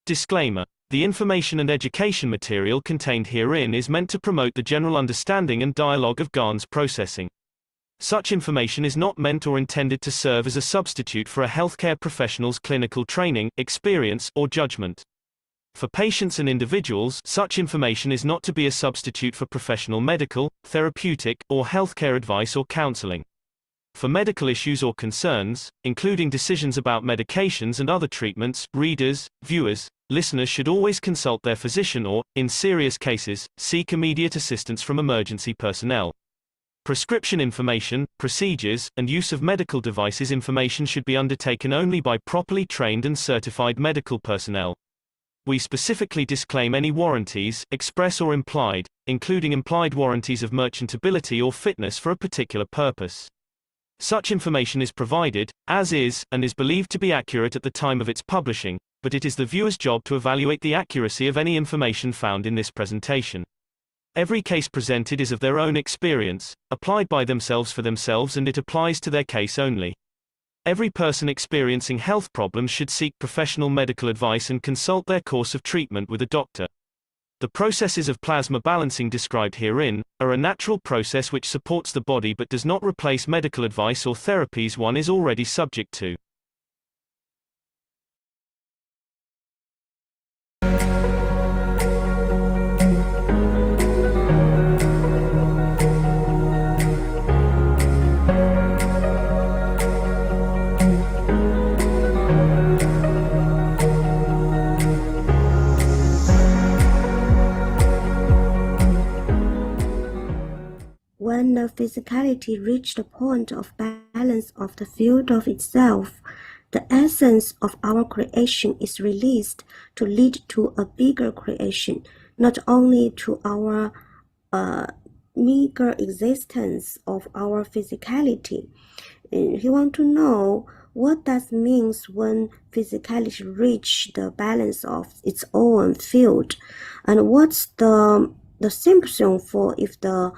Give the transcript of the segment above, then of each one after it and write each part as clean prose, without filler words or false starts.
Disclaimer: the information and education material contained herein is meant to promote the general understanding and dialogue of GAN's processing. Such information is not meant or intended to serve as a substitute for a healthcare professional's clinical training, experience, or judgment. For patients and individuals, such information is not to be a substitute for professional medical, therapeutic, or healthcare advice or counseling. For medical issues or concerns, including decisions about medications and other treatments, readers, viewers, listeners should always consult their physician or, in serious cases, seek immediate assistance from emergency personnel. Prescription information, procedures, and use of medical devices information should be undertaken only by properly trained and certified medical personnel. We specifically disclaim any warranties, express or implied, including implied warranties of merchantability or fitness for a particular purpose. Such information is provided, as is, and is believed to be accurate at the time of its publishing, but it is the viewer's job to evaluate the accuracy of any information found in this presentation. Every case presented is of their own experience, applied by themselves for themselves, and it applies to their case only. Every person experiencing health problems should seek professional medical advice and consult their course of treatment with a doctor. The processes of plasma balancing described herein are a natural process which supports the body but does not replace medical advice or therapies one is already subject to. When the physicality reached the point of balance of the field of itself, the essence of our creation is released to lead to a bigger creation, not only to our meager existence of our physicality. He wants to know what that means when physicality reach the balance of its own field, and what's the symptom for if the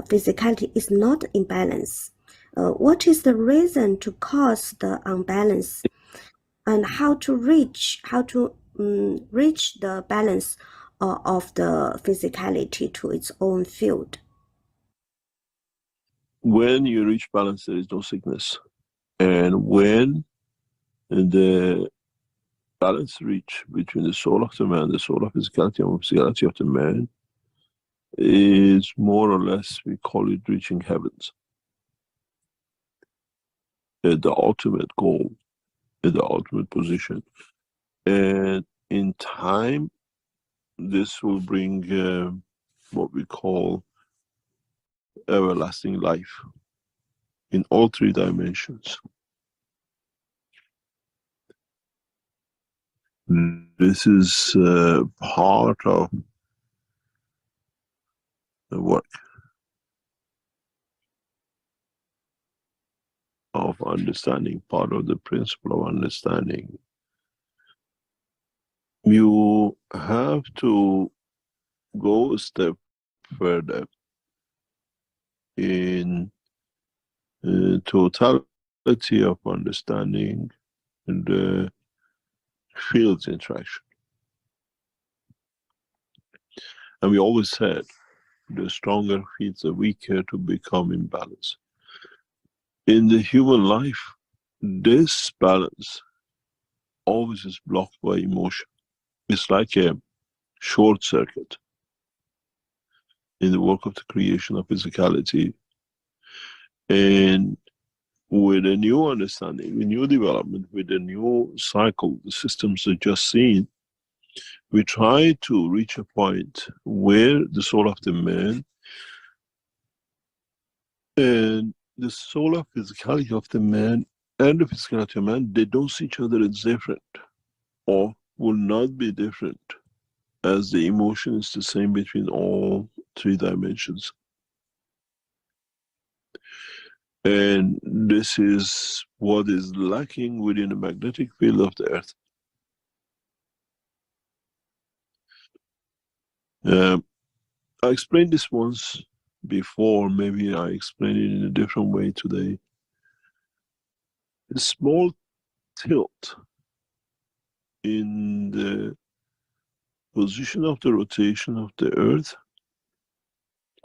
physicality is not in balance. What is the reason to cause the unbalance, and how to reach the balance of the physicality to its own field? When you reach balance, there is no sickness, and when the balance reach between the soul of the man, the soul of physicality, and physicality of the man, is more or less, we call it reaching heavens. The ultimate goal, the ultimate position. And in time, this will bring what we call everlasting life in all three dimensions. This is part of the work of understanding, part of the principle of understanding. You have to go a step further in totality of understanding and the fields interaction. And we always said, the stronger feeds the weaker to become in balance. In the human life, this balance always is blocked by emotion. It's like a short circuit in the work of the creation of physicality. And with a new understanding, a new development, with a new cycle, the systems are just seen, we try to reach a point where the soul of the man and the soul of physicality of the man and the physicality of man, they don't see each other as different, or will not be different, as the emotion is the same between all three dimensions. And this is what is lacking within the magnetic field of the earth. I explained this once before, maybe I explain it in a different way today. A small tilt in the position of the rotation of the Earth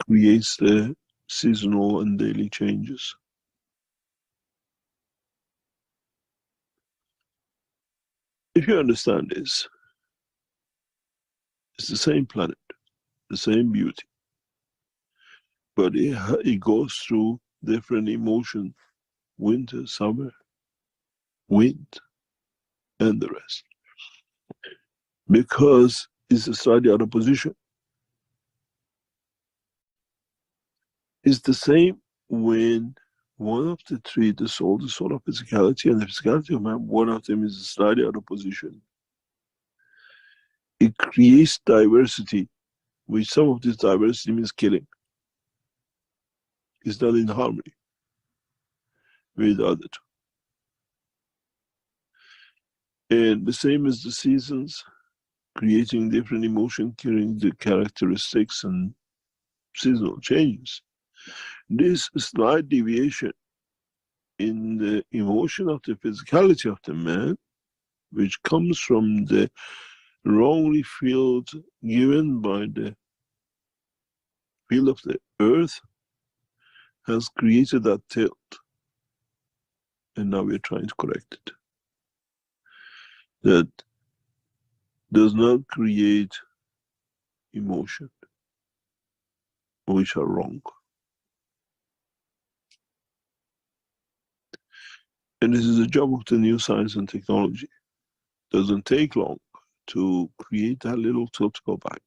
creates the seasonal and daily changes. If you understand this, it's the same planet, the same beauty, but it goes through different emotions: winter, summer, wind, and the rest. Because it's a slightly out of position. It's the same when one of the three, the soul of physicality, and the physicality of man, one of them is slightly out of position. It creates diversity, which some of this diversity means killing. It's not in harmony with the other two. And the same as the seasons, creating different emotion, carrying the characteristics and seasonal changes. This slight deviation in the emotion of the physicality of the man, which comes from the wrongly field given by the field of the earth, has created that tilt. And now we're trying to correct it. That does not create emotion, which are wrong. And this is the job of the new science and technology. It doesn't take long to create that little tilt to go back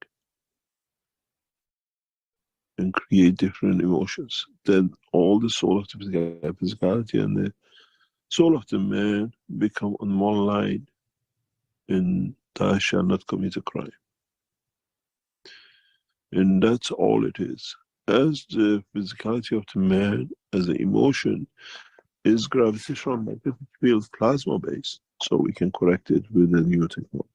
and create different emotions. Then all the soul of the physicality and the soul of the man become on one line, and thou shalt not commit a crime. And that's all it is. As the physicality of the man, as the emotion, is gravitational magnetic field plasma based, so we can correct it with the new technology.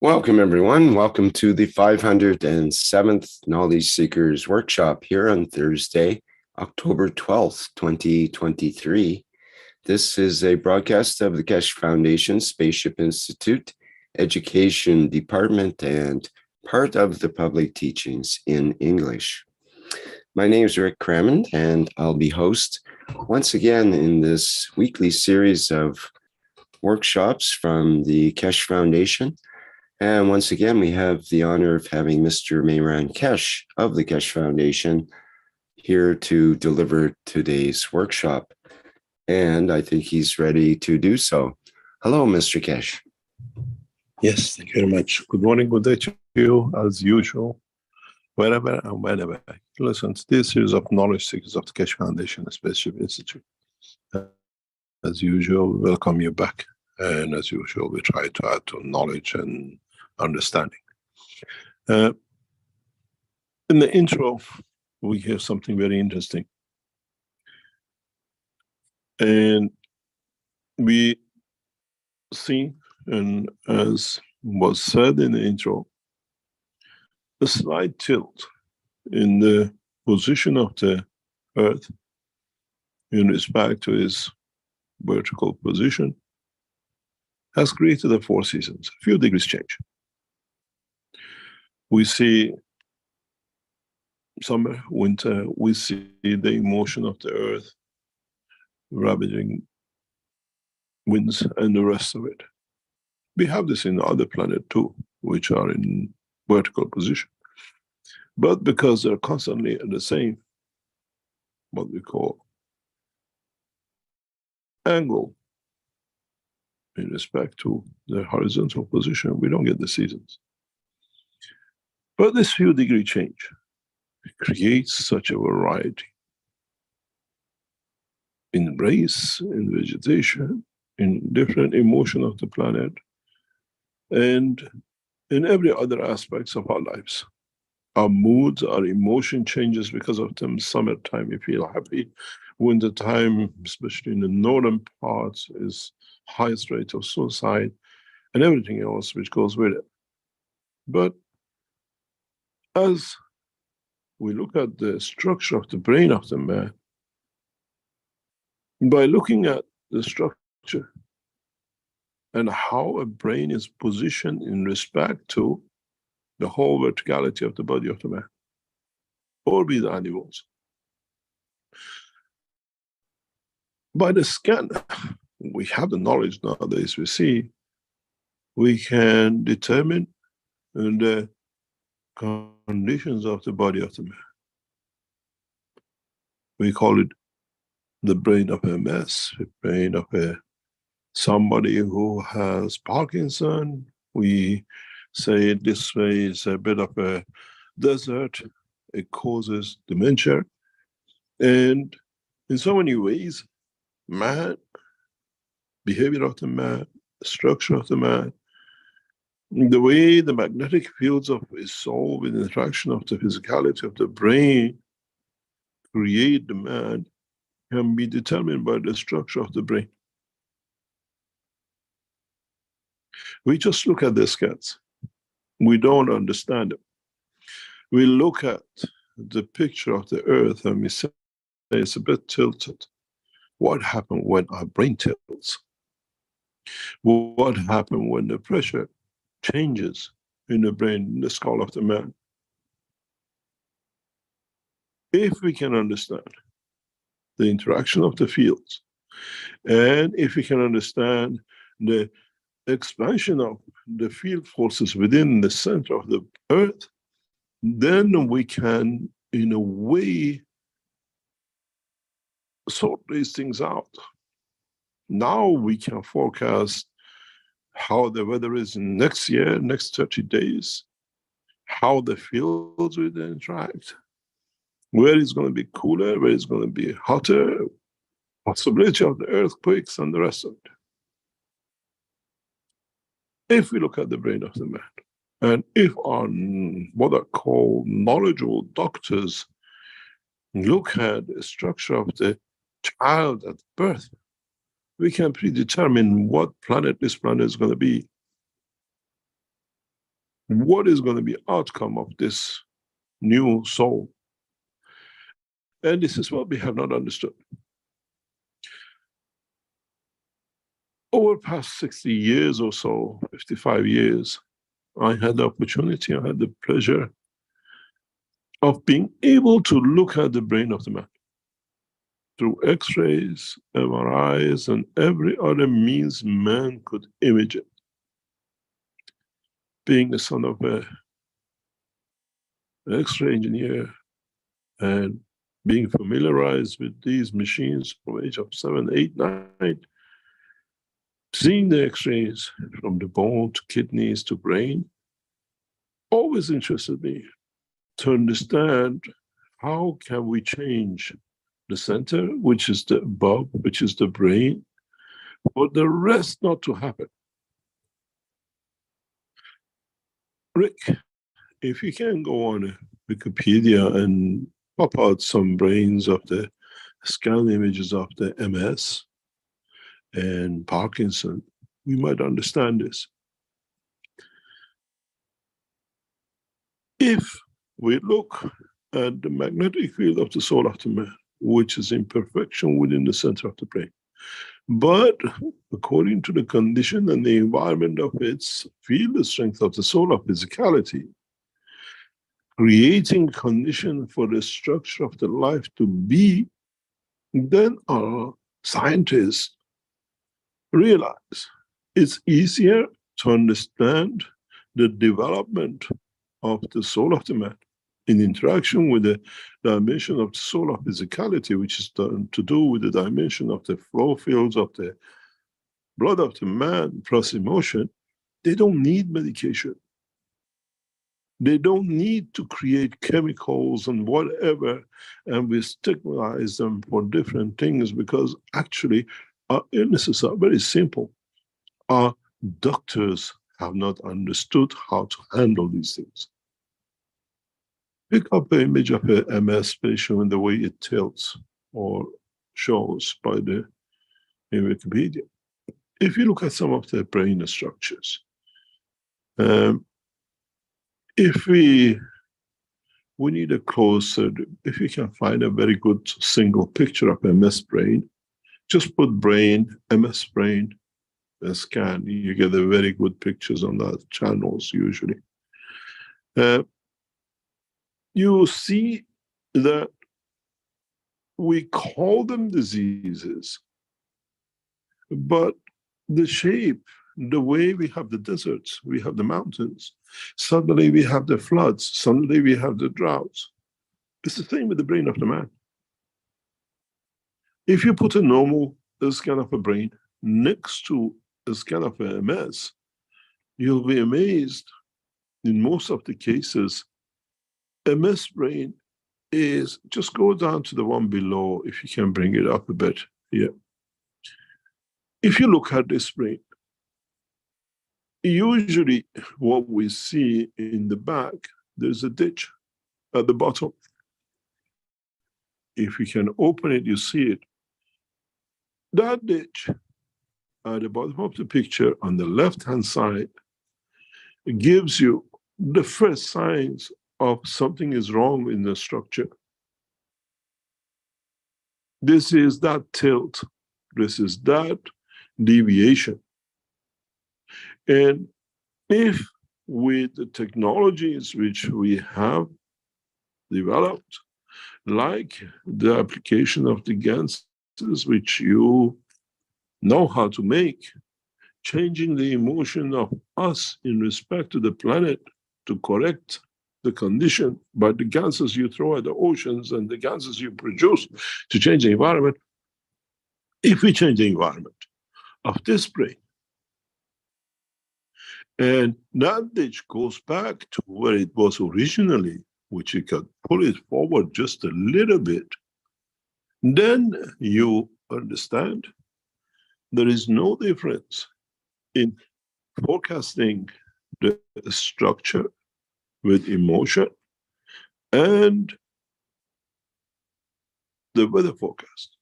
Welcome, everyone. Welcome to the 507th Knowledge Seekers Workshop here on Thursday, October 12th, 2023. This is a broadcast of the Keshe Foundation, Spaceship Institute, Education Department, and part of the public teachings in English. My name is Rick Crammond, and I'll be host once again in this weekly series of workshops from the Keshe Foundation. And once again, we have the honor of having Mr. Mehran Keshe of the Keshe Foundation here to deliver today's workshop. And I think he's ready to do so. Hello, Mr. Keshe. Yes, thank you very much. Good morning, good day to you, as usual, wherever and whenever. Listen to this series of knowledge seekers of the Keshe Foundation and Spaceship Institute. As usual, we welcome you back. And as usual, we try to add to knowledge and understanding. In the intro, we hear something very interesting. And we see And as was said in the intro, a slight tilt in the position of the Earth in respect to its vertical position has created the four seasons, a few degrees change. We see summer, winter, we see the motion of the Earth, ravaging winds and the rest of it. We have this in other planets too, which are in vertical position. But because they're constantly at the same, what we call angle in respect to the horizontal position, we don't get the seasons. But this few degree change creates such a variety in race, in vegetation, in different emotion of the planet, and in every other aspects of our lives. Our moods, our emotion changes because of them. Summertime, we feel happy. Winter time, especially in the northern parts, is highest rate of suicide and everything else which goes with it. But as we look at the structure of the brain of the man, by looking at the structure and how a brain is positioned in respect to the whole verticality of the body of the man, or be the animals. By the scan, we have the knowledge nowadays, we can determine the conditions of the body of the man. We call it the brain of a mess, the brain of somebody who has Parkinson. We say it this way, it's a bit of a desert. It causes dementia. And in so many ways, man, behavior of the man, structure of the man, the way the magnetic fields of his soul with interaction of the physicality of the brain create the man can be determined by the structure of the brain. We just look at the scans. We don't understand them. We look at the picture of the Earth and we say it's a bit tilted. What happened when our brain tilts? What happened when the pressure changes in the brain, in the skull of the man? If we can understand the interaction of the fields, and if we can understand the expansion of the field forces within the center of the Earth, then we can, in a way, sort these things out. Now we can forecast how the weather is in next year, next 30 days, how the fields will interact, where it's going to be cooler, where it's going to be hotter, possibility of the earthquakes and the rest of it. If we look at the brain of the man, and if our, what are called knowledgeable doctors, look at the structure of the child at birth, we can predetermine what planet this planet is going to be. What is going to be outcome of this new soul? And this is what we have not understood. Over past 60 years or so, 55 years, I had the opportunity, I had the pleasure of being able to look at the brain of the man through X-rays, MRIs, and every other means man could image it. Being the son of an X-ray engineer and being familiarized with these machines from age of 7, 8, 9, seeing the X-rays from the bone to kidneys to brain, always interested me to understand how can we change the center, which is the above, which is the brain, for the rest not to happen. Rick, if you can go on Wikipedia and pop out some brains of the scan images of the MS and Parkinson, we might understand this. If we look at the magnetic field of the soul of the man, which is imperfection within the center of the brain, but according to the condition and the environment of its field, the strength of the soul of physicality, creating condition for the structure of the life to be, then our scientists realize it's easier to understand the development of the soul of the man in interaction with the dimension of the soul of physicality, which is to do with the dimension of the flow fields of the blood of the man plus emotion. They don't need medication. They don't need to create chemicals and whatever, and we stigmatize them for different things, because actually our illnesses are very simple. Our doctors have not understood how to handle these things. Pick up an image of an MS patient and the way it tilts or shows by the in Wikipedia. If you look at some of the brain structures, if we need a closer, if you can find a very good single picture of MS brain, just put brain, MS brain, and scan, you get a very good pictures on that channels usually. You see that we call them diseases, but the shape, the way we have the deserts, we have the mountains, suddenly we have the floods, suddenly we have the droughts. It's the same with the brain of the man. If you put a normal scan of a brain next to a scan of a MS, you'll be amazed, in most of the cases, MS brain is, just go down to the one below, if you can bring it up a bit here. If you look at this brain, usually what we see in the back, there's a ditch at the bottom. If you can open it, you see it. That ditch at the bottom of the picture on the left-hand side gives you the first signs of something is wrong in the structure. This is that tilt. This is that deviation. And if with the technologies which we have developed, like the application of the ganses, which you know how to make, changing the emotion of us in respect to the planet to correct the condition by the gases you throw at the oceans and the gases you produce to change the environment. If we change the environment of this brain, and that ditch goes back to where it was originally, which you can pull it forward just a little bit, then you understand there is no difference in forecasting the structure with emotion and the weather forecast.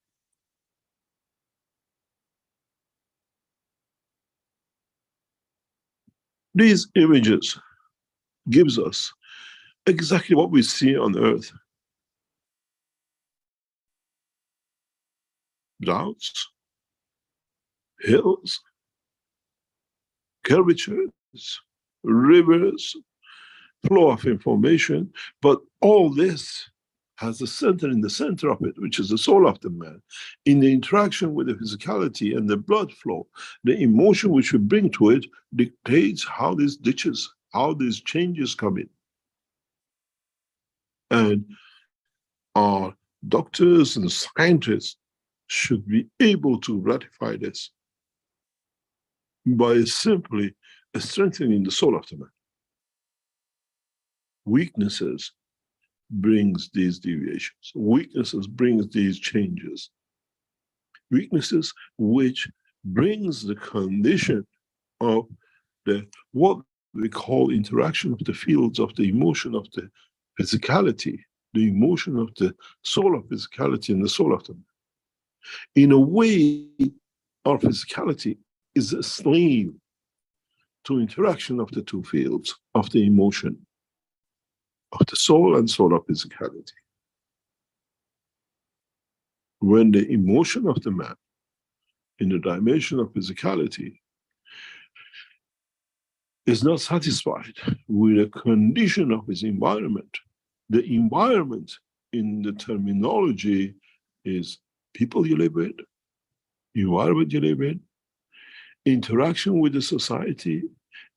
These images gives us exactly what we see on Earth. Droughts, hills, curvatures, rivers, flow of information, but all this has a center in the center of it, which is the soul of the man. In the interaction with the physicality and the blood flow, the emotion which we bring to it dictates how these ditches, how these changes come in. And our doctors and scientists should be able to ratify this by simply strengthening the soul of the man. Weaknesses brings these deviations. Weaknesses brings these changes. Weaknesses which brings the condition of the what we call interaction of the fields of the emotion of the physicality, the emotion of the soul of physicality and the soul of the man. In a way, our physicality is a slave to interaction of the two fields, of the emotion, of the soul and soul of physicality. When the emotion of the man in the dimension of physicality is not satisfied with the condition of his environment, the environment in the terminology is people you live with, environment you live in, interaction with the society,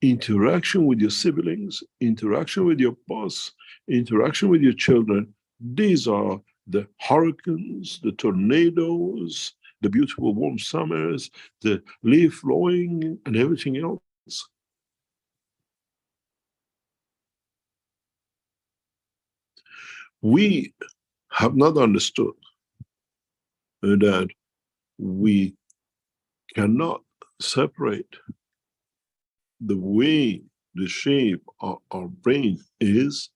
interaction with your siblings, interaction with your boss, interaction with your children. These are the hurricanes, the tornadoes, the beautiful warm summers, the leaf blowing, and everything else. We have not understood that we cannot separate the way, the shape of our brain is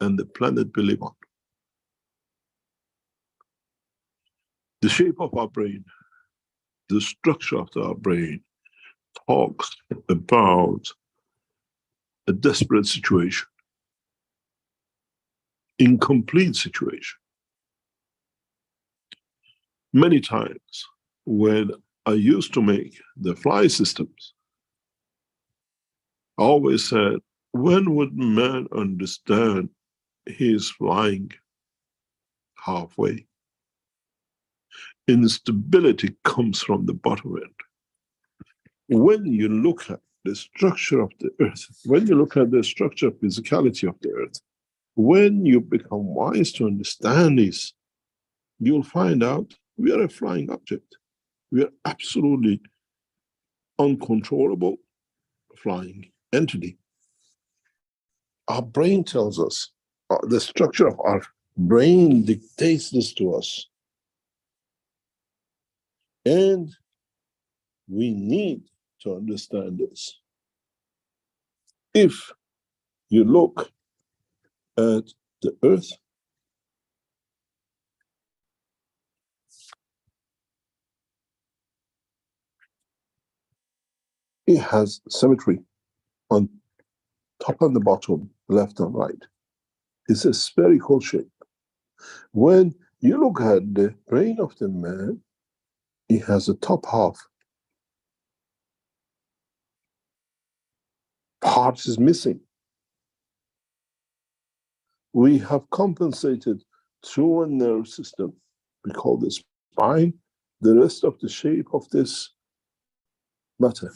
and the planet we live on. The shape of our brain, the structure of our brain talks about a desperate situation, incomplete situation. Many times when I used to make the fly systems, I always said, when would man understand he is flying halfway? Instability comes from the bottom end. When you look at the structure of the earth, when you look at the structure of physicality of the earth, when you become wise to understand this, you'll find out we are a flying object. We are absolutely uncontrollable flying entity. Our brain tells us, the structure of our brain dictates this to us. And we need to understand this. If you look at the earth, it has symmetry on top and the bottom, left and right. It's a spherical shape. When you look at the brain of the man, it has a top half. Part is missing. We have compensated through a nerve system, we call this spine, the rest of the shape of this matter.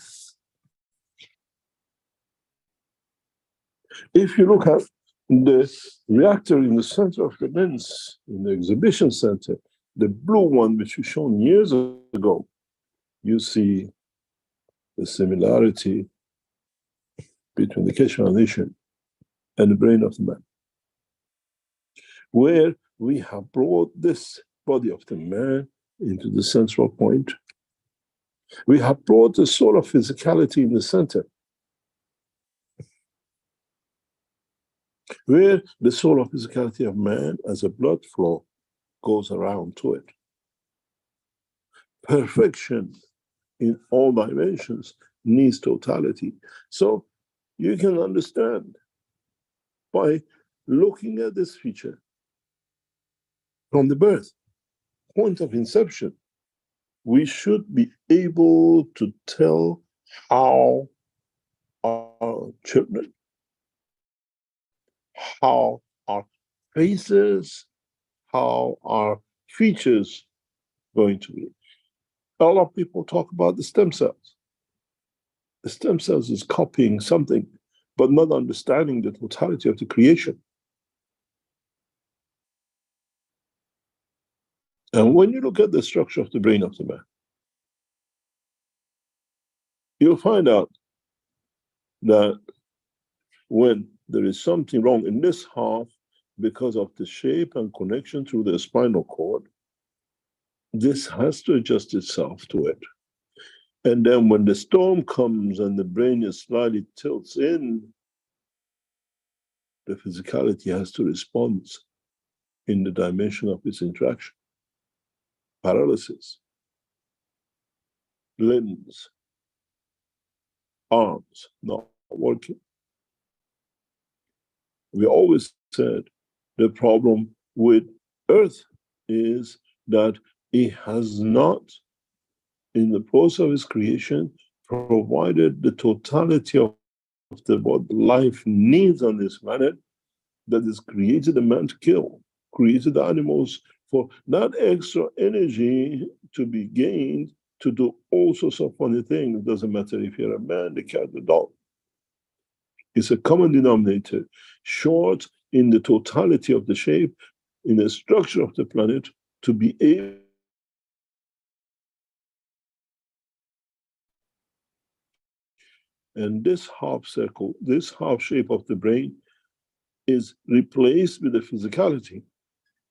If you look at the reactor in the center of the lens, in the exhibition center, the blue one which was shown years ago, you see the similarity between the Keshe Foundation and the brain of the man, where we have brought this body of the man into the central point. We have brought the soul of physicality in the center, where the soul of physicality of man as a blood flow goes around to it. Perfection in all dimensions needs totality. So you can understand by looking at this feature from the birth, point of inception, we should be able to tell how our children, how our faces, how our features going to be. A lot of people talk about the stem cells. The stem cells is copying something, but not understanding the totality of the creation. And when you look at the structure of the brain of the man, you'll find out that when there is something wrong in this half because of the shape and connection through the spinal cord, this has to adjust itself to it. And then when the storm comes and the brain is slightly tilts in, the physicality has to respond in the dimension of its interaction. Paralysis. limbs, arms not working. We always said the problem with Earth is that it has not, in the process of its creation, provided the totality of what life needs on this planet, that has created the man to kill, created the animals for that extra energy to be gained to do all sorts of funny things. It doesn't matter if you're a man, the cat, the dog. It's a common denominator, short in the totality of the shape, in the structure of the planet, to be able. And this half circle, this half shape of the brain is replaced with the physicality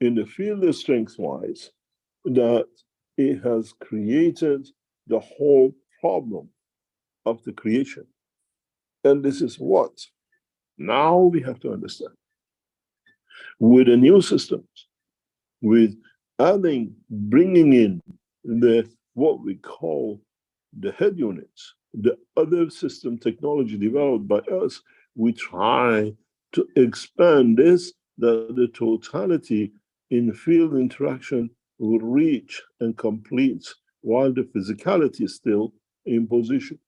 in the field of strength-wise, that it has created the whole problem of the creation. And this is what now we have to understand. With the new systems, with adding, bringing in the what we call the head units, the other system technology developed by us, we try to expand this, that the totality in field interaction will reach and complete while the physicality is still in position.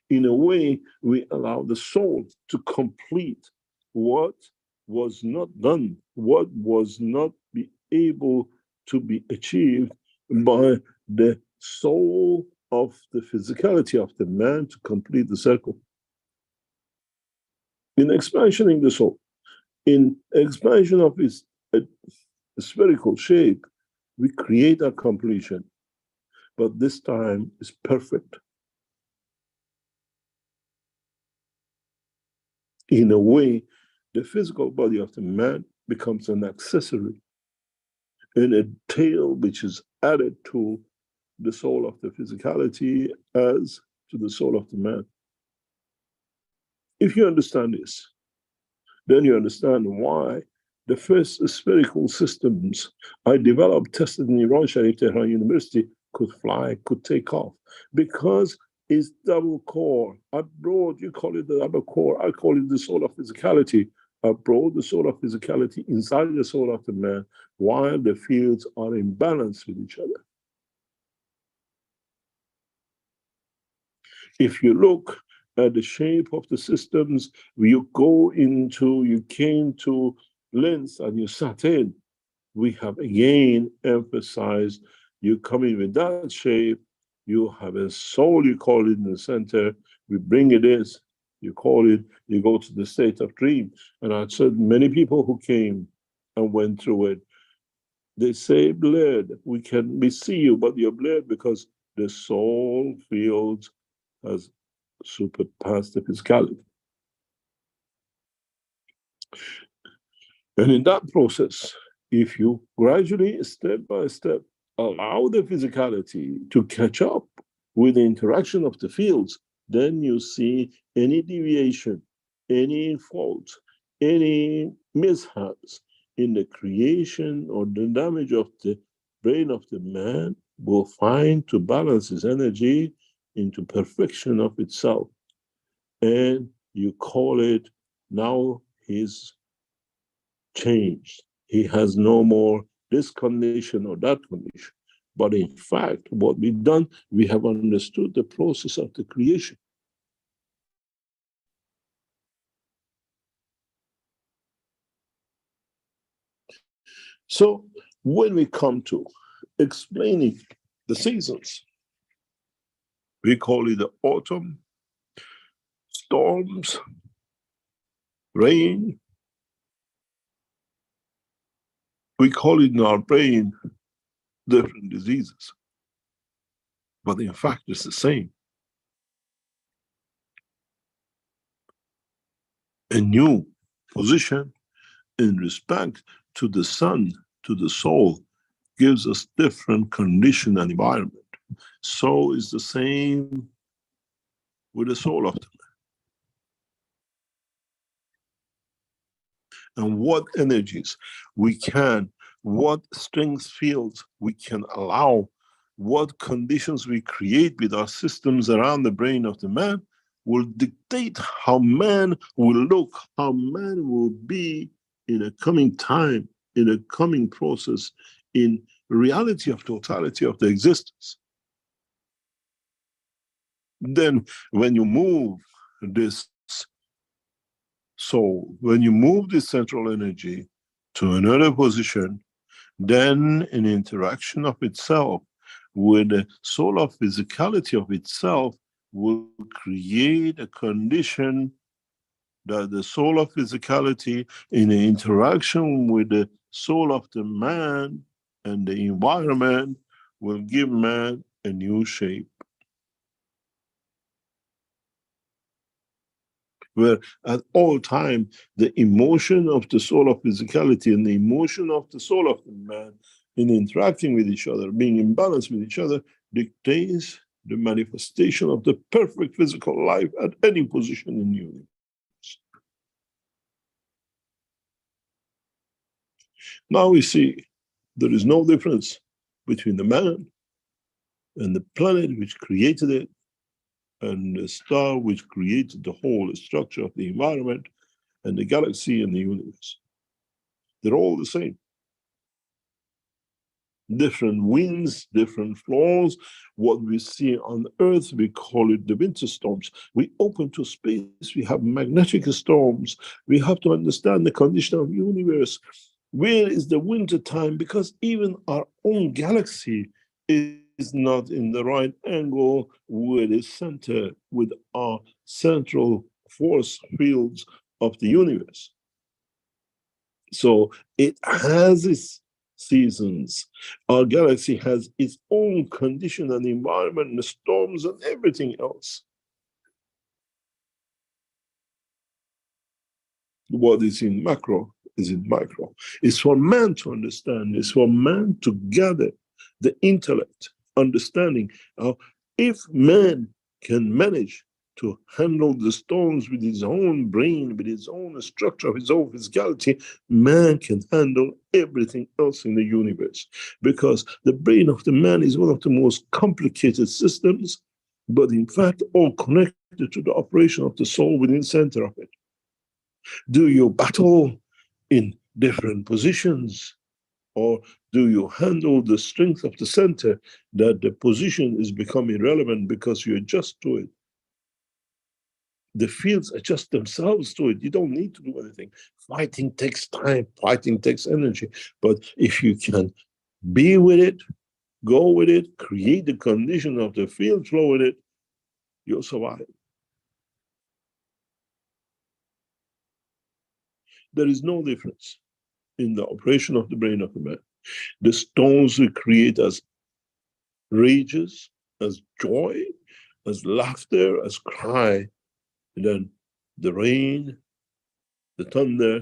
In a way, we allow the soul to complete what was not done, what was not be able to be achieved by the soul of the physicality of the man to complete the circle. In expansioning the soul, in expansion of its spherical shape, we create a completion, but this time is perfect. In a way, the physical body of the man becomes an accessory and a tail which is added to the soul of the physicality as to the soul of the man. If you understand this, then you understand why the first spherical systems I developed, tested in Iran Sharif Tehran University, could fly, could take off, because it's double core. Abroad, you call it the double core. I call it the soul of physicality. Abroad, the soul of physicality, inside the soul of the man, while the fields are in balance with each other. If you look at the shape of the systems, you came to length and you sat in, we have again emphasized you come in with that shape, you have a soul, you call it in the center, we bring it in, you call it, you go to the state of dream. And I said many people who came and went through it, they say blurred, we see you, but you're blurred because the soul field has surpassed the physicality. And in that process, if you gradually, step by step, allow the physicality to catch up with the interaction of the fields, then you see any deviation, any fault, any mishaps in the creation or the damage of the brain of the man will find to balance his energy into perfection of itself. And you call it, now he's changed. He has no more this condition or that condition. But in fact, what we've done, we have understood the process of the creation. So when we come to explaining the seasons, we call it the autumn, storms, rain. We call it in our brain different diseases. But in fact, it's the same. A new position in respect to the sun, to the soul, gives us different condition and environment. So is the same with the soul of the man. And what energies we can what strength fields we can allow, what conditions we create with our systems around the brain of the man will dictate how man will look, how man will be in a coming time, in a coming process, in reality of totality of the existence. Then when you move this soul, when you move this central energy to another position, then an interaction of itself with the soul of physicality of itself will create a condition that the soul of physicality in the interaction with the soul of the man and the environment will give man a new shape. Where at all time, the emotion of the soul of physicality and the emotion of the soul of the man in interacting with each other, being in balance with each other, dictates the manifestation of the perfect physical life at any position in the universe. Now we see there is no difference between the man and the planet which created it and the star which created the whole structure of the environment and the galaxy and the universe. They're all the same. Different winds, different flows. What we see on Earth, we call it the winter storms. We open to space, we have magnetic storms. We have to understand the condition of the universe. Where is the winter time? Because even our own galaxy is not in the right angle with the center, with our central force fields of the universe. So it has its seasons. Our galaxy has its own condition and environment, and the storms and everything else. What is in macro is in micro. It's for man to understand. It's for man to gather the intellect, understanding. If man can manage to handle the storms with his own brain, with his own structure, his own physicality, man can handle everything else in the universe. Because the brain of the man is one of the most complicated systems, but in fact, all connected to the operation of the soul within the center of it. Do you battle in different positions? Or do you handle the strength of the center that the position is becoming irrelevant because you adjust to it? The fields adjust themselves to it. You don't need to do anything. Fighting takes time, fighting takes energy. But if you can be with it, go with it, create the condition of the field flow with it, you'll survive. There is no difference in the operation of the brain of the man. The stones we create as rages, as joy, as laughter, as cry, and then the rain, the thunder,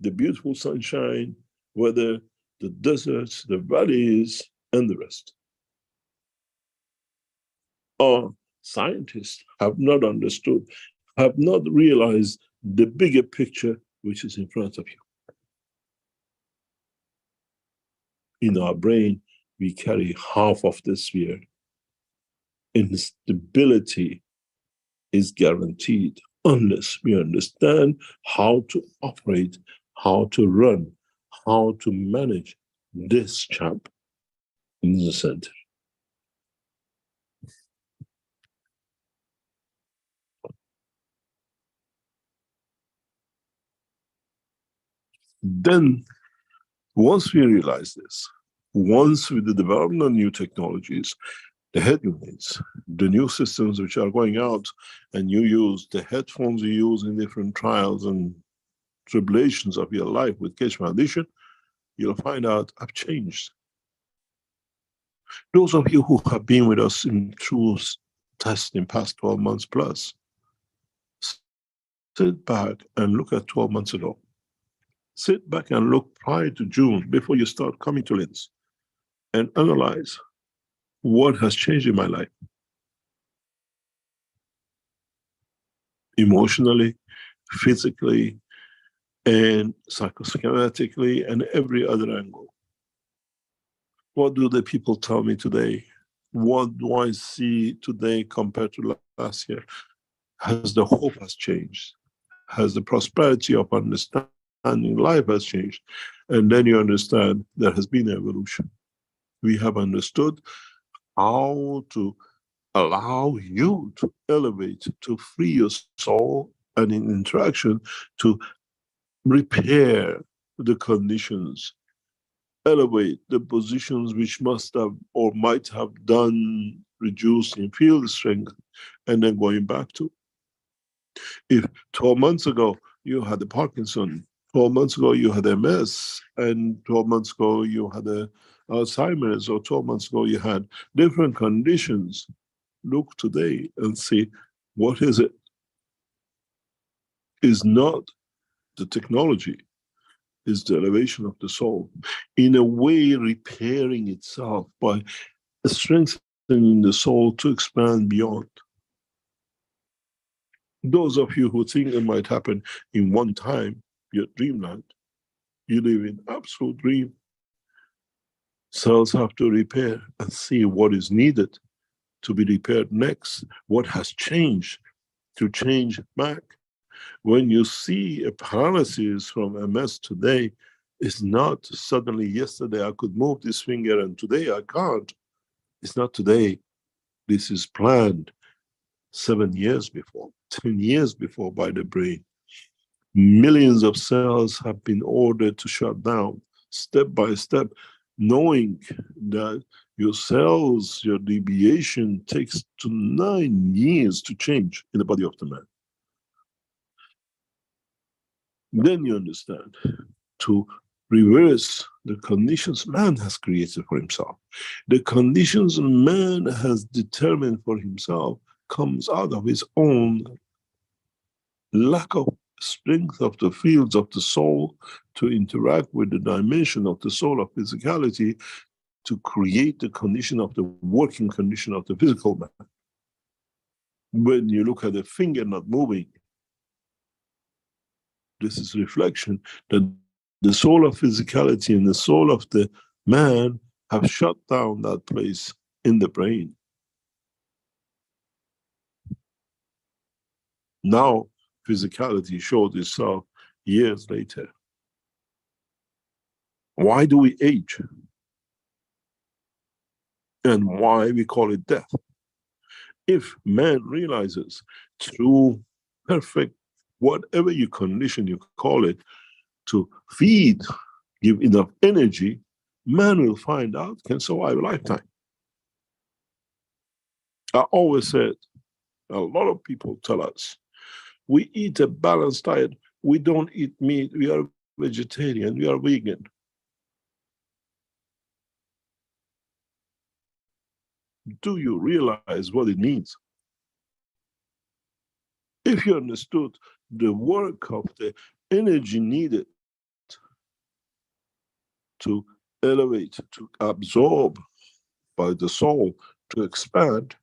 the beautiful sunshine, weather, the deserts, the valleys, and the rest. Our scientists have not understood, have not realized the bigger picture which is in front of you. In our brain, we carry half of the sphere. Instability is guaranteed unless we understand how to operate, how to run, how to manage this champ in the center. Then, once we realize this, once with the development of new technologies, the headwinds, the new systems which are going out, and you use the headphones you use in different trials and tribulations of your life with Keshe Foundation, you'll find out I've changed. Those of you who have been with us in true testing past 12 months plus, sit back and look at 12 months ago. Sit back and look prior to June, before you start coming to LINS, and analyze what has changed in my life. Emotionally, physically, and psychosomatically, and every other angle. What do the people tell me today? What do I see today compared to last year? Has the hope has changed? Has the prosperity of understanding life has changed? And then you understand there has been evolution. We have understood how to allow you to elevate, to free your soul, and in interaction to repair the conditions, elevate the positions which must have or might have done reduced in field strength, and then going back to. If 12 months ago you had the Parkinson, 12 months ago you had MS, and 12 months ago you had the Alzheimer's, or 12 months ago you had different conditions, look today and see what is it. Is not the technology, is the elevation of the soul, in a way repairing itself by strengthening the soul to expand beyond. Those of you who think it might happen in one time, you're dreamland. You live in absolute dream. Cells have to repair and see what is needed to be repaired next, what has changed to change back. When you see a paralysis from MS today, it's not suddenly yesterday I could move this finger and today I can't. It's not today. This is planned 7 years before, 10 years before by the brain. Millions of cells have been ordered to shut down step by step, knowing that your cells, your deviation takes to 9 years to change in the body of the man. Then you understand, to reverse the conditions man has created for himself. The conditions man has determined for himself comes out of his own lack of strength of the fields of the soul to interact with the dimension of the soul of physicality to create the condition of the working condition of the physical man. When you look at the finger not moving, this is reflection that the soul of physicality and the soul of the man have shut down that place in the brain. Now, physicality showed itself years later. Why do we age? And why we call it death? If man realizes through perfect, whatever you condition you call it, to feed, give enough energy, man will find out can survive a lifetime. I always said, a lot of people tell us, we eat a balanced diet, we don't eat meat, we are vegetarian, we are vegan. Do you realize what it means? If you understood the work of the energy needed to elevate, to absorb by the soul, to expand,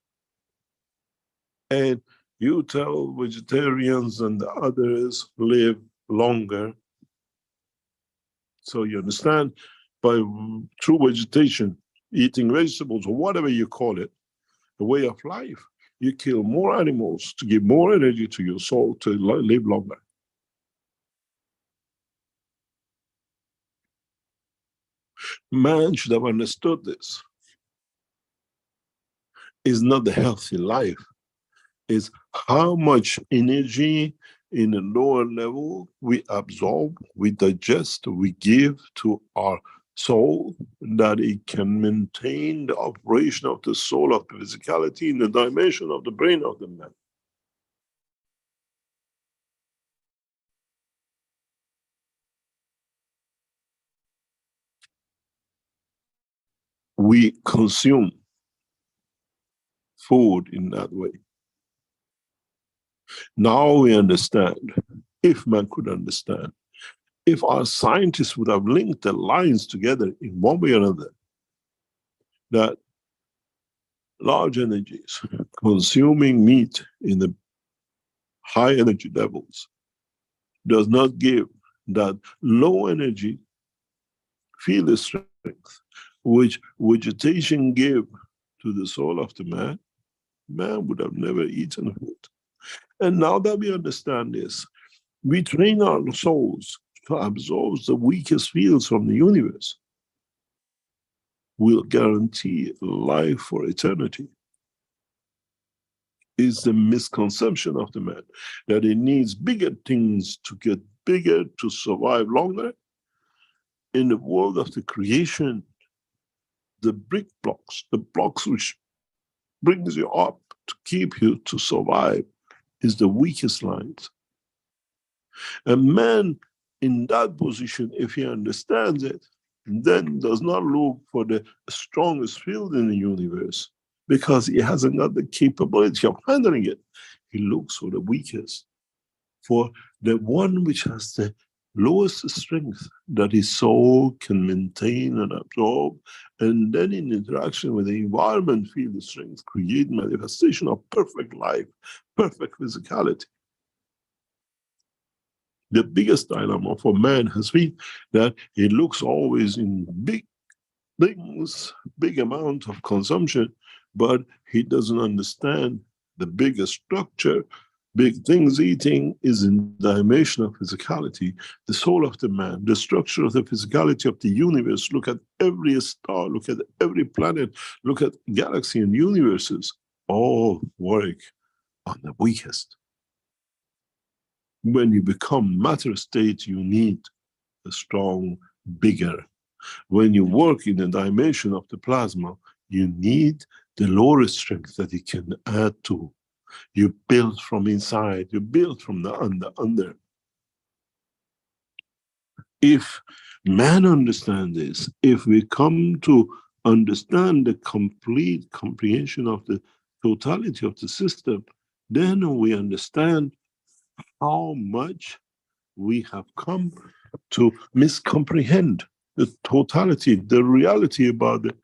and you tell vegetarians and the others live longer. So you understand, by true vegetation, eating vegetables or whatever you call it, the way of life, you kill more animals to give more energy to your soul to live longer. Man should have understood this. It's not the healthy life. It's how much energy in a lower level we absorb, we digest, we give to our soul, that it can maintain the operation of the soul of the physicality in the dimension of the brain of the man. We consume food in that way. Now we understand, if man could understand, if our scientists would have linked the lines together in one way or another, that large energies consuming meat in the high energy levels does not give that low energy feel the strength, which vegetation gave to the soul of the man, man would have never eaten food. And now that we understand this, we train our souls to absorb the weakest fields from the universe. Will guarantee life for eternity. Is the misconception of the man that he needs bigger things to get bigger to survive longer. In the world of the creation, the brick blocks, the blocks which brings you up to keep you to survive, is the weakest lines. A man in that position, if he understands it, then does not look for the strongest field in the universe because he hasn't got the capability of handling it. He looks for the weakest, for the one which has the lowest strength that his soul can maintain and absorb, and then in interaction with the environment feel the strength, create manifestation of perfect life, perfect physicality. The biggest dilemma for man has been that he looks always in big things, big amount of consumption, but he doesn't understand the bigger structure. Big things eating is in the dimension of physicality, the soul of the man, the structure of the physicality of the universe. Look at every star, look at every planet, look at galaxy and universes, all work on the weakest. When you become matter state, you need a strong, bigger. When you work in the dimension of the plasma, you need the lower strength that you can add to. You build from inside, you build from the under. If man understands this, if we come to understand the complete comprehension of the totality of the system, then we understand how much we have come to miscomprehend the totality, the reality about the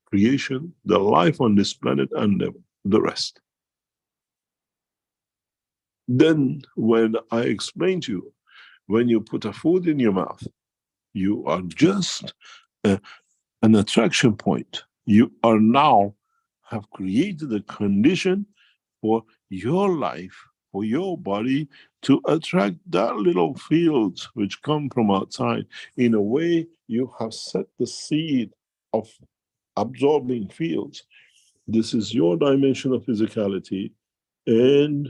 creation, the life on this planet, and the rest. Then when I explain to you, when you put a food in your mouth, you are just an attraction point. You are now have created a condition for your life, for your body to attract that little fields which come from outside. In a way, you have set the seed of absorbing fields. This is your dimension of physicality, and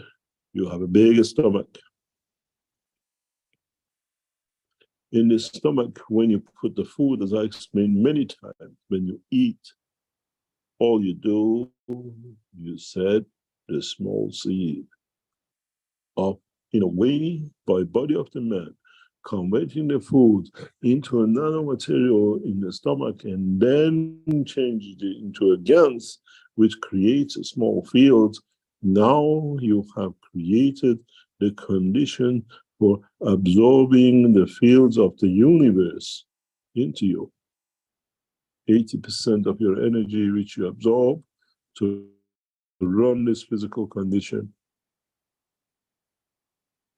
you have a big stomach. In the stomach, when you put the food, as I explained many times, when you eat, all you do, you set the small seed of, in a way, by body of the man, converting the food into a nano-material in the stomach and then changes it into a gas, which creates a small field. Now you have created the condition for absorbing the fields of the universe into you. 80% of your energy which you absorb to run this physical condition.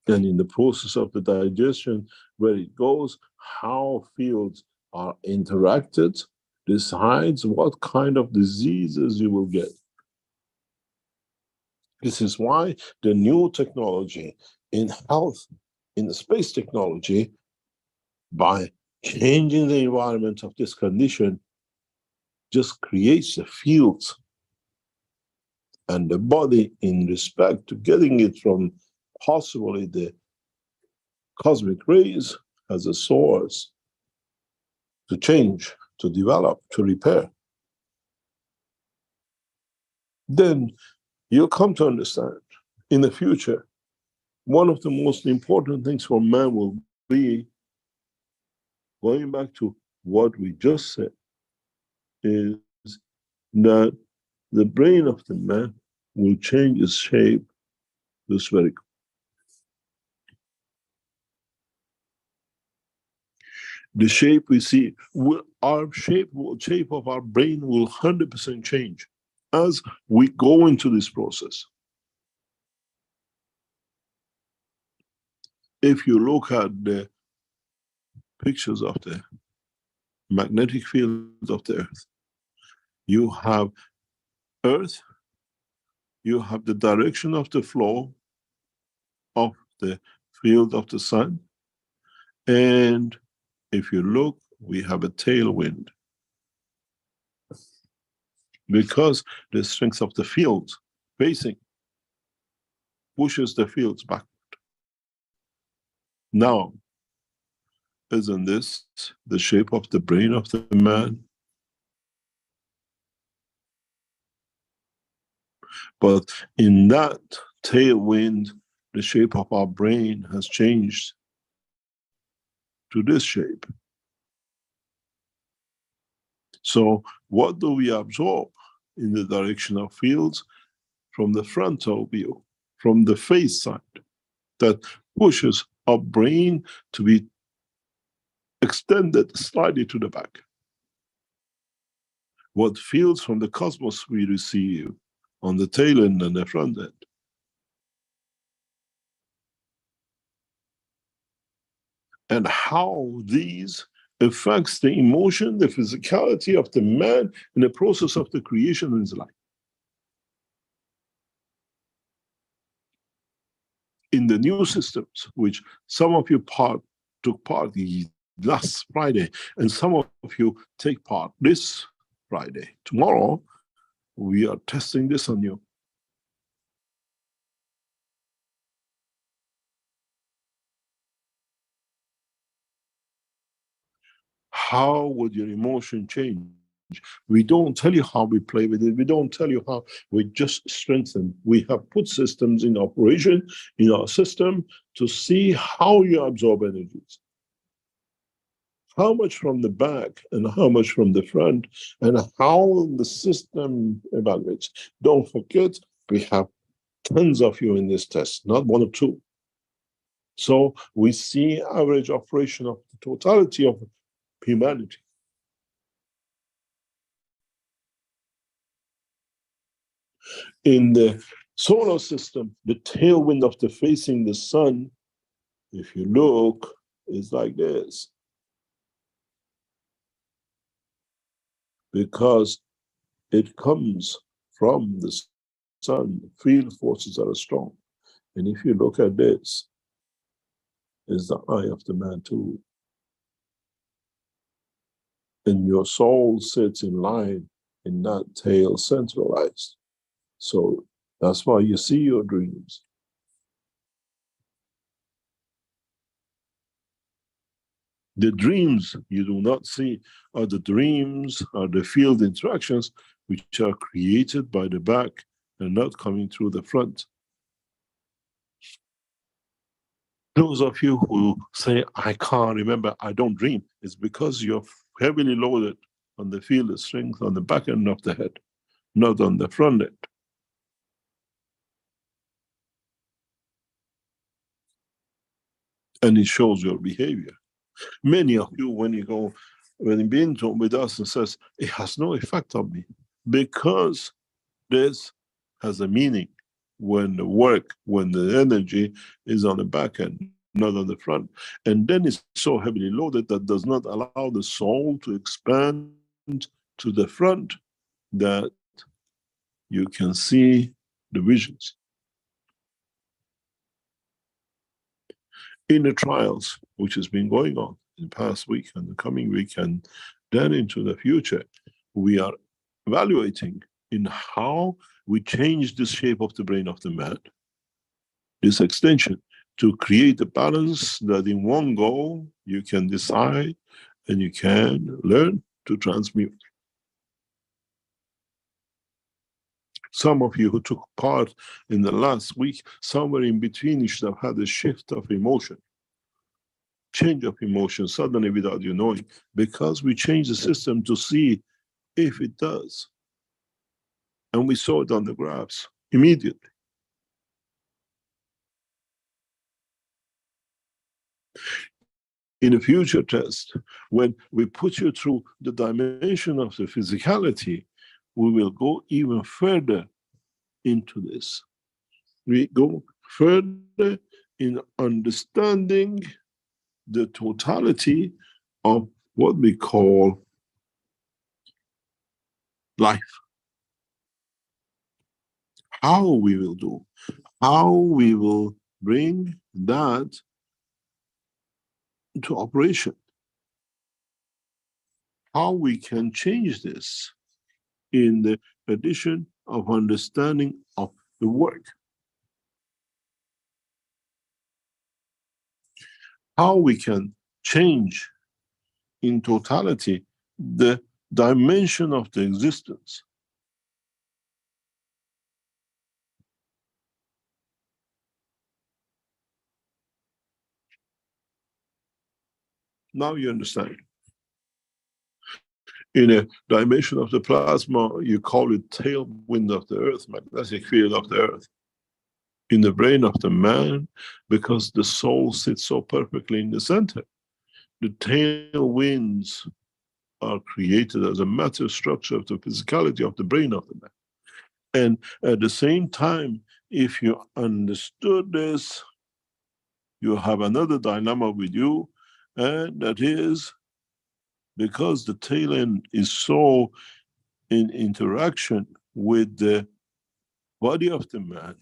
And in the process of the digestion, where it goes, how fields are interacted, decides what kind of diseases you will get. This is why the new technology in health, in the space technology, by changing the environment of this condition, just creates the fields and the body in respect to getting it from possibly the cosmic rays as a source to change, to develop, to repair. Then you'll come to understand in the future, one of the most important things for man will be, going back to what we just said, is that the brain of the man will change its shape to spherical. The shape we see, shape of our brain will 100% change as we go into this process. If you look at the pictures of the magnetic field of the Earth. You have Earth, you have the direction of the flow of the field of the sun, and if you look, we have a tailwind. Because the strength of the field facing pushes the fields backward. Now, isn't this the shape of the brain of the man? But in that tailwind, the shape of our brain has changed to this shape. So what do we absorb in the direction of fields? From the frontal view, from the face side, that pushes our brain to be extended slightly to the back. What fields from the cosmos we receive on the tail end and the front end. And how these affects the emotion, the physicality of the man in the process of the creation in his life. In the new systems, which some of you took part last Friday, and some of you take part this Friday. Tomorrow, we are testing this on you. How would your emotion change? We don't tell you how we play with it. We don't tell you how. We just strengthen. We have put systems in operation in our system to see how you absorb energies. How much from the back and how much from the front, and how the system evaluates. Don't forget, we have tons of you in this test, not one or two. So we see average operation of the totality of humanity. In the solar system, the tailwind of the facing the sun, if you look, is like this. Because it comes from the sun, field forces are strong. And if you look at this, is the eye of the man too. And your soul sits in line in that tail centralized. So that's why you see your dreams. The dreams you do not see are the dreams, are the field interactions which are created by the back and not coming through the front. Those of you who say, I can't remember, I don't dream, it's because you're heavily loaded on the field of strength on the back end of the head, not on the front end. And it shows your behavior. Many of you, when you've been with us and says, it has no effect on me, because this has a meaning when the work, when the energy is on the back end, not on the front. And then it's so heavily loaded that does not allow the soul to expand to the front that you can see the visions. In the trials, which has been going on in the past week and the coming week and then into the future, we are evaluating in how we change the shape of the brain of the man, this extension, to create a balance that in one go you can decide and you can learn to transmute. Some of you who took part in the last week, somewhere in between, you should have had a shift of emotion, change of emotion suddenly without you knowing, because we changed the system to see if it does. And we saw it on the graphs immediately. In a future test, when we put you through the dimension of the physicality, we will go even further into this. We go further in understanding the totality of what we call life. How we will do, how we will bring that to operation, how we can change this in the addition of understanding of the work. How we can change in totality the dimension of the existence. Now you understand. In a dimension of the plasma, you call it tailwind of the earth, magnetic field of the earth. In the brain of the man, because the soul sits so perfectly in the center, the tailwinds are created as a matter structure of the physicality of the brain of the man. And at the same time, if you understood this, you have another dilemma with you, and that is because the tail end is so in interaction with the body of the man,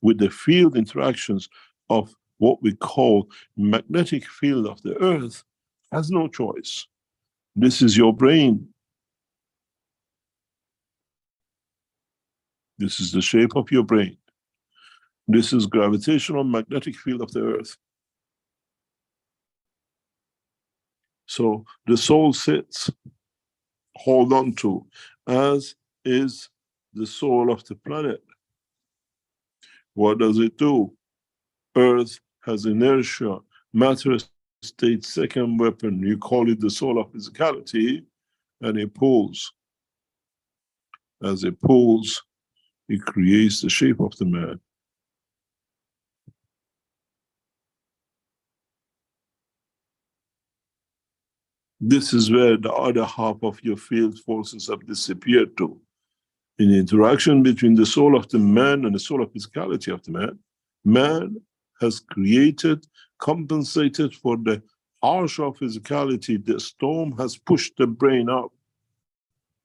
with the field interactions of what we call magnetic field of the earth, has no choice. This is your brain. This is the shape of your brain. This is gravitational magnetic field of the earth. So the soul sits, hold on to, as is the soul of the planet. What does it do? Earth has inertia, matter state second weapon. You call it the soul of physicality, and it pulls. As it pulls, it creates the shape of the man. This is where the other half of your field forces have disappeared to. In the interaction between the soul of the man and the soul of physicality of the man, man has created, compensated for the harsh of physicality. The storm has pushed the brain up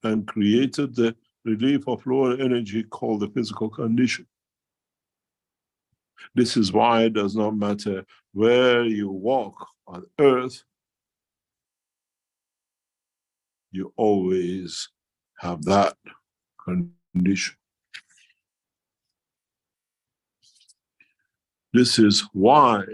and created the relief of lower energy called the physical condition. This is why it does not matter where you walk on earth, you always have that condition. This is why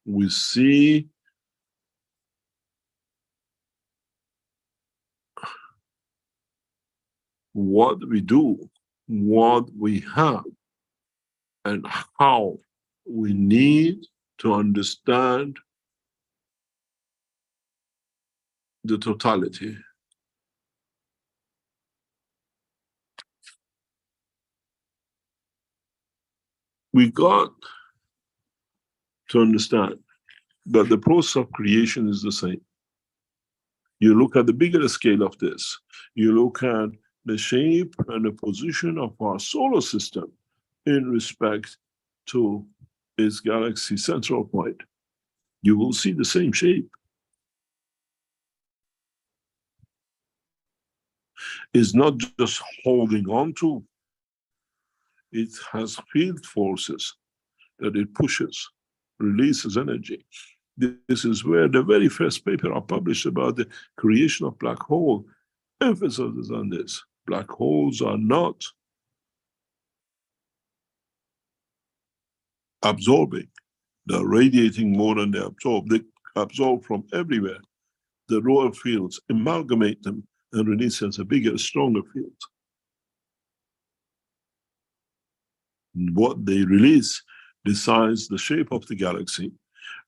we see what we do, what we have, and how we need to understand the totality. We got to understand that the process of creation is the same. You look at the bigger scale of this, you look at the shape and the position of our solar system in respect to its galaxy central point. You will see the same shape. It's not just holding on to, it has field forces that it pushes, releases energy. This is where the very first paper I published about the creation of black hole emphasizes on this. Black holes are not absorbing. They're radiating more than they absorb. They absorb from everywhere. The lower fields amalgamate them and release as a bigger, stronger field. What they release decides the shape of the galaxy.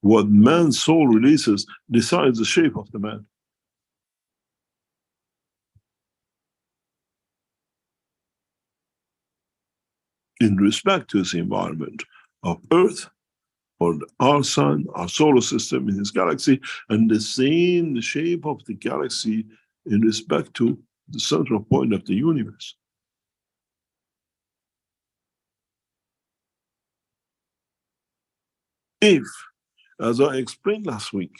What man's soul releases decides the shape of the man. In respect to his environment of Earth, or our sun, our solar system in this galaxy, and the same shape of the galaxy in respect to the central point of the universe. If, as I explained last week,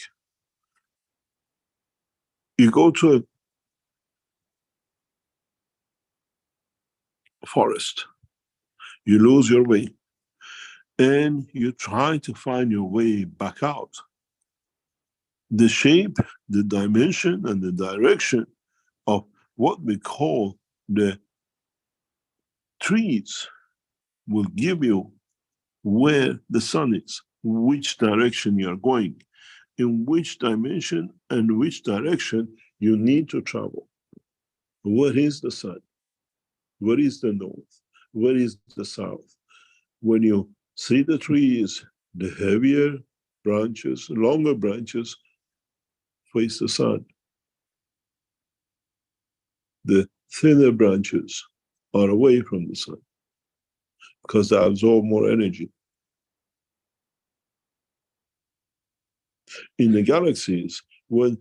you go to a forest, you lose your way, and you try to find your way back out, the shape, the dimension, and the direction of what we call the trees will give you where the sun is, which direction you are going, in which dimension and which direction you need to travel. Where is the sun? Where is the north? Where is the south? When you see the trees, the heavier branches, longer branches face the sun. The thinner branches are away from the sun because they absorb more energy. In the galaxies, when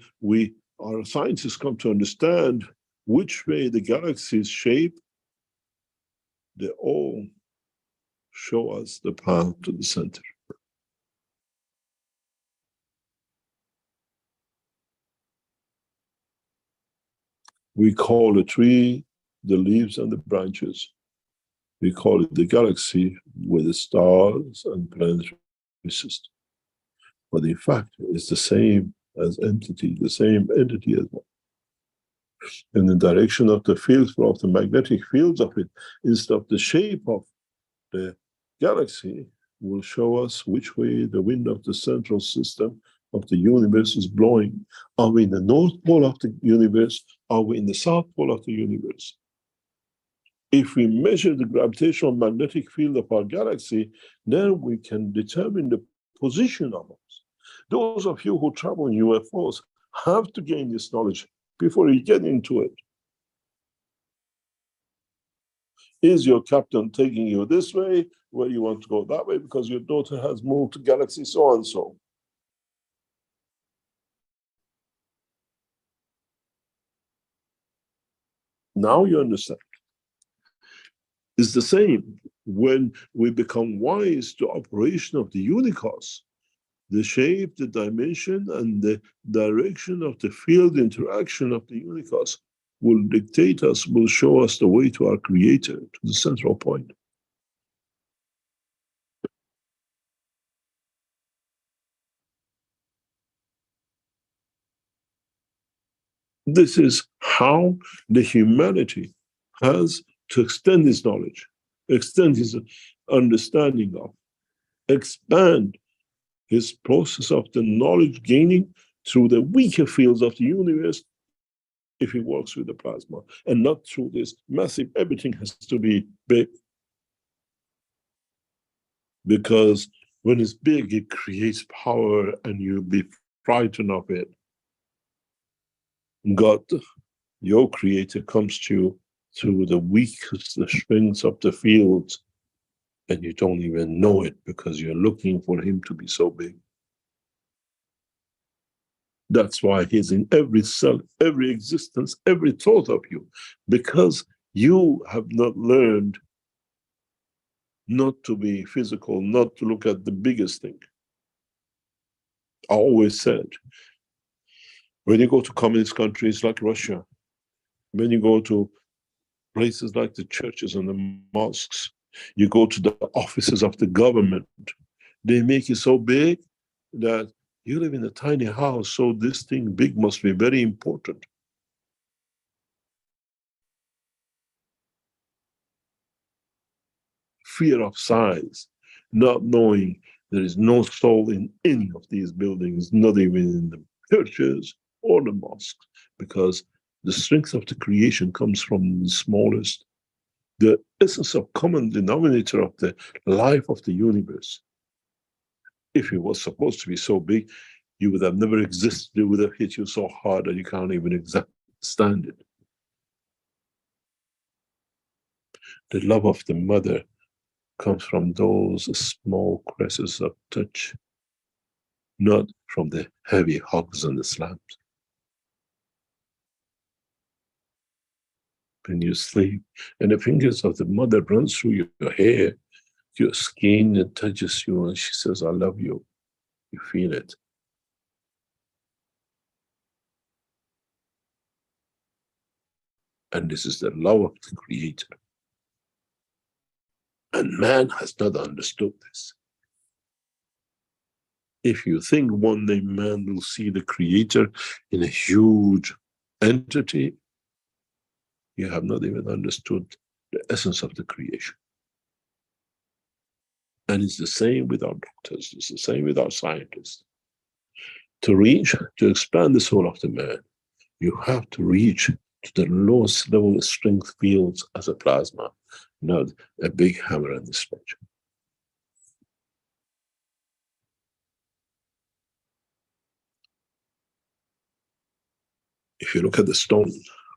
our scientists come to understand which way the galaxies shape, they all show us the path to the center. We call the tree the leaves and the branches. We call it the galaxy with the stars and planetary system. But in fact, it's the same as entity, the same entity as well. And the direction of the fields, of the magnetic fields of it, instead of the shape of the galaxy, will show us which way the wind of the central system of the universe is blowing. Are we in the north pole of the universe? Are we in the south pole of the universe? If we measure the gravitational magnetic field of our galaxy, then we can determine the position of us. Those of you who travel in UFOs have to gain this knowledge before you get into it. Is your captain taking you this way, where you want to go that way, because your daughter has moved to galaxy so and so? Now you understand. It's the same when we become wise to operation of the universe. The shape, the dimension, and the direction of the field interaction of the universe will dictate us, will show us the way to our creator, to the central point. This is how the humanity has to extend his knowledge, extend his understanding of, expand his process of the knowledge gaining through the weaker fields of the universe if he works with the plasma, and not through this massive, everything has to be big. Because when it's big, it creates power and you'll be frightened of it. God, your creator, comes to you through the weakest, the shrinks of the fields, and you don't even know it because you're looking for him to be so big. That's why he's in every cell, every existence, every thought of you, because you have not learned not to be physical, not to look at the biggest thing. I always said, when you go to communist countries like Russia, when you go to places like the churches and the mosques, you go to the offices of the government, they make it so big that you live in a tiny house, so this thing big must be very important. Fear of size, not knowing there is no soul in any of these buildings, not even in the churches or the mosques, because the strength of the creation comes from the smallest, the essence of common denominator of the life of the universe. If it was supposed to be so big, you would have never existed. It would have hit you so hard that you can't even stand it. The love of the mother comes from those small caresses of touch, not from the heavy hugs and the slams. When you sleep and the fingers of the mother run through your hair, your skin, it touches you, and she says, I love you. You feel it. And this is the love of the Creator. And man has not understood this. If you think one day man will see the Creator in a huge entity, you have not even understood the essence of the creation. And it's the same with our doctors, it's the same with our scientists. To expand the soul of the man, you have to reach to the lowest level of strength fields as a plasma, not a big hammer and a sledge. If you look at the stone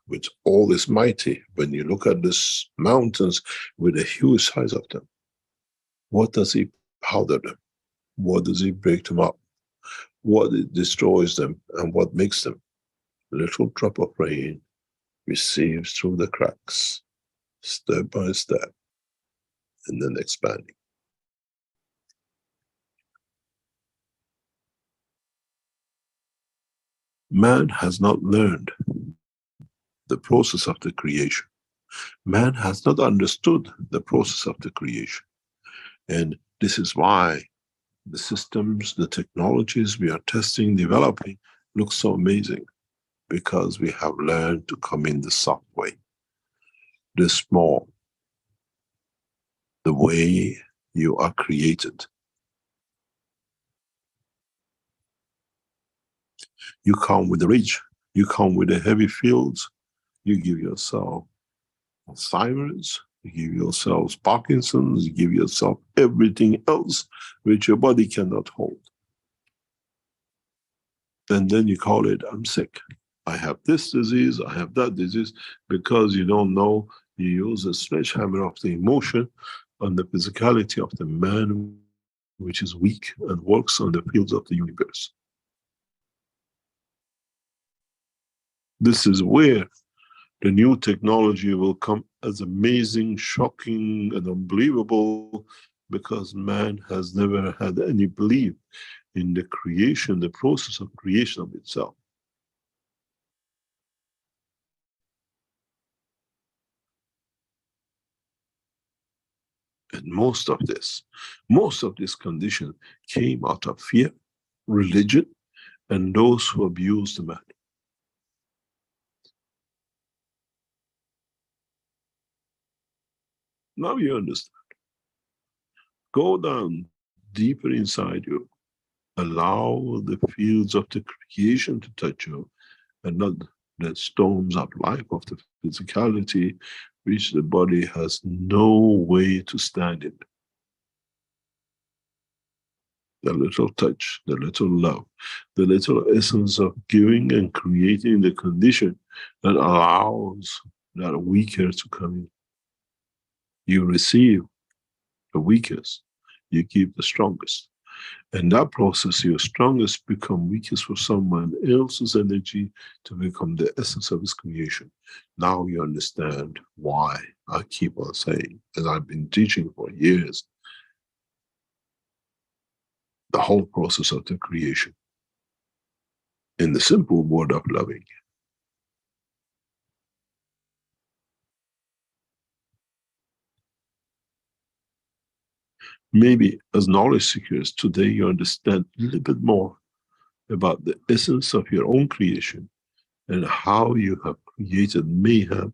with all this mighty, when you look at these mountains with the huge size of them, what does he powder them? What does he break them up? What destroys them and what makes them? A little drop of rain receives through the cracks, step by step, and then expanding. Man has not learned the process of the creation. Man has not understood the process of the creation. And this is why the systems, the technologies we are testing, developing, look so amazing, because we have learned to come in the soft way, the small, the way you are created. You come with the rich, you come with the heavy fields, you give yourself Alzheimer's, you give yourself Parkinson's, you give yourself everything else which your body cannot hold. And then you call it, I'm sick. I have this disease, I have that disease, because you don't know, you use a sledgehammer of the emotion on the physicality of the man, which is weak and works on the fields of the universe. This is where the new technology will come as amazing, shocking, and unbelievable, because man has never had any belief in the creation, the process of creation of itself. And most of this condition came out of fear, religion, and those who abuse the man. Now you understand. Go down deeper inside you. Allow the fields of the creation to touch you, and not the storms of life of the physicality, which the body has no way to stand in. The little touch, the little love, the little essence of giving and creating the condition that allows that weaker to come in. You receive the weakest, you keep the strongest. And that process, your strongest become weakest for someone else's energy to become the essence of his creation. Now you understand why I keep on saying, as I've been teaching for years, the whole process of the creation in the simple word of loving. Maybe as knowledge seekers today you understand a little bit more about the essence of your own creation and how you have created mayhem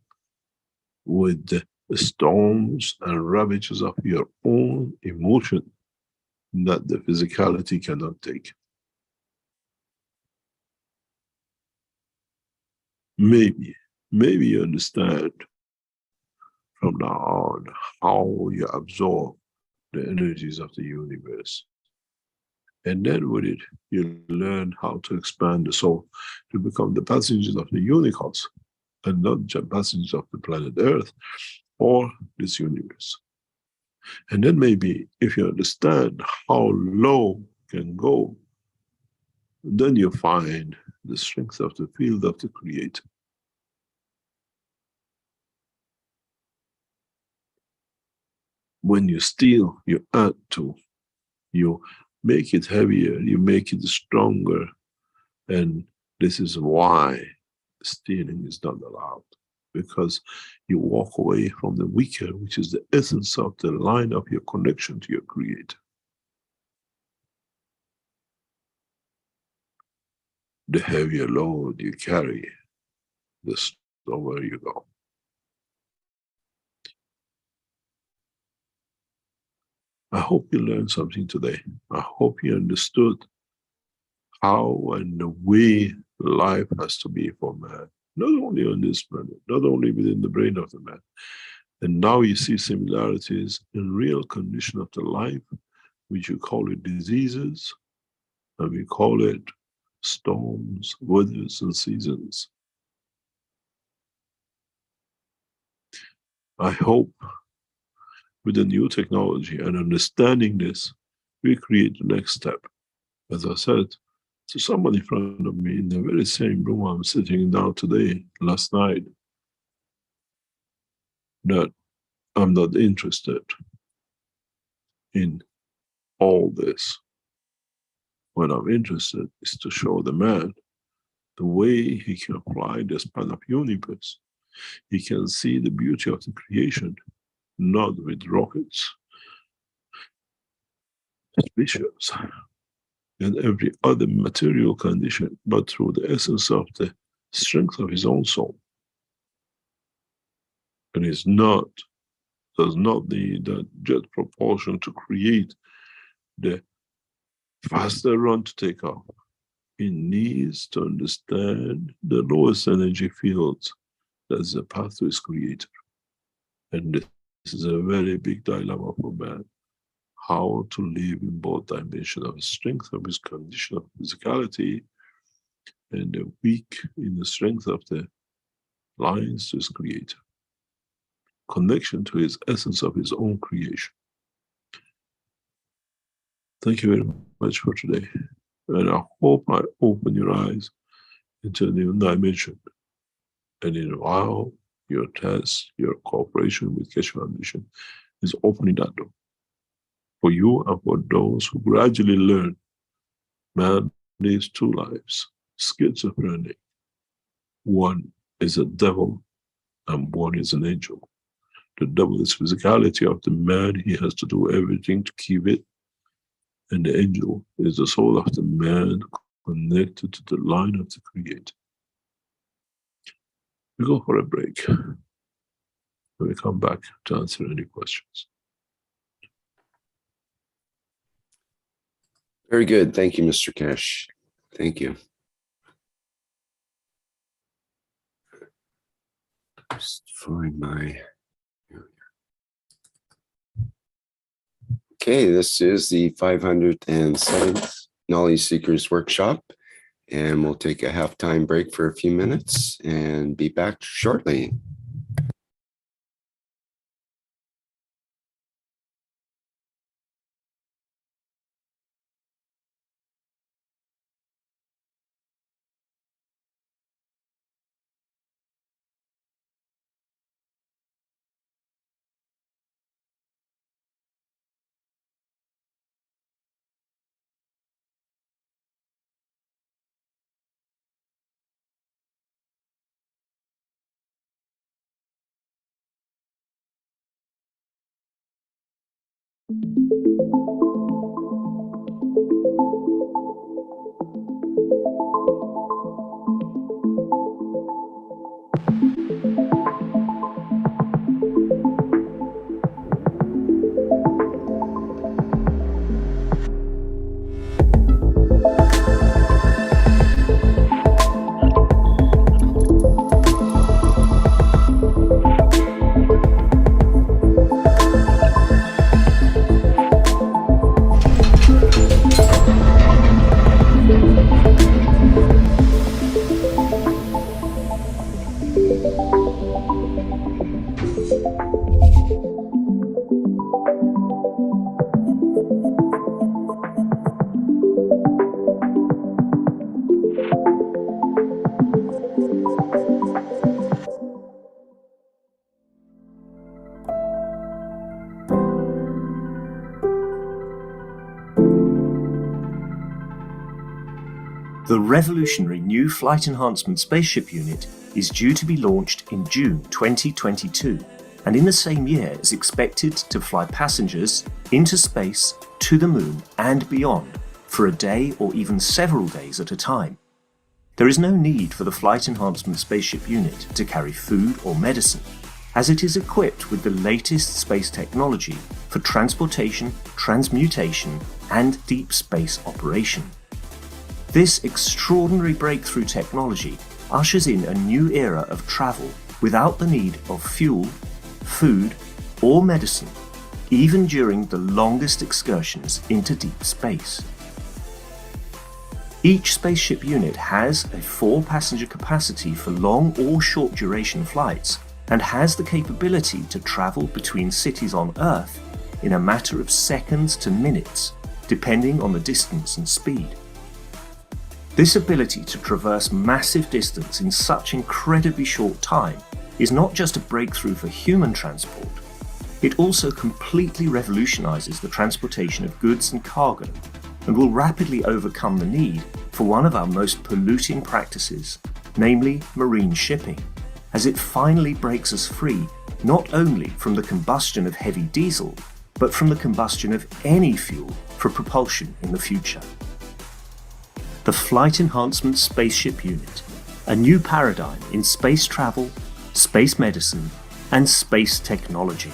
with the storms and ravages of your own emotion that the physicality cannot take. Maybe you understand from now on how you absorb the energies of the universe. And then with it, you learn how to expand the soul to become the passengers of the universe, and not just passengers of the planet Earth or this universe. And then maybe if you understand how low can go, then you find the strength of the field of the Creator. when you steal, you add to, you make it heavier, you make it stronger. And this is why stealing is not allowed, because you walk away from the weaker, which is the essence of the line of your connection to your Creator. The heavier load you carry, the slower you go. I hope you learned something today. I hope you understood how and the way life has to be for man, not only on this planet, not only within the brain of the man. And now you see similarities in real condition of the life, which you call it diseases, and we call it storms, weathers, and seasons. I hope with the new technology and understanding this, we create the next step. As I said to someone in front of me in the very same room I'm sitting now today, last night, that I'm not interested in all this. What I'm interested is to show the man the way he can apply the span of universe. He can see the beauty of the creation, not with rockets, spaceships, and every other material condition, but through the essence of the strength of his own soul. And does not need that jet propulsion to create the faster run to take off. He needs to understand the lowest energy fields. That's the path to his Creator. And this is a very big dilemma for man. How to live in both dimensions of strength of his condition of physicality and the weak in the strength of the lines to his Creator. Connection to his essence of his own creation. Thank you very much for today. And I hope I open your eyes into a new dimension. And in a while, your test, your cooperation with Keshe Foundation is opening that door. For you and for those who gradually learn, man lives two lives, schizophrenic. One is a devil and one is an angel. The devil is physicality of the man, he has to do everything to keep it. And the angel is the soul of the man connected to the line of the Creator. We go for a break. And we come back to answer any questions. Very good. Thank you, Mr. Keshe. Thank you. Just find my... Okay, this is the 507th Knowledge Seekers Workshop, and we'll take a halftime break for a few minutes and be back shortly. The revolutionary new Flight Enhancement Spaceship unit is due to be launched in June 2022, and in the same year is expected to fly passengers into space, to the moon and beyond for a day or even several days at a time. There is no need for the Flight Enhancement Spaceship unit to carry food or medicine, as it is equipped with the latest space technology for transportation, transmutation and deep space operation. This extraordinary breakthrough technology ushers in a new era of travel without the need of fuel, food or medicine, even during the longest excursions into deep space. Each spaceship unit has a 4-passenger capacity for long or short duration flights and has the capability to travel between cities on Earth in a matter of seconds to minutes, depending on the distance and speed. This ability to traverse massive distance in such incredibly short time is not just a breakthrough for human transport, it also completely revolutionizes the transportation of goods and cargo and will rapidly overcome the need for one of our most polluting practices, namely marine shipping, as it finally breaks us free not only from the combustion of heavy diesel, but from the combustion of any fuel for propulsion in the future. The Flight Enhancement Spaceship Unit, a new paradigm in space travel, space medicine, and space technology.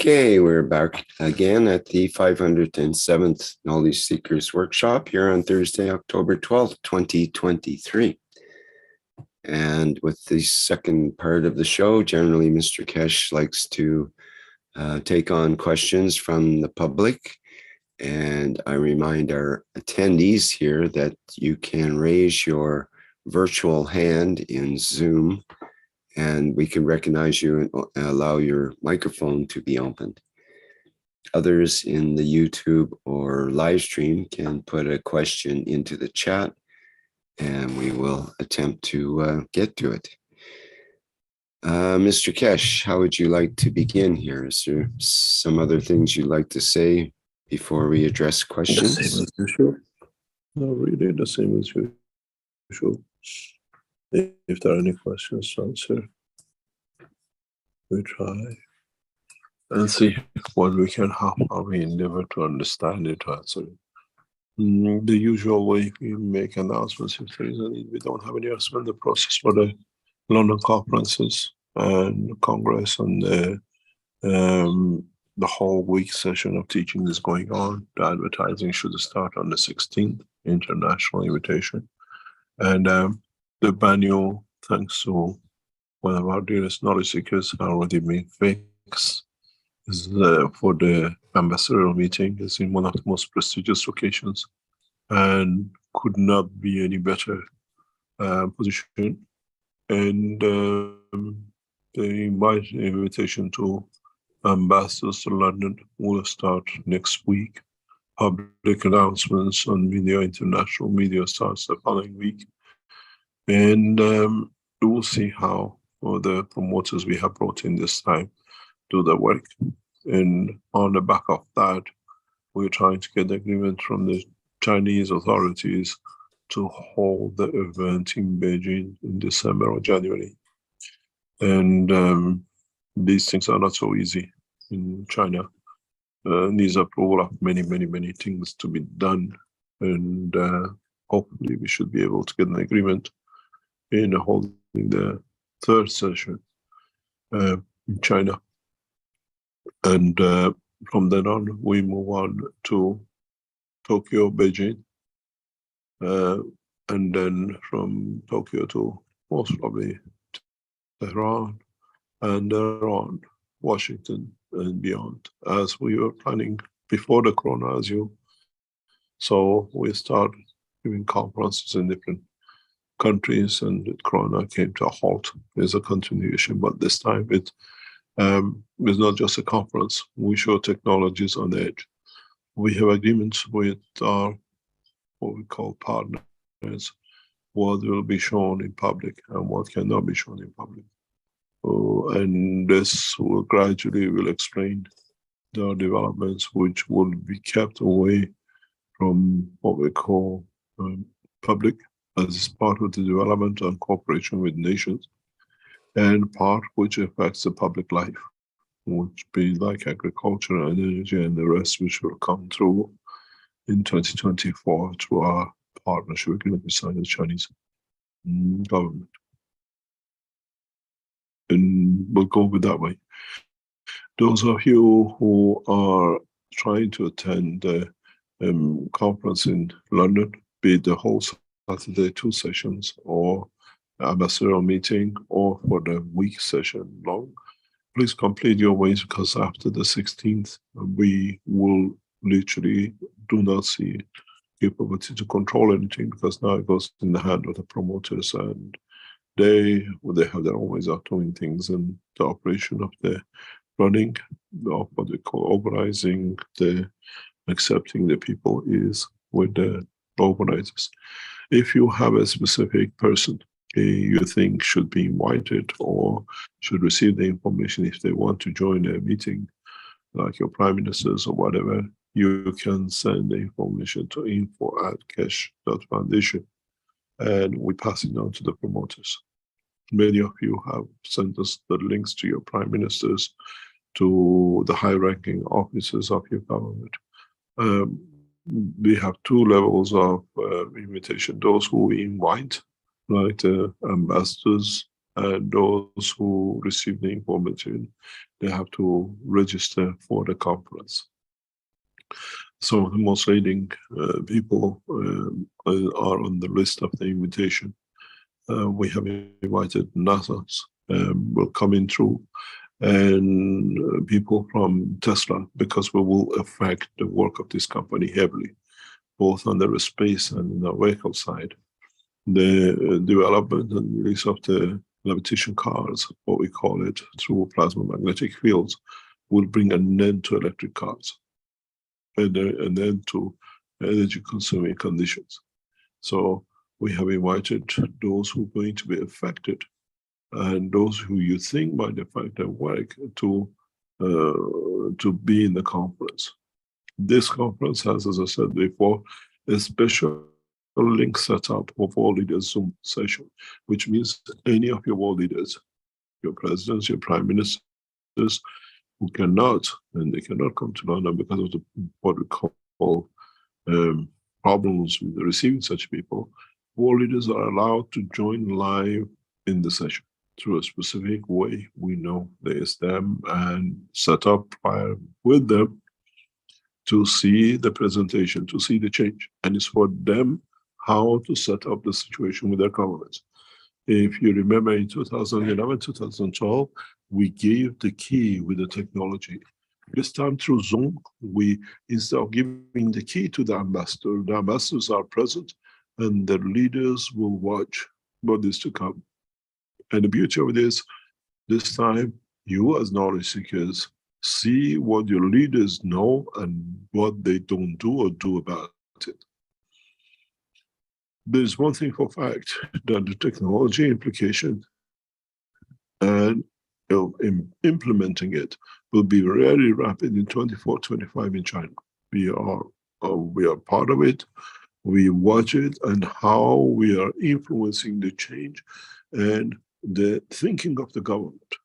Okay, we're back again at the 507th Knowledge Seekers Workshop here on Thursday, October 12th, 2023. And with the second part of the show, generally Mr. Keshe likes to take on questions from the public. And I remind our attendees here that you can raise your virtual hand in Zoom and we can recognize you and allow your microphone to be opened. Others in the YouTube or live stream can put a question into the chat and we will attempt to get to it. Mr. Keshe, how would you like to begin here? Is there some other things you'd like to say before we address questions? The same as usual. No, really the same as usual. If there are any questions to answer, we try and see what we can, how we endeavor to understand it, to answer it. The usual way we make announcements if there is a need. We don't have any announcement. The process for the London conferences and Congress and the whole week session of teaching is going on. The advertising should start on the 16th, international invitation. And the venue, thanks to one of our dearest knowledge seekers, already been fixed. Is for the ambassadorial meeting. Is in one of the most prestigious locations and could not be any better position. And the invitation to ambassadors to London will start next week. Public announcements on media, international media starts the following week. And we'll see how the promoters we have brought in this time do the work. And on the back of that, we're trying to get agreement from the Chinese authorities to hold the event in Beijing in December or January. And these things are not so easy in China. Needs approval of many things to be done. And hopefully we should be able to get an agreement in holding the third session in China. And from then on, we move on to Tokyo, Beijing, and then from Tokyo to most probably Tehran, and around Washington and beyond, as we were planning before the corona, as you saw. We started giving conferences in different countries, and the corona came to a halt. There's a continuation, but this time it's not just a conference. We show technologies on the edge. We have agreements with our, what we call partners, what will be shown in public and what cannot be shown in public. And this will gradually will explain the developments which will be kept away from what we call public, as part of the development and cooperation with nations, and part which affects the public life, which be like agriculture and energy and the rest, which will come through in 2024 through our partnership agreement with the Chinese government. And we'll go with that way. Those of you who are trying to attend the conference in London, be it the whole Saturday 2 sessions, or ambassadorial meeting, or for the week session long, please complete your ways, because after the 16th, we will literally do not see capability to control anything, because now it goes in the hand of the promoters, and they have their own ways of doing things, and the operation of the running of what they call organizing, the accepting the people is with the organizers. If you have a specific person you think should be invited or should receive the information if they want to join a meeting, like your prime ministers or whatever, you can send the information to info@keshe.foundation, and we pass it on to the promoters. Many of you have sent us the links to your prime ministers, to the high-ranking officers of your government. We have 2 levels of invitation: those who we invite, like the ambassadors, and those who receive the information. They have to register for the conference. Some of the most leading people are on the list of the invitation. We have invited NASA's will come in through, and people from Tesla, because we will affect the work of this company heavily, both on the space and the vehicle side. The development and release of the levitation cars, what we call it, through plasma magnetic fields, will bring an end to electric cars and an end to energy consuming conditions. So we have invited those who are going to be affected and those who you think might affect their work to be in the conference. This conference has, as I said before, a special link set up for all leaders Zoom session, which means any of your world leaders, your presidents, your prime ministers, who cannot, and they cannot come to London because of what we call problems with receiving such people, world leaders are allowed to join live in the session through a specific way. We know there's them and set up prior with them to see the presentation, to see the change. And it's for them how to set up the situation with their governments. If you remember in 2011, 2012, we gave the key with the technology. This time through Zoom, we, instead of giving the key to the ambassadors are present and the leaders will watch what is to come. And the beauty of this time, you as knowledge seekers see what your leaders know and what they don't do or do about it. There's one thing for fact, that the technology implication and implementing it will be very rapid in 24, 25 in China. We are part of it, we watch it, and how we are influencing the change and the thinking of the government.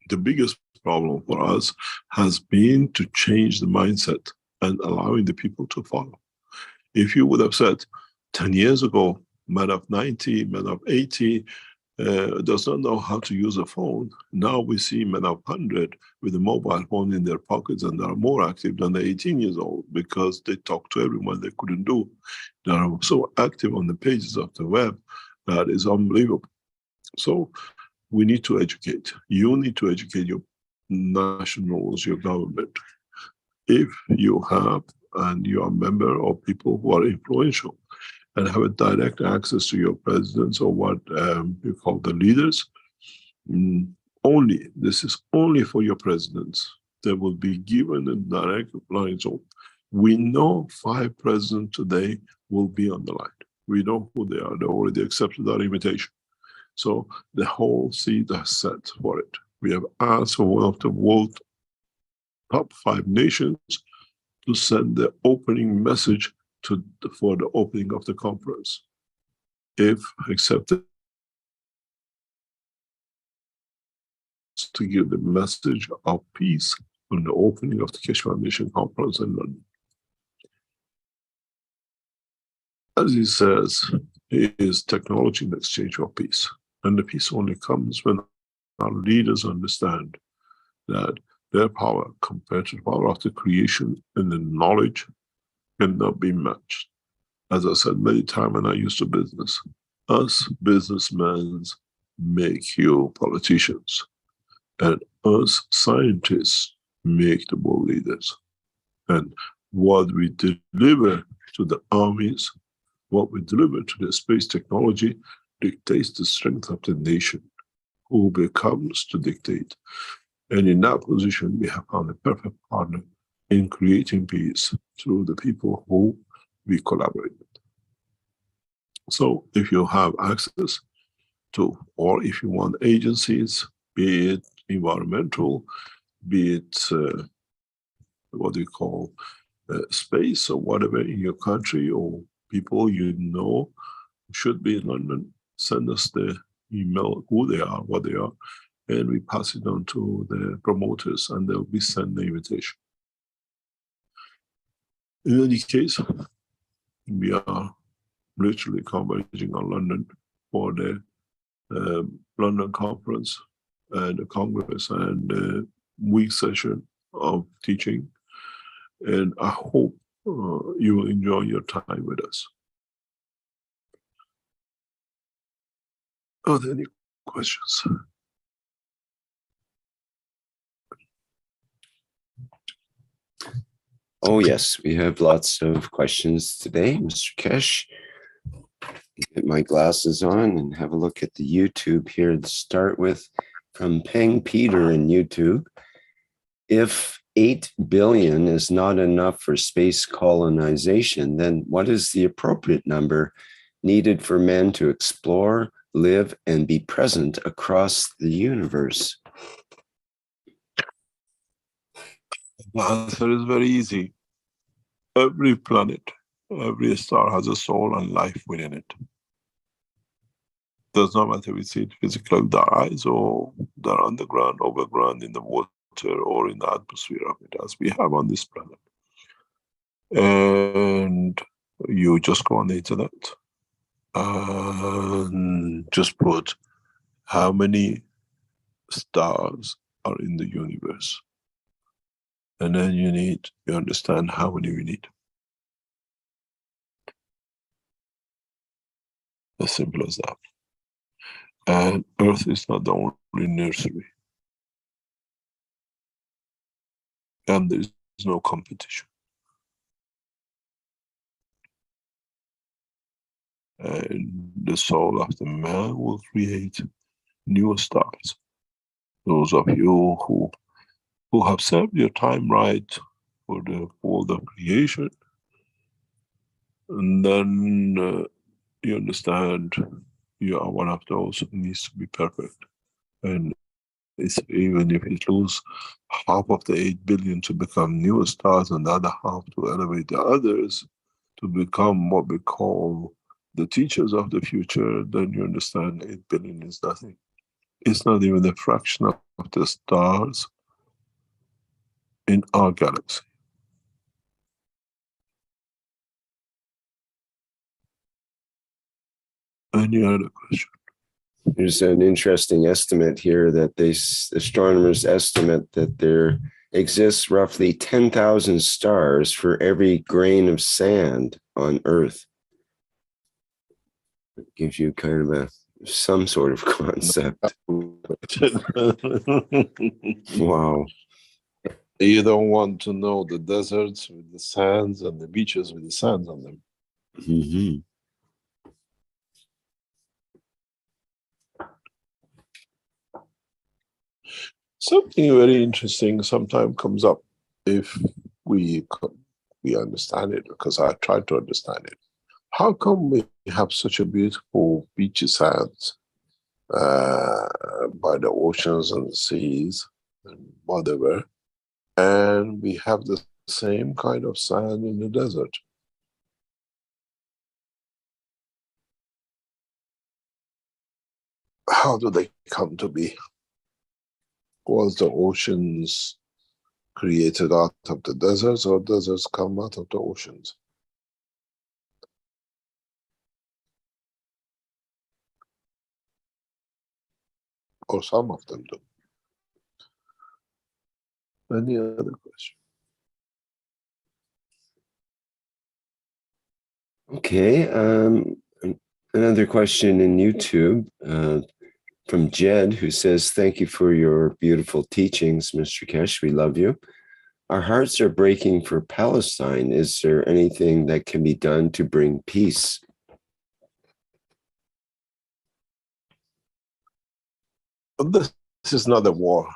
The biggest problem for us has been to change the mindset and allowing the people to follow. If you would have said 10 years ago, man of 90, man of 80 does not know how to use a phone. Now we see men of 100 with a mobile phone in their pockets and they are more active than the 18 years old because they talk to everyone they couldn't do. They are so active on the pages of the web that is unbelievable. So we need to educate. You need to educate your nationals, your government. If you have, and you are a member of people who are influential and have a direct access to your presidents or what you call the leaders, this is only for your presidents. They will be given a direct line. So we know 5 presidents today will be on the line. We know who they are. They already accepted our invitation. So the whole seat is set for it. We have asked for one of the world top 5 nations to send the opening message for the opening of the conference. If accepted, to give the message of peace on the opening of the Keshe Foundation conference in London. As he says, it is technology in exchange for peace. And the peace only comes when our leaders understand that their power compared to the power of the creation and the knowledge cannot be matched. As I said many times when I used to business, us businessmen make you politicians, and us scientists make the world leaders. And what we deliver to the armies, what we deliver to the space technology dictates the strength of the nation, who becomes to dictate. And in that position, we have found a perfect partner in creating peace through the people who we collaborate with. So if you have access to, or if you want agencies, be it environmental, be it what do you call space or whatever in your country, or people you know should be in London, send us the email, who they are, what they are, and we pass it on to the promoters and they'll be sent the invitation. In any case, we are literally converging on London for the London conference and the Congress and the week session of teaching. And I hope you will enjoy your time with us. Are there any questions? Oh, yes, we have lots of questions today, Mr. Keshe. Get my glasses on and have a look at the YouTube here to start with. From Peng Peter in YouTube. If 8 billion is not enough for space colonization, then what is the appropriate number needed for men to explore, live, and be present across the universe? The answer is very easy. Every planet, every star has a soul and life within it. Does not matter if we see it physically with our eyes or they're underground, overground, in the water, or in the atmosphere of it, as we have on this planet. And you just go on the internet and just put how many stars are in the universe. And then you understand how many we need. As simple as that. And Earth is not the only nursery. And there is no competition. And the soul of the man will create new stars. Those of you who have served your time right for the world of creation, and then you understand you are one of those who needs to be perfect. And it's even if you lose half of the 8 billion to become new stars and the other half to elevate the others to become what we call the teachers of the future, then you understand 8 billion is nothing. It's not even a fraction of the stars in our galaxy. Any other question? There's an interesting estimate here that astronomers estimate that there exists roughly 10,000 stars for every grain of sand on Earth. It gives you kind of some sort of concept. Wow. You don't want to know the deserts with the sands and the beaches with the sands on them. Mm-hmm. Something very interesting sometimes comes up if we understand it, because I try to understand it. How come we have such a beautiful beachy sands by the oceans and the seas and whatever, and we have the same kind of sand in the desert? How do they come to be? Was the oceans created out of the deserts, or deserts come out of the oceans? Or some of them do. Any other question? Okay. Another question in YouTube from Jed, who says, "Thank you for your beautiful teachings, Mr. Keshe. We love you. Our hearts are breaking for Palestine. Is there anything that can be done to bring peace?" This is not a war.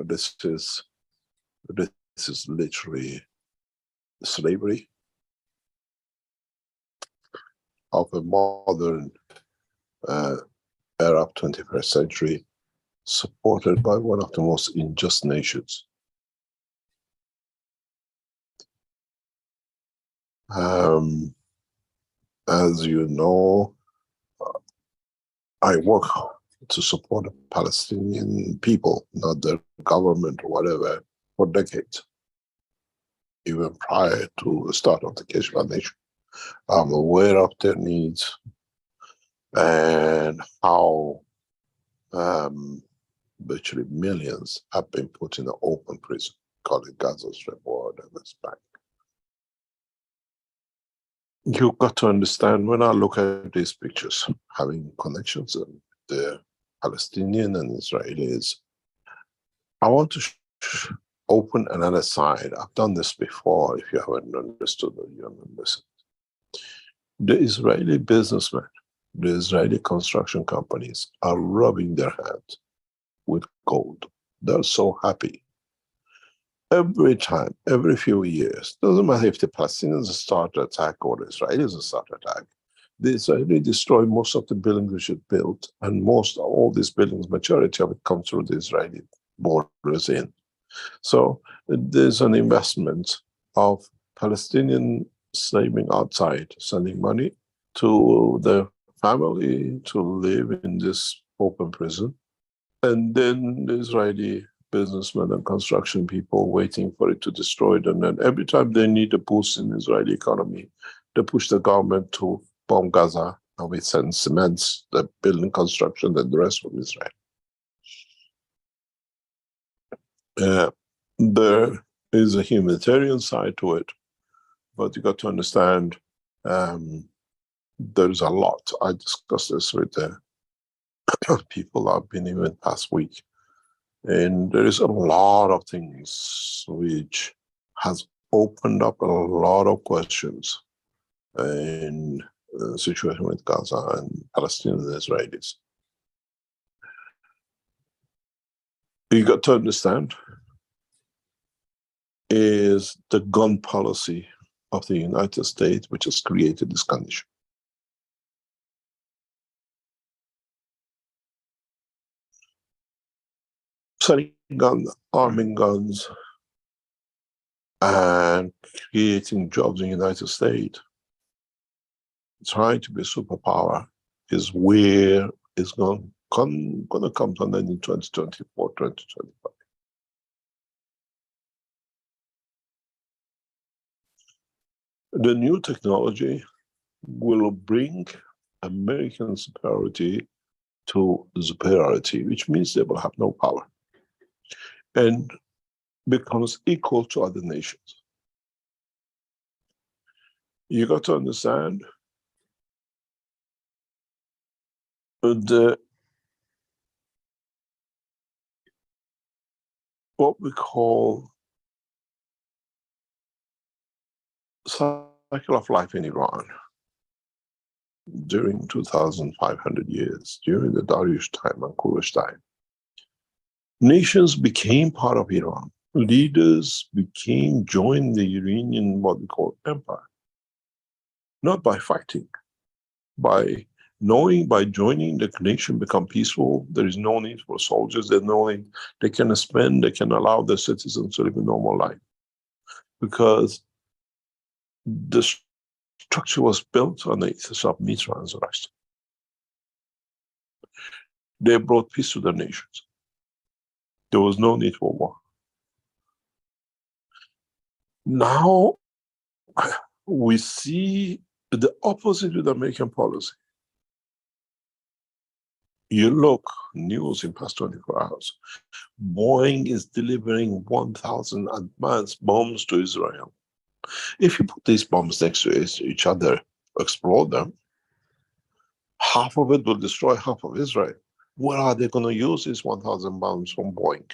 This is literally slavery of a modern era of 21st century, supported by one of the most unjust nations. As you know, I work to support the Palestinian people, not their government or whatever, for decades. Even prior to the start of the Keshe Foundation, I'm aware of their needs and how virtually millions have been put in an open prison, called it Gaza Strip or the West Bank. You've got to understand, when I look at these pictures, having connections with the Palestinian and Israelis, I want to open another side. I've done this before. If you haven't understood or you haven't listened. The Israeli businessmen, the Israeli construction companies are rubbing their hands with gold. They're so happy. Every time, every few years, doesn't matter if the Palestinians start an attack or the Israelis start an attack, the Israeli destroyed most of the buildings which it built, and most of all these buildings, majority of it comes through the Israeli borders in. So there's an investment of Palestinian saving outside, sending money to the family to live in this open prison. And then the Israeli businessmen and construction people waiting for it to destroy it. And then every time they need a boost in the Israeli economy, they push the government to bomb Gaza, and we send cements, the building construction, and the rest from Israel. There is a humanitarian side to it, but you got to understand there's a lot. I discussed this with the people I've been even past week, and there is a lot of things which has opened up a lot of questions in the situation with Gaza and Palestinians and Israelis. You got to understand is the gun policy of the United States which has created this condition. Selling guns, arming guns, and creating jobs in the United States, trying to be a superpower is where it's going to come to an end in 2024, 2025. The new technology will bring American superiority to superiority, which means they will have no power and becomes equal to other nations. You got to understand what we call cycle of life in Iran during 2,500 years, during the Dariush time and Kurush time. Nations became part of Iran. Leaders joined the Iranian, what we call empire. Not by fighting, by knowing, by joining, the nation become peaceful. There is no need for soldiers. There's no need. They can spend, they can allow their citizens to live a normal life. Because the structure was built on the ethos of Mitra and Zoroaster. They brought peace to their nations. There was no need for war. Now, we see the opposite with American policy. You look, news in past 24 hours. Boeing is delivering 1,000 advanced bombs to Israel. If you put these bombs next to each other, explode them, half of it will destroy half of Israel. Where are they going to use these 1,000 bombs from Boeing?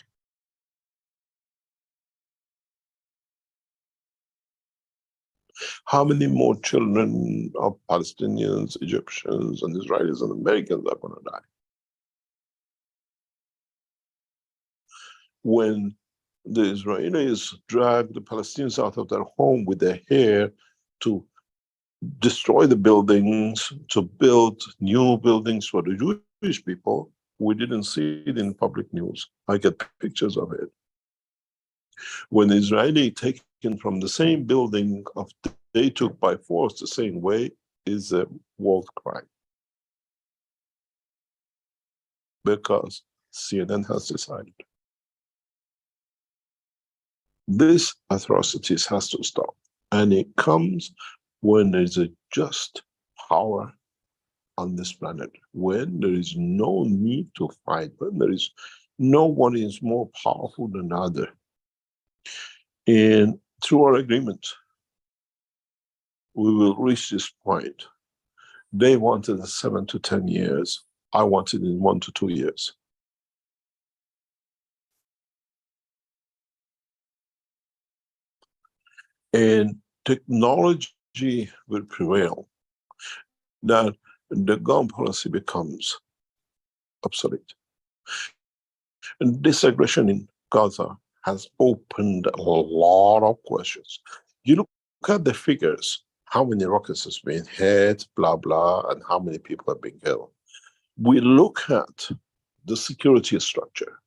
How many more children of Palestinians, Egyptians, and Israelis and Americans are going to die? When the Israelis drag the Palestinians out of their home with their hair to destroy the buildings, to build new buildings for the Jewish people, we didn't see it in public news. I get pictures of it. When the Israeli taken from the same building they took by force the same way is a world crime. Because CNN has decided. This atrocities has to stop. And it comes when there is a just power on this planet, when there is no need to fight, when there is no one is more powerful than the other. And through our agreement, we will reach this point. They wanted it 7 to 10 years. I wanted it in 1 to 2 years. And technology will prevail. That the gun policy becomes obsolete. And this aggression in Gaza has opened a lot of questions. You look at the figures, how many rockets has been hit, blah, blah, and how many people have been killed. We look at the security structure.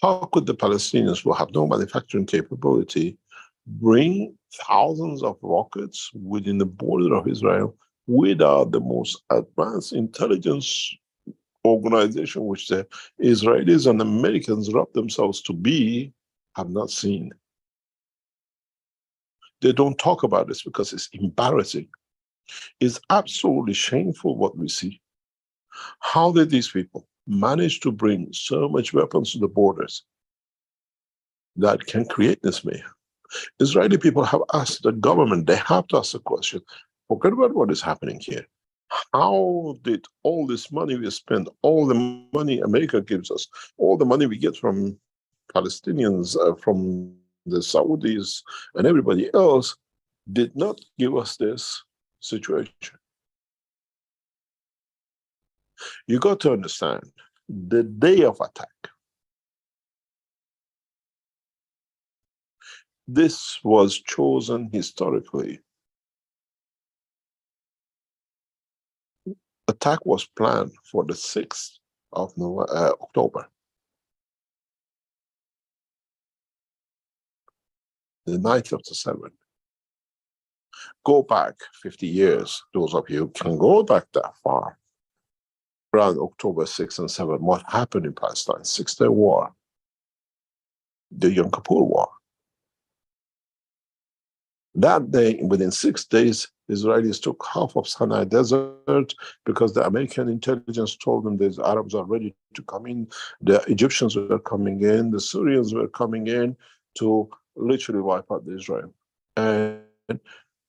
How could the Palestinians, who have no manufacturing capability, bring thousands of rockets within the border of Israel without the most advanced intelligence organization, which the Israelis and Americans rub themselves to be, have not seen? They don't talk about this because it's embarrassing. It's absolutely shameful what we see. How did these people manage to bring so much weapons to the borders that can create this mayhem? Israeli people have asked the government, they have to ask the question, forget about what is happening here. How did all this money we spend, all the money America gives us, all the money we get from Palestinians, from the Saudis and everybody else, did not give us this situation? You got to understand, the day of attack, this was chosen historically. Attack was planned for the 6th of October. The night of the 7th. Go back 50 years, those of you who can go back that far. Around October 6th and 7th, what happened in Palestine? 6-Day War. The Yom Kippur War. That day, within 6 days, Israelis took half of Sinai Desert because the American intelligence told them the Arabs are ready to come in. The Egyptians were coming in, the Syrians were coming in to literally wipe out Israel. And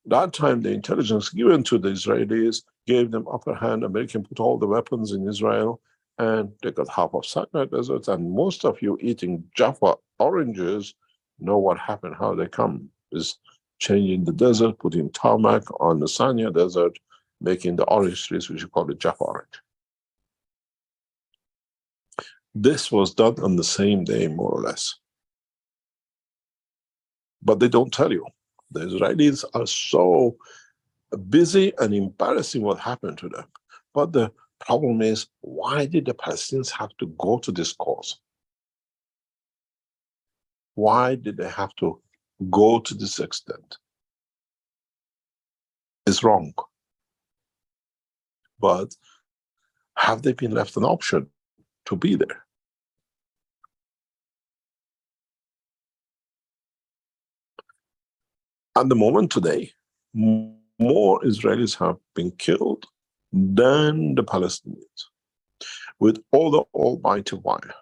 that time, the intelligence given to the Israelis gave them upper hand. American put all the weapons in Israel, and they got half of Sinai Desert. And most of you eating Jaffa oranges know what happened, how they come is changing the desert, putting tarmac on the Sinai Desert, making the orange trees, which you call the Jaffa orange. This was done on the same day, more or less. But they don't tell you. The Israelis are so busy and embarrassing what happened to them. But the problem is, why did the Palestinians have to go to this cause? Why did they have to go to this extent? It's wrong. But have they been left an option to be there? At the moment today, more Israelis have been killed than the Palestinians, with all the almighty wire,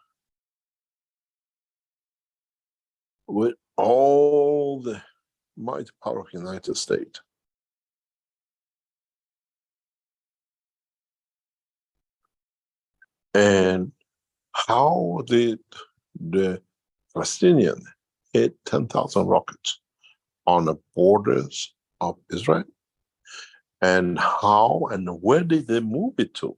with all the mighty power of the United States. And how did the Palestinian hit 10,000 rockets on the borders of Israel? And how and where did they move it to?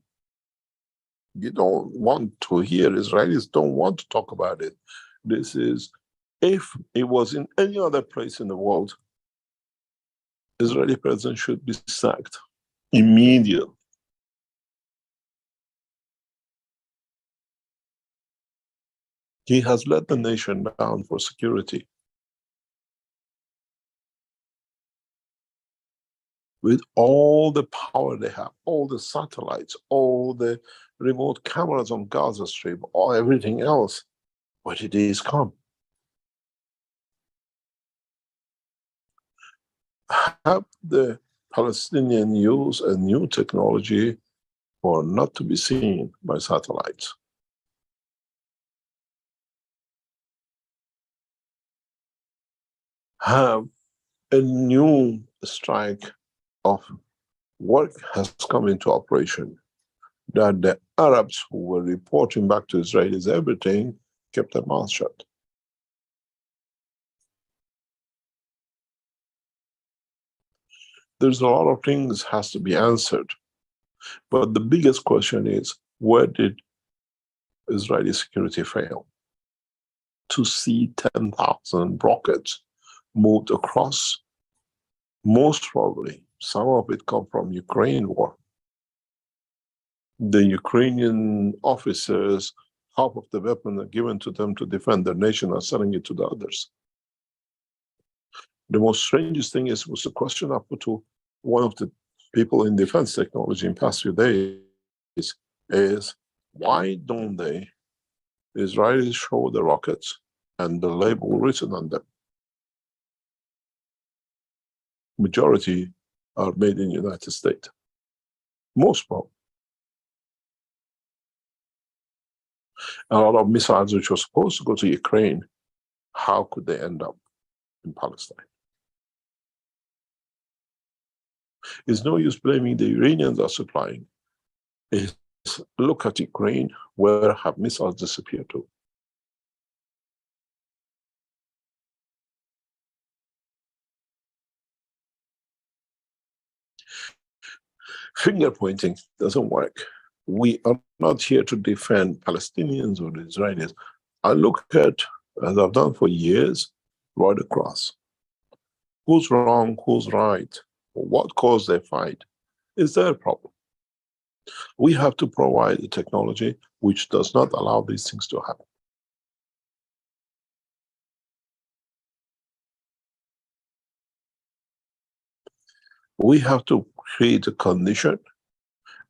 You don't want to hear, Israelis don't want to talk about it. This is, if it was in any other place in the world, Israeli president should be sacked immediately. He has let the nation down for security. With all the power they have, all the satellites, all the remote cameras on Gaza Strip, or everything else, where did these come? Have the Palestinians use a new technology for not to be seen by satellites? Have a new strike of work has come into operation, that the Arabs who were reporting back to Israelis everything kept their mouths shut. There's a lot of things has to be answered, but the biggest question is, where did Israeli security fail? To see 10,000 rockets moved across Most probably, some of it come from Ukraine war. The Ukrainian officers, half of the weapons are given to them to defend their nation, are selling it to the others. The most strangest thing was the question I put to one of the people in defense technology in past few days is, why don't the Israelis show the rockets and the label written on them? Majority are made in the United States. Most probably. A lot of missiles which were supposed to go to Ukraine, how could they end up in Palestine? It's no use blaming the Iranians are supplying. It's look at Ukraine, where have missiles disappeared to? Finger pointing doesn't work. We are not here to defend Palestinians or the Israelis. I look at, as I've done for years, right across. Who's wrong, who's right, what caused their fight? Is their problem. We have to provide a technology which does not allow these things to happen. We have to create a condition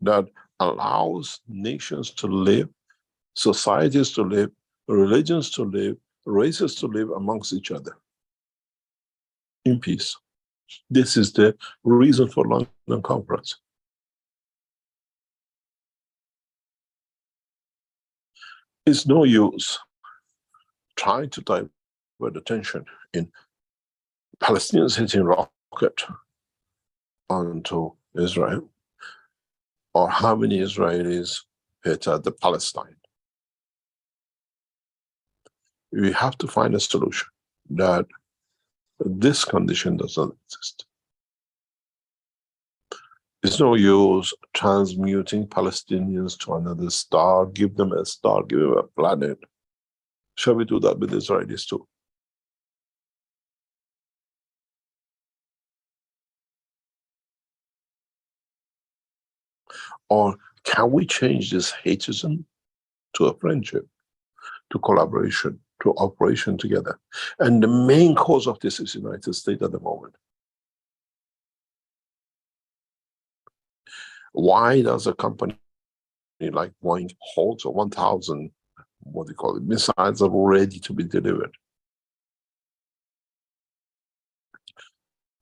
that allows nations to live, societies to live, religions to live, races to live amongst each other in peace. This is the reason for London Conference. It's no use trying to divert attention in Palestinians hitting rocket onto Israel, or how many Israelis hit at the Palestine. We have to find a solution that this condition does not exist. It's no use transmuting Palestinians to another star, give them a star, give them a planet. Shall we do that with Israelis too? Or can we change this hateism to a friendship, to collaboration, to operation together? And the main cause of this is the United States at the moment. Why does a company like Boeing hold 1,000, what do you call it, missiles that are ready to be delivered?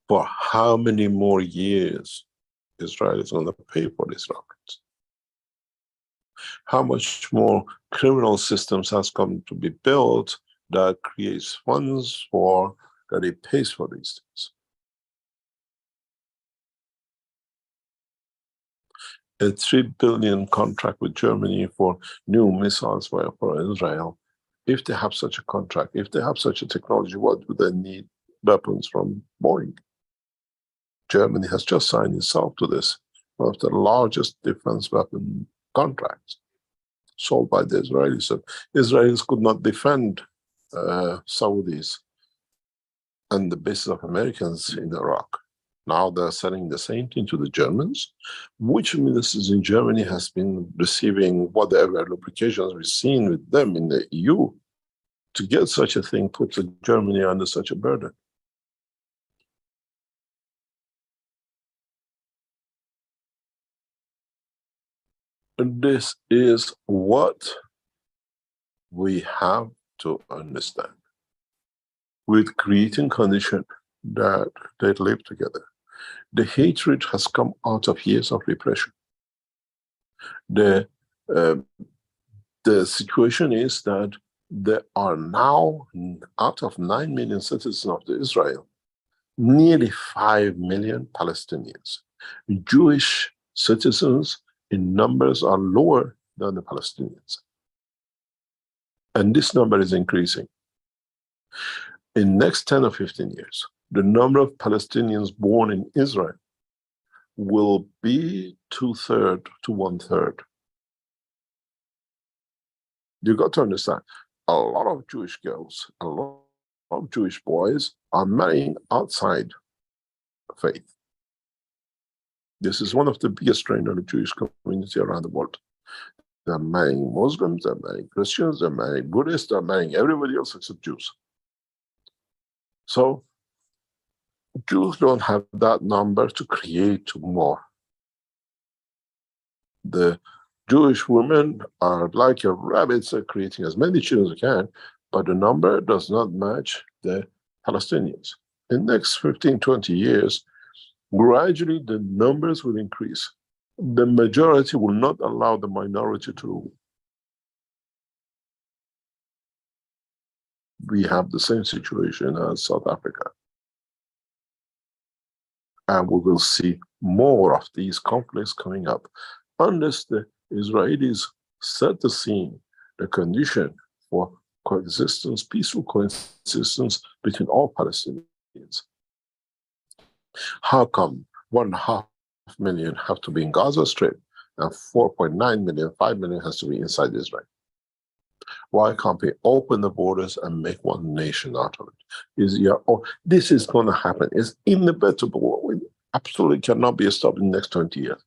For how many more years Israel is going to pay for these rockets? How much more criminal systems has come to be built that creates funds for, that it pays for these things? A $3 billion contract with Germany for new missiles for Israel. If they have such a contract, if they have such a technology, what do they need weapons from Boeing? Germany has just signed itself to this, one of the largest defense weapon contracts sold by the Israelis. So Israelis could not defend Saudis and the bases of Americans in Iraq. Now they're selling the same thing to the Germans. Which ministers in Germany has been receiving whatever lubrications we've seen with them in the EU to get such a thing, put Germany under such a burden? And this is what we have to understand. With creating conditions that they live together. The hatred has come out of years of repression. The situation is that there are now, out of 9 million citizens of Israel, nearly 5 million Palestinians. Jewish citizens in numbers are lower than the Palestinians. And this number is increasing. In next 10 or 15 years, the number of Palestinians born in Israel will be 2/3 to 1/3. You got to understand, a lot of Jewish girls, a lot of Jewish boys are marrying outside faith. This is one of the biggest strain on the Jewish community around the world. They're marrying Muslims, they're marrying Christians, they're marrying Buddhists, they're marrying everybody else except Jews. So Jews don't have that number to create more. The Jewish women are like your rabbits, are creating as many children as they can, but the number does not match the Palestinians. In the next 15, 20 years, gradually the numbers will increase. The majority will not allow the minority to rule. We have the same situation as South Africa. And we will see more of these conflicts coming up unless the Israelis set the scene, the condition for coexistence, peaceful coexistence between all Palestinians. How come 1.5 million have to be in Gaza Strip and 4.9 million, 5 million has to be inside Israel? Why can't we open the borders and make one nation out of it? This is going to happen. It's inevitable. It absolutely cannot be stopped in the next 20 years.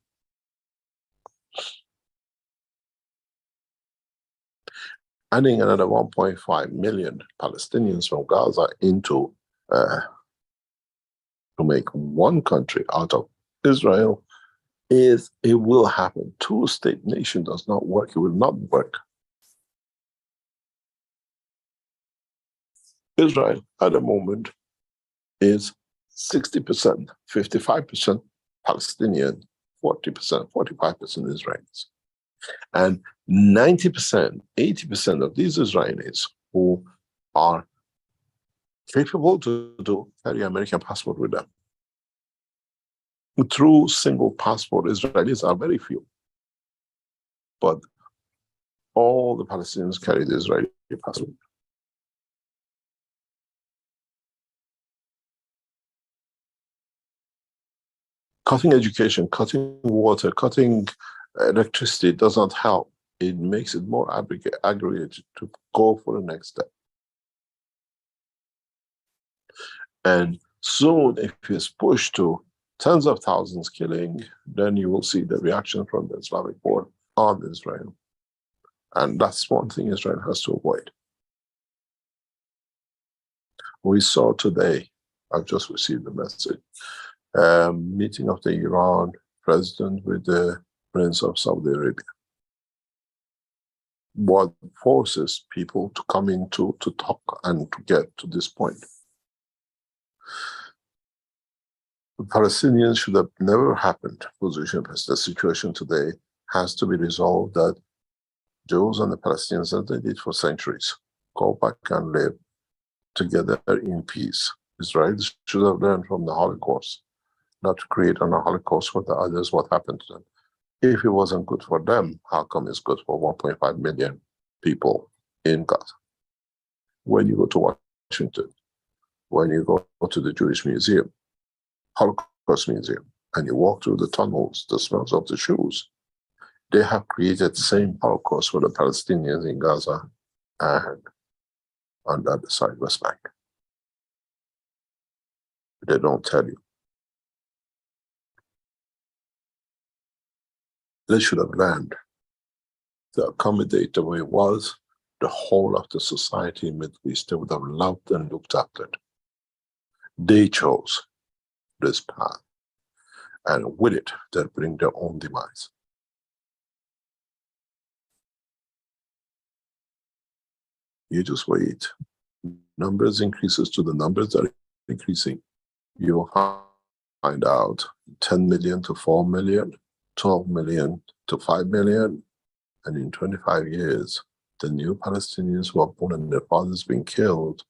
Adding another 1.5 million Palestinians from Gaza into to make one country out of Israel it will happen. Two-state nation does not work. It will not work. Israel at the moment is 60%, 55% Palestinian, 40%, 45% Israelis. And 90%, 80% of these Israelis who are capable to carry American passport with them. True single passport Israelis are very few. But all the Palestinians carry the Israeli passport. Cutting education, cutting water, cutting electricity does not help. It makes it more aggravated to go for the next step. And soon, if it's pushed to tens of thousands killing, then you will see the reaction from the Islamic world on Israel. And that's one thing Israel has to avoid. We saw today, I've just received a message, meeting of the Iran president with the Prince of Saudi Arabia. What forces people to come in to talk and to get to this point? The Palestinians should have never happened. The situation today has to be resolved that Jews and the Palestinians, as they did for centuries, go back and live together in peace. Israelis should have learned from the Holocaust, not to create a Holocaust for the others what happened to them. If it wasn't good for them, how come it's good for 1.5 million people in Gaza? When you go to Washington, when you go to the Jewish Museum, Holocaust Museum, and you walk through the tunnels, the smells of the shoes, they have created the same Holocaust for the Palestinians in Gaza and on the other side, West Bank. They don't tell you. They should have learned to accommodate the way it was, the whole of the society in the Middle East. They would have loved and looked after it. They chose this path, and with it, they'll bring their own demise. You just wait. Numbers increases to the numbers that are increasing. You'll find out 10 million to 4 million, 12 million to 5 million, and in 25 years, the new Palestinians who are born and their fathers being killed,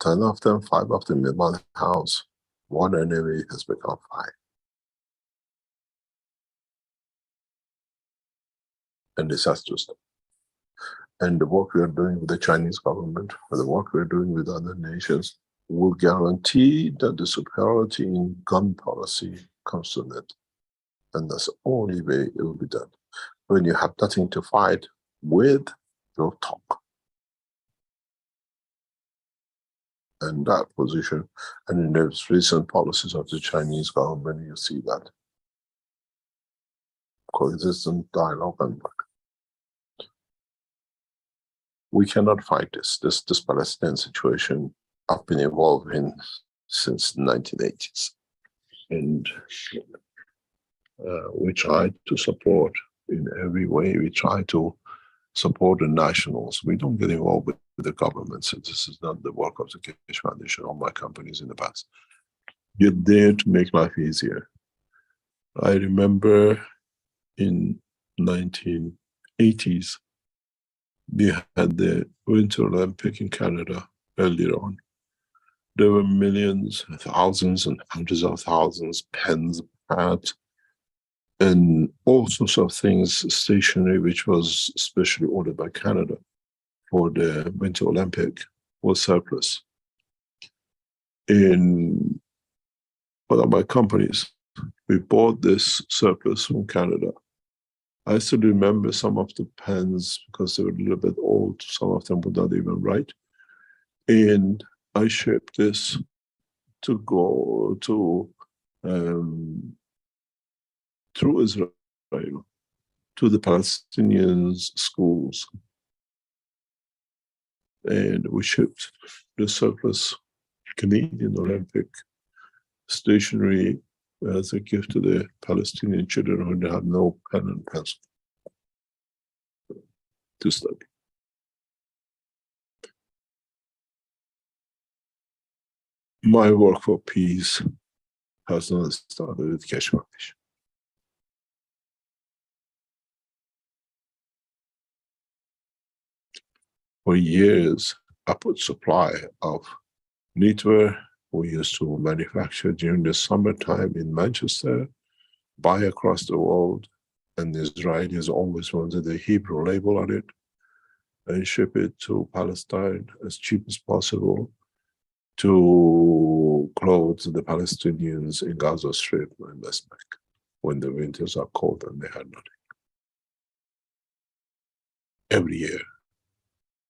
10 of them, 5 of them in one house, one enemy has become 5. And this has to stop. And the work we are doing with the Chinese government, or the work we're doing with other nations, will guarantee that the superiority in gun policy comes to net. And that's the only way it will be done. When you have nothing to fight with, you'll talk. and that position. And in the recent policies of the Chinese government, you see that coexistent dialogue, and we cannot fight this. This Palestinian situation I've been involved in since the 1980s. And we try to support in every way. We try to support the nationals. We don't get involved with the government. So this is not the work of the Keshe Foundation or my companies in the past. You're there to make life easier. I remember in 1980s, we had the Winter Olympic in Canada earlier on. There were millions, thousands and hundreds of thousands, pens, pads, and all sorts of things, stationery, which was specially ordered by Canada for the Winter Olympic, was surplus. In one of my companies, we bought this surplus from Canada. I still remember some of the pens because they were a little bit old. Some of them would not even write. And I shipped this to go to through Israel to the Palestinians' schools. And we shipped the surplus Canadian Olympic stationery as a gift to the Palestinian children who had no pen and pencil to study. My work for peace has not started with Keshe Foundation. For years, I put supply of knitwear we used to manufacture during the summertime in Manchester, buy across the world, and the Israelis always wanted a Hebrew label on it, and ship it to Palestine as cheap as possible to clothe the Palestinians in Gaza Strip and West Bank when the winters are cold and they had nothing. Every year,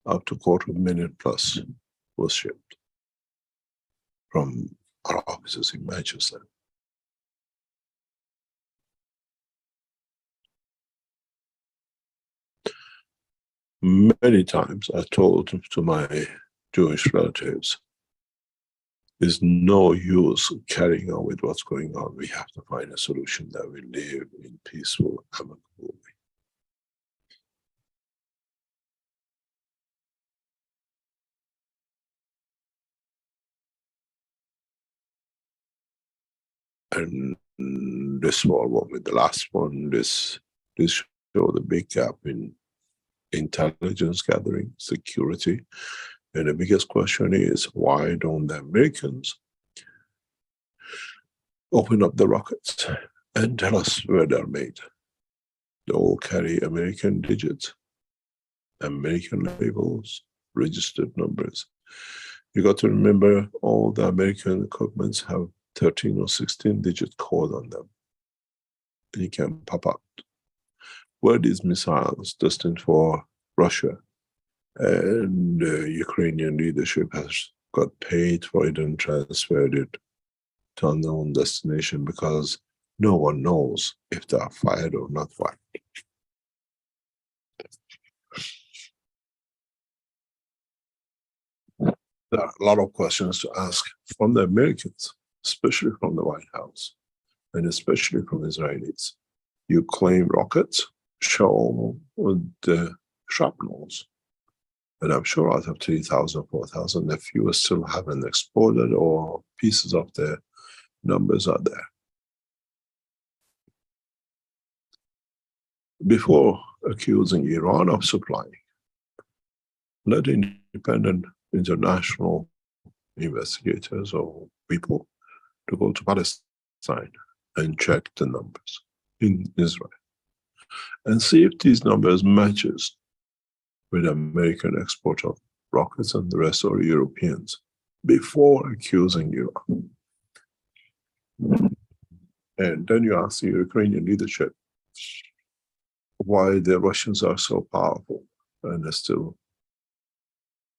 up to 250,000 plus was shipped from our offices in Manchester. Many times I told to my Jewish relatives, there's no use carrying on with what's going on. We have to find a solution that we live in peaceful, amicable way. And this war won't be the last one. This showed a big gap in intelligence gathering, security. And the biggest question is, why don't the Americans open up the rockets and tell us where they're made? They all carry American digits, American labels, registered numbers. You got to remember all the American equipments have 13 or 16 digit code on them. And you can pop out. Were these missiles destined for Russia? And the Ukrainian leadership has got paid for it and transferred it to unknown destination because no one knows if they are fired or not fired. There are a lot of questions to ask from the Americans, especially from the White House, and especially from Israelis. You claim rockets, show the shrapnels. And I'm sure out of 3,000, 4,000, a few still haven't exploded or pieces of the numbers are there. Before accusing Iran of supplying, let independent international investigators or people to go to Palestine and check the numbers in Israel and see if these numbers matches with American export of rockets and the rest of Europeans before accusing Iran. And then you ask the Ukrainian leadership why the Russians are so powerful and are still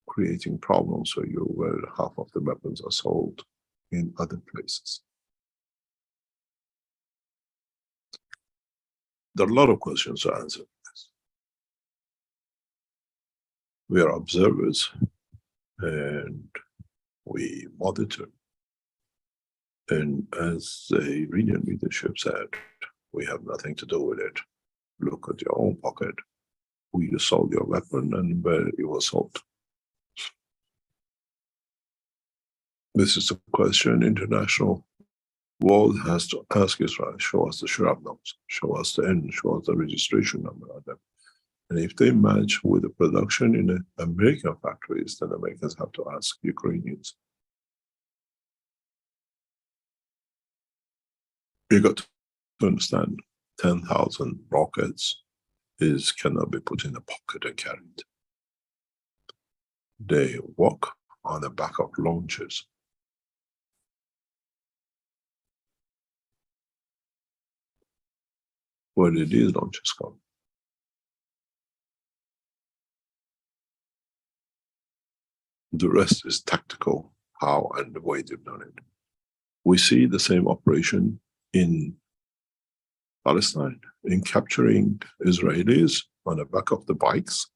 creating problems for you where half of the weapons are sold in other places. There are a lot of questions to answer. We are observers and we monitor. And as the Iranian leadership said, we have nothing to do with it. Look at your own pocket, who you sold your weapon and where it was sold. This is the question international world has to ask Israel. Show us the shrapnels, show us the end, show us the registration number of them. And if they match with the production in the American factories, then Americans have to ask Ukrainians. You got to understand, 10,000 rockets cannot be put in a pocket and carried. They walk on the back of launchers. Where did these launches come? The rest is tactical, how and the way they've done it. We see the same operation in Palestine, in capturing Israelis on the back of the bikes.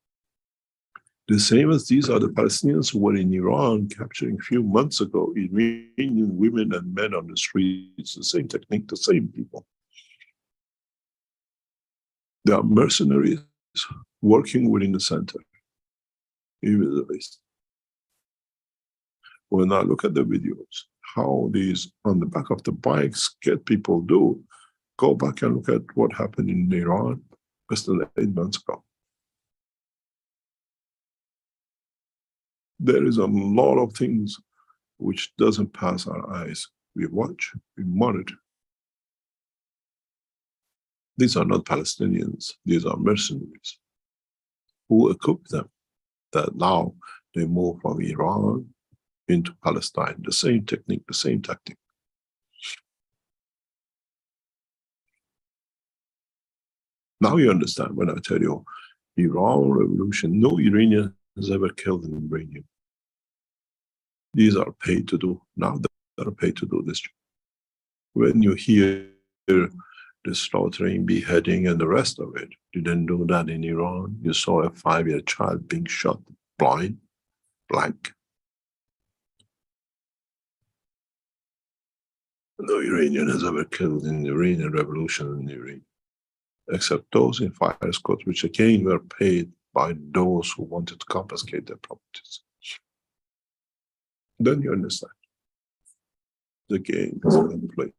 The same as these are the Palestinians who were in Iran capturing a few months ago Iranian women and men on the streets, the same technique, the same people. They are mercenaries working within the center, even the East. When I look at the videos, how these on the back of the bikes get people do, go back and look at what happened in Iran less than 8 months ago. There is a lot of things which doesn't pass our eyes. We watch, we monitor. These are not Palestinians, these are mercenaries. Who equip them? That now they move from Iran into Palestine, the same technique, the same tactic. Now you understand when I tell you, Iran revolution, no Iranian has ever killed an Iranian. These are paid to do, now they are paid to do this job. When you hear the slaughtering, beheading and the rest of it, you didn't do that in Iran. You saw a 5-year child being shot blind, blank. No Iranian has ever killed in the Iranian revolution in Iran, except those in fire squads, which again were paid by those who wanted to confiscate their properties. Then you understand. The game is played.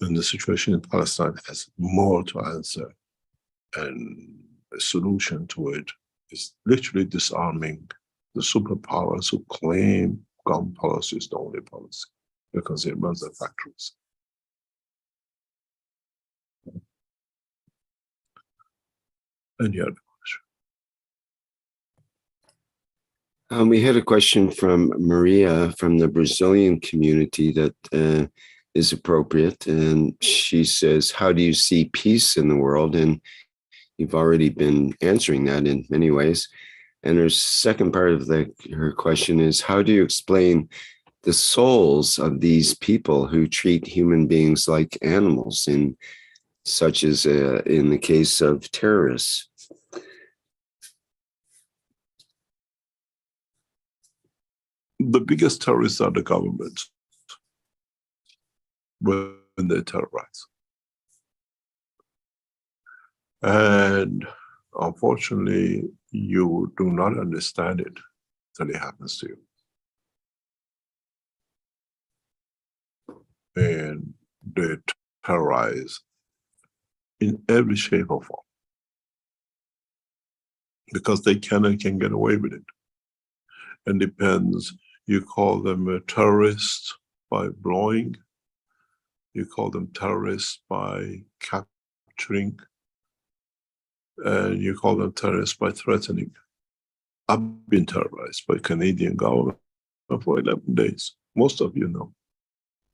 And the situation in Palestine has more to answer, and a solution to it is literally disarming the superpowers who claim gun policy is the only policy, because it runs their factories. And you have a question. We had a question from Maria from the Brazilian community that is appropriate. And she says, how do you see peace in the world? And you've already been answering that in many ways. And her second part of her question is, how do you explain the souls of these people who treat human beings like animals, such as in the case of terrorists? The biggest terrorists are the governments when they terrorize. And unfortunately, you do not understand it until it happens to you. And they terrorize in every shape or form, because they can and can get away with it. And depends, you call them a terrorist by blowing, you call them terrorists by capturing, and you call them terrorists by threatening. I've been terrorized by Canadian government for 11 days. Most of you know.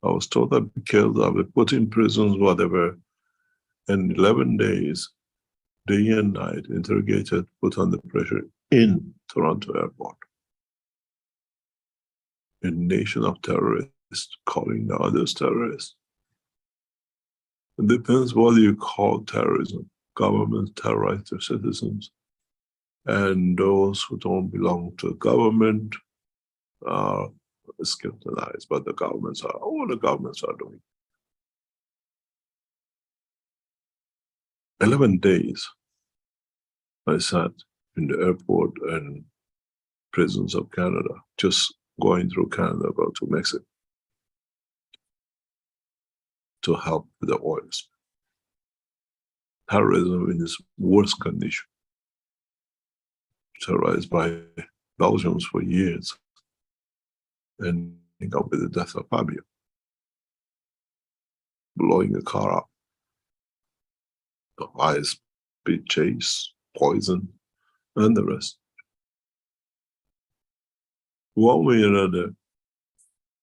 I was told I'd be killed, I'd be put in prisons, whatever. And 11 days, day and night, interrogated, put under pressure. in Toronto airport. A nation of terrorists calling the others terrorists. It depends what you call terrorism. Governments terrorize their citizens, and those who don't belong to government are scrutinized, but the governments are, all the governments are doing. 11 days I sat in the airport and prisons of Canada, just going through Canada, go to Mexico, to help with the oil spill. Terrorism in its worst condition. Terrorized by Belgians for years, and ending up with the death of Fabio. Blowing a car up. The high-speed chase, poison, and the rest. One way or another,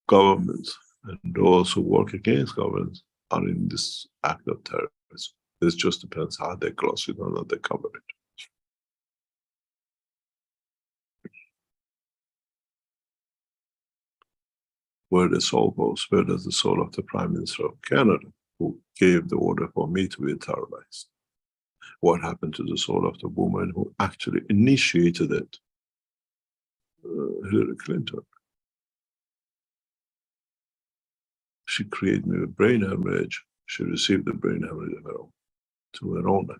governments and those who work against governments are in this act of terrorism. It just depends how they cross it or not they cover it. Where the soul goes, where does the soul of the Prime Minister of Canada, who gave the order for me to be terrorized? What happened to the soul of the woman who actually initiated it? Hillary Clinton. She created me with brain hemorrhage. She received the brain hemorrhage to her own end.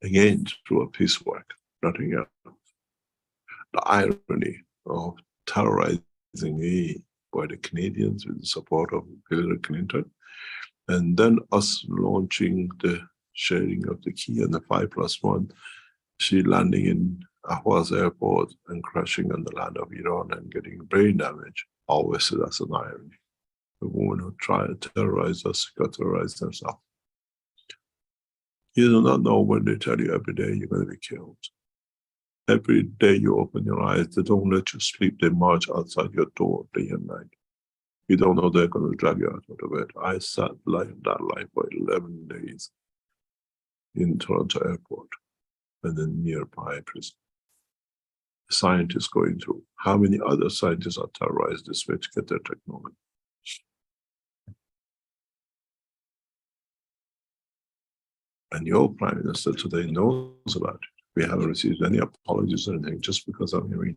Again, through a piecework, nothing else. The irony of terrorizing me by the Canadians with the support of Hillary Clinton, and then us launching the sharing of the key and the 5+1, she landing in Ahvaz airport and crashing on the land of Iran and getting brain damage, always that's an irony. The woman who tried to terrorize us got terrorized herself. You do not know when they tell you every day you're going to be killed. Every day you open your eyes, they don't let you sleep, they march outside your door day and night. You don't know they're going to drag you out of the bed. I sat that life for 11 days in Toronto airport and then nearby prison. Scientists going through. How many other scientists are terrorized this way to get their technology? And your Prime Minister today knows about it. We haven't received any apologies or anything just because I'm hearing.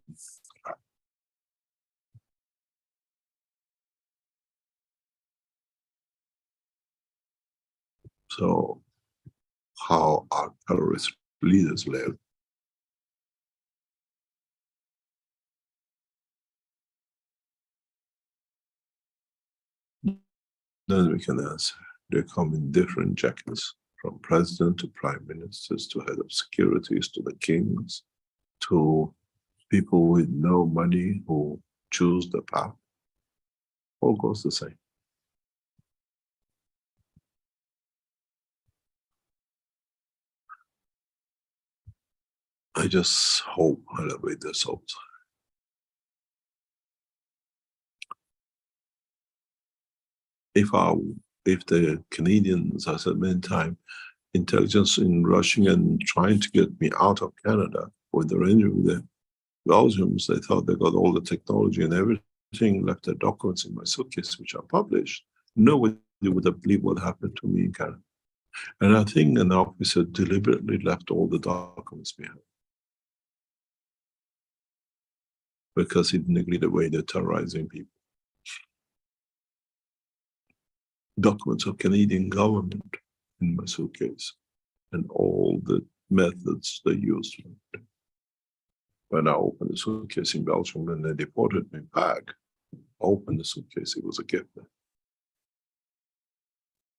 So, how our terrorist leaders live? Then we can answer. They come in different jackets, from president to prime ministers to head of securities to the kings to people with no money who choose the path. All goes the same. I just hope I elevate their souls. If the Canadians, I said many times, intelligence in rushing and trying to get me out of Canada with the arrangement with the Belgians, they thought they got all the technology and everything, left their documents in my suitcase, which are published. Nobody would have believed what happened to me in Canada. And I think an officer deliberately left all the documents behind, because he didn't agree the way they're terrorizing people. Documents of Canadian government in my suitcase and all the methods they used. When I opened the suitcase in Belgium and they deported me back, I opened the suitcase, it was a gift.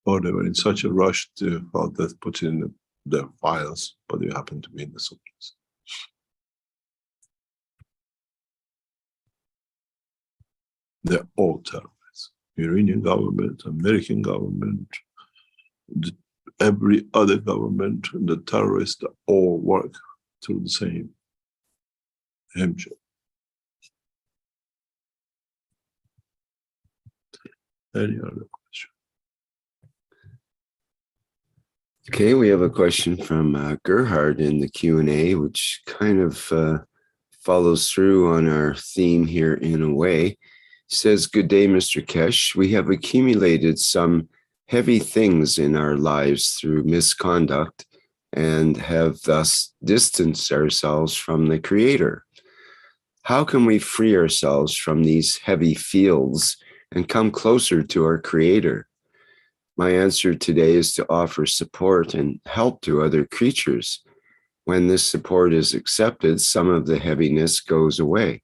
Or they were in such a rush to thought they put in their files, but they happened to be in the suitcase. They're all terrorists. Iranian government, American government, every other government, the terrorists all work through the same engine. Any other question? Okay, we have a question from Gerhard in the Q&A, which kind of follows through on our theme here in a way. He says, "Good day, Mr. Keshe. We have accumulated some heavy things in our lives through misconduct and have thus distanced ourselves from the Creator. How can we free ourselves from these heavy fields and come closer to our Creator? My answer today is to offer support and help to other creatures. When this support is accepted, some of the heaviness goes away.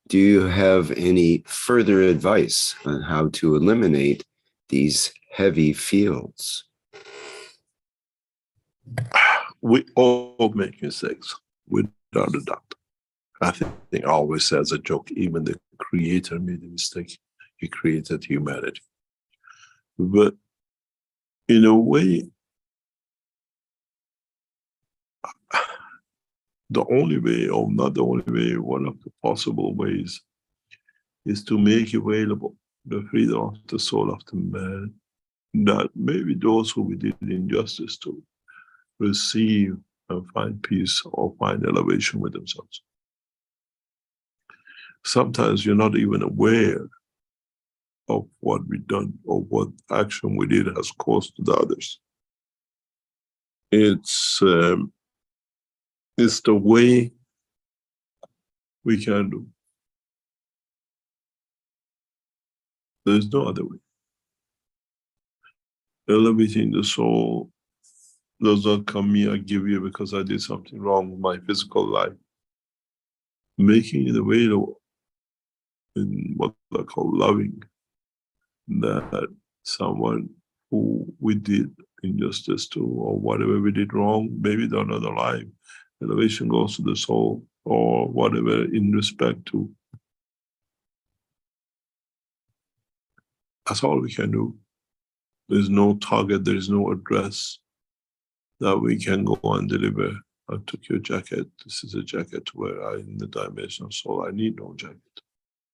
Do you have any further advice on how to eliminate these heavy fields?" We all make mistakes, without a doubt. I think I always say as a joke, even the Creator made a mistake. He created humanity. But in a way, the only way, or not the only way, one of the possible ways is to make available the freedom of the soul of the man, that maybe those who we did injustice to receive and find peace or find elevation with themselves. Sometimes you're not even aware of what we've done or what action we did has caused to the others. It's the way we can do. There's no other way. Elevating the soul does not come me, I give you because I did something wrong with my physical life. Making it available in what I call loving, that someone who we did injustice to or whatever we did wrong, maybe they're not alive. Elevation goes to the soul or whatever in respect to. That's all we can do. There's no target, there is no address that we can go and deliver. I took your jacket. This is a jacket where I, in the dimension of soul, I need no jacket.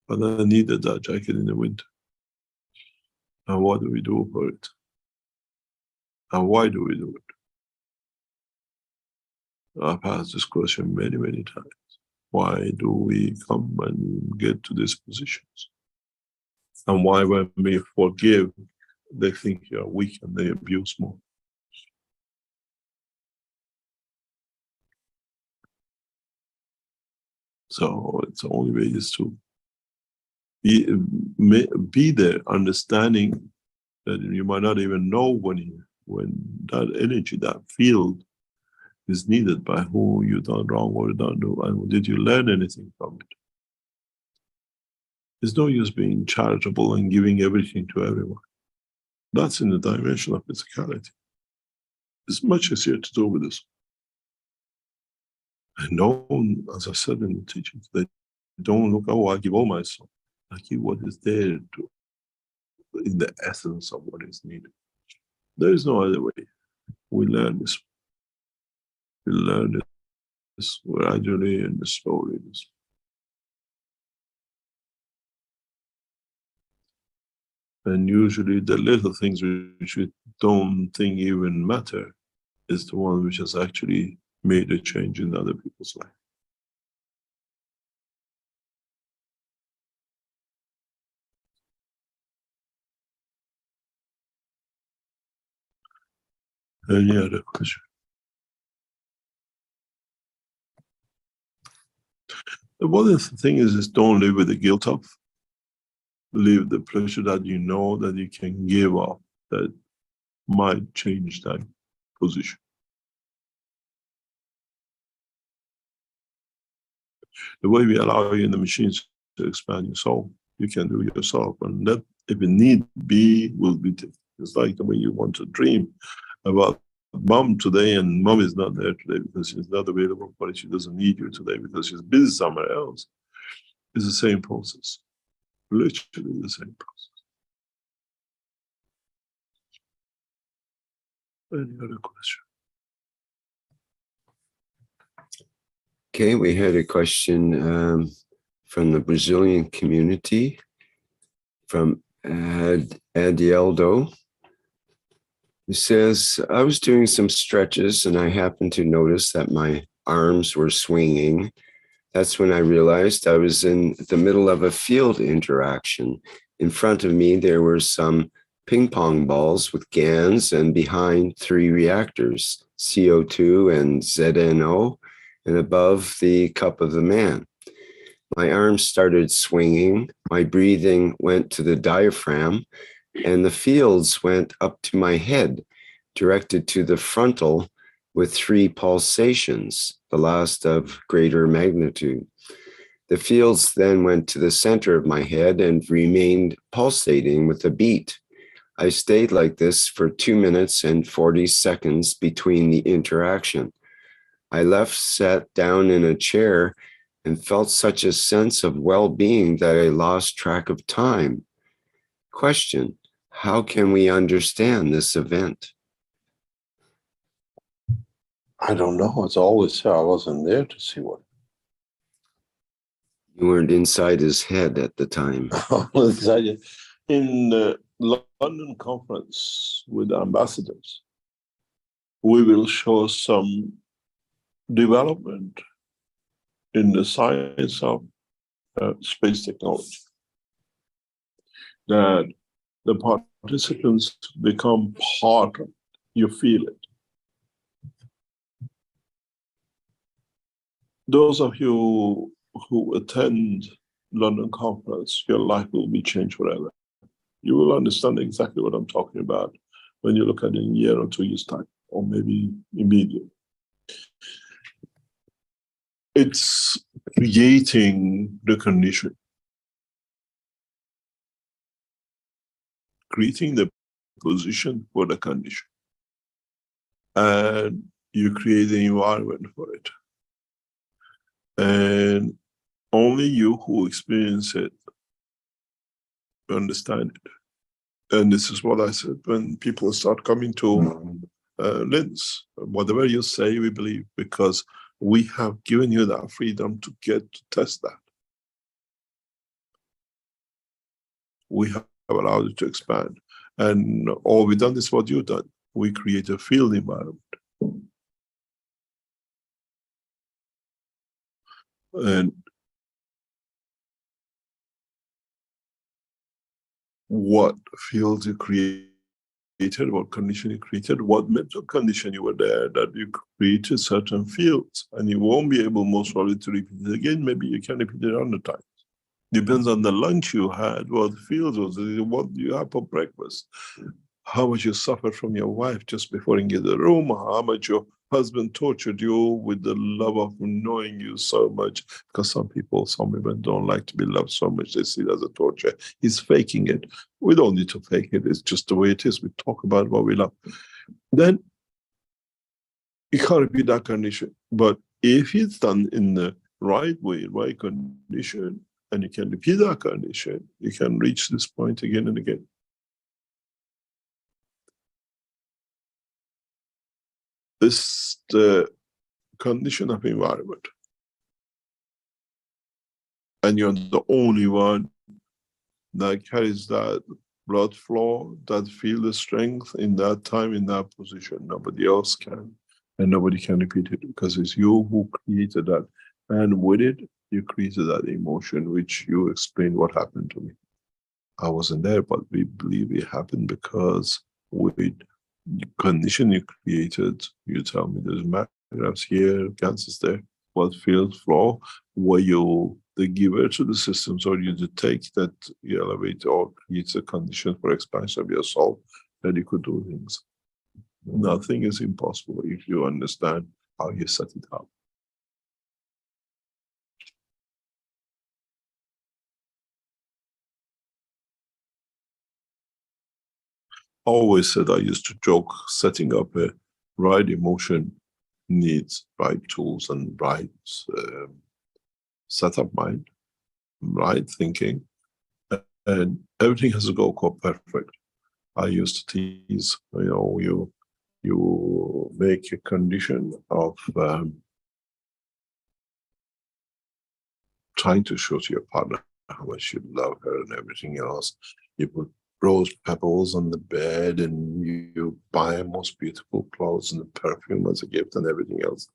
But I needed that jacket in the winter. And what do we do for it? And why do we do it? I've asked this question many, many times. Why do we come and get to these positions? And why, when we forgive, they think you're weak and they abuse more? So it's the only way is to be there, understanding that you might not even know when that energy, that field is needed by who you done wrong or done do, and did you learn anything from it? There's no use being charitable and giving everything to everyone. That's in the dimension of physicality. It's much easier to do with this. And don't, as I said in the teaching today, don't look, oh, I give all my soul. I give what is there to, in the essence of what is needed. There is no other way. We learn this. We learn this gradually and slowly. And usually the little things which we don't think even matter is the one which has actually made a change in other people's life. Any other question? One of the things is don't live with the guilt of. Live the pleasure that you know that you can give up, that might change that position. The way we allow you in the machines to expand your soul, you can do it yourself. And that, if it need be, will be. It's like the way you want to dream about mom today, and mom is not there today because she's not available, but she doesn't need you today because she's busy somewhere else. It's the same process. Literally the same process. Any other question? Okay, we had a question from the Brazilian community, from Adieldo. He says, I was doing some stretches and I happened to notice that my arms were swinging. That's when I realized I was in the middle of a field interaction. In front of me, there were some ping pong balls with GANs, and behind 3 reactors, CO2 and ZNO, and above the cup of the man. My arms started swinging, my breathing went to the diaphragm, and the fields went up to my head, directed to the frontal with 3 pulsations, the last of greater magnitude. The fields then went to the center of my head and remained pulsating with a beat. I stayed like this for 2 minutes and 40 seconds between the interaction. I left, sat down in a chair, and felt such a sense of well-being that I lost track of time. Question: how can we understand this event? I don't know. It's always I wasn't there to see what. You weren't inside his head at the time. In the London conference with ambassadors, we will show some development in the science of space technology, that the participants become part of it. You feel it. Those of you who attend London conference, your life will be changed forever. You will understand exactly what I'm talking about when you look at it in a year or 2 years' time, or maybe immediately. It's creating the condition, creating the position for the condition, and you create the environment for it. And only you who experience it understand it. And this is what I said when people start coming to Linz. Whatever you say, we believe, because we have given you that freedom to get to test that. We have allowed it to expand. And all we've done is what you've done. We create a field environment. And what field you created, what condition you created, what mental condition you were there, that you created certain fields, and you won't be able most probably to repeat it again. Maybe you can repeat it 100 times. Depends on the lunch you had, what fields was it, what you had for breakfast, how much you suffered from your wife just before you get the room, how much your husband tortured you with the love of knowing you so much, because some women don't like to be loved so much, they see it as a torture. He's faking it. We don't need to fake it, it's just the way it is. We talk about what we love. Then you can't repeat that condition. But if it's done in the right way, right condition, and you can repeat that condition, you can reach this point again and again. This is the condition of environment. And you're the only one that carries that blood flow, that feel the strength in that time, in that position. Nobody else can. And nobody can repeat it, because it's you who created that. And with it, you created that emotion, which you explained what happened to me. I wasn't there, but we believe it happened because with the condition you created, you tell me there's magnets here, cancers there. What field flow? Were you the giver to the systems, or you the take that you elevate or create a condition for expansion of your soul that you could do things? Nothing is impossible if you understand how you set it up. Always said, I used to joke, setting up a right emotion needs right tools and right setup mind, right thinking, and everything has to go perfect. I used to tease, you make a condition of trying to show to your partner how much you love her and everything else. You put rose petals on the bed, and you buy most beautiful clothes and the perfume as a gift and everything else.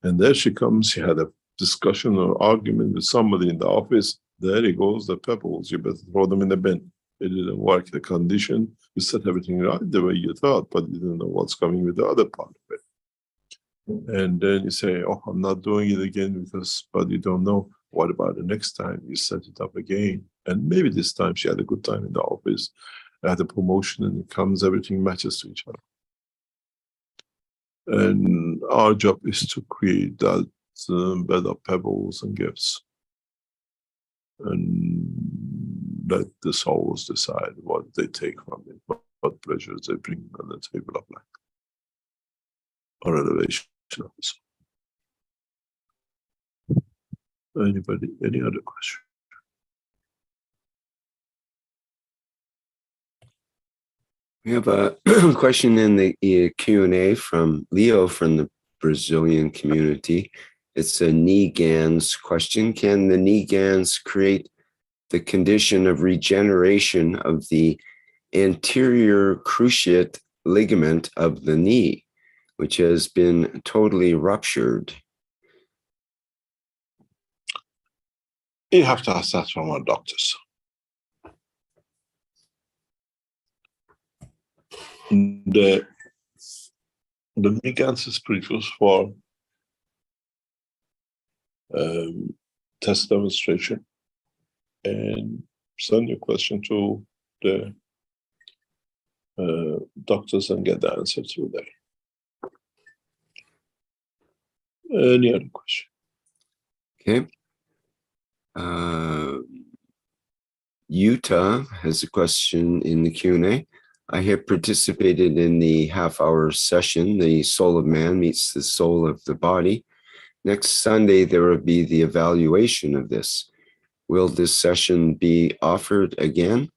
And there she comes, she had a discussion or argument with somebody in the office. There he goes, the pebbles, you better throw them in the bin. It didn't work, the condition, you set everything right the way you thought, but you didn't know what's coming with the other part of it. And then you say, oh, I'm not doing it again because, but you don't know. What about the next time? You set it up again. And maybe this time she had a good time in the office, had a promotion, and it comes, everything matches to each other. And our job is to create that bed of pebbles and gifts. And let the souls decide what they take from it, what pleasures they bring on the table of life, or elevation of the soul. Anybody, any other question? We have a question in the Q&A from Leo from the Brazilian community. It's a knee GANs question. Can the knee GANs create the condition of regeneration of the anterior cruciate ligament of the knee, which has been totally ruptured? You have to ask that from our doctors. The knee GANs is produced for test demonstration, and send your question to the doctors and get the answer through there. Any other question? Okay. Utah has a question in the Q&A. I have participated in the half-hour session, The Soul of Man Meets the Soul of the Body. Next Sunday, there will be the evaluation of this. Will this session be offered again?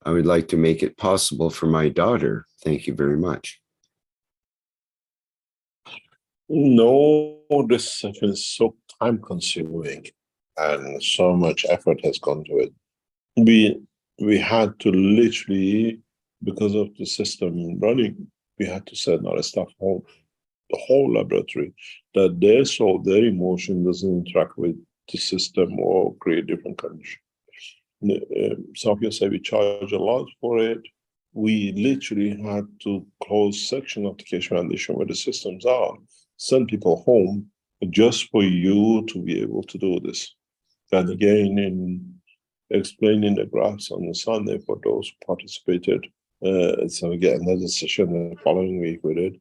I would like to make it possible for my daughter. Thank you very much. No, this session is so time-consuming, and so much effort has gone to it. We had to literally, because of the system running, we had to send our staff home, the whole laboratory, that their soul, their emotion doesn't interact with the system or create different conditions. Some people say we charge a lot for it. We literally had to close section of the Keshe Foundation where the systems are, send people home just for you to be able to do this. And again, in explaining the graphs on the Sunday for those who participated, so again, another session the following week with it,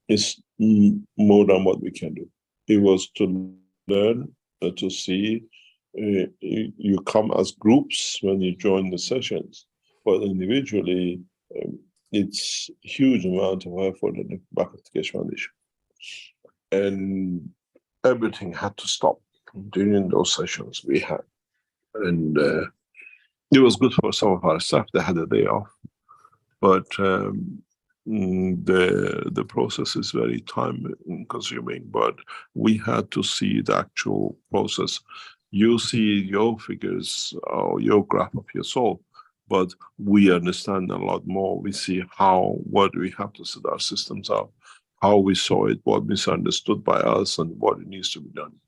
it's more than what we can do. It was to learn, to see, you come as groups when you join the sessions, but individually, it's a huge amount of effort in the back of the Keshe Foundation. And everything had to stop during those sessions we had. And it was good for some of our staff, they had a day off. But the process is very time consuming, but we had to see the actual process. You see your figures or your graph of your soul, but we understand a lot more. We see what we have to set our systems up, how we saw it, what misunderstood by us, and what it needs to be done.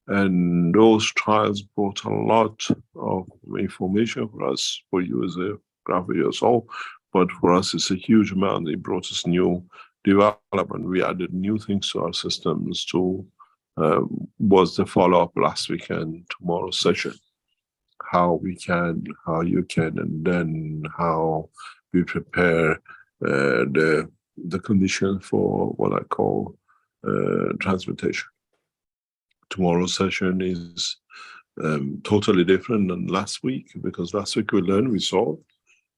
And those trials brought a lot of information for us, for you as a graph of your soul, but for us it's a huge amount. It brought us new development. We added new things to our systems to was the follow-up last weekend, tomorrow's session. How you can, and then how we prepare the condition for what I call transmutation. Tomorrow's session is totally different than last week, because last week we learned, we saw,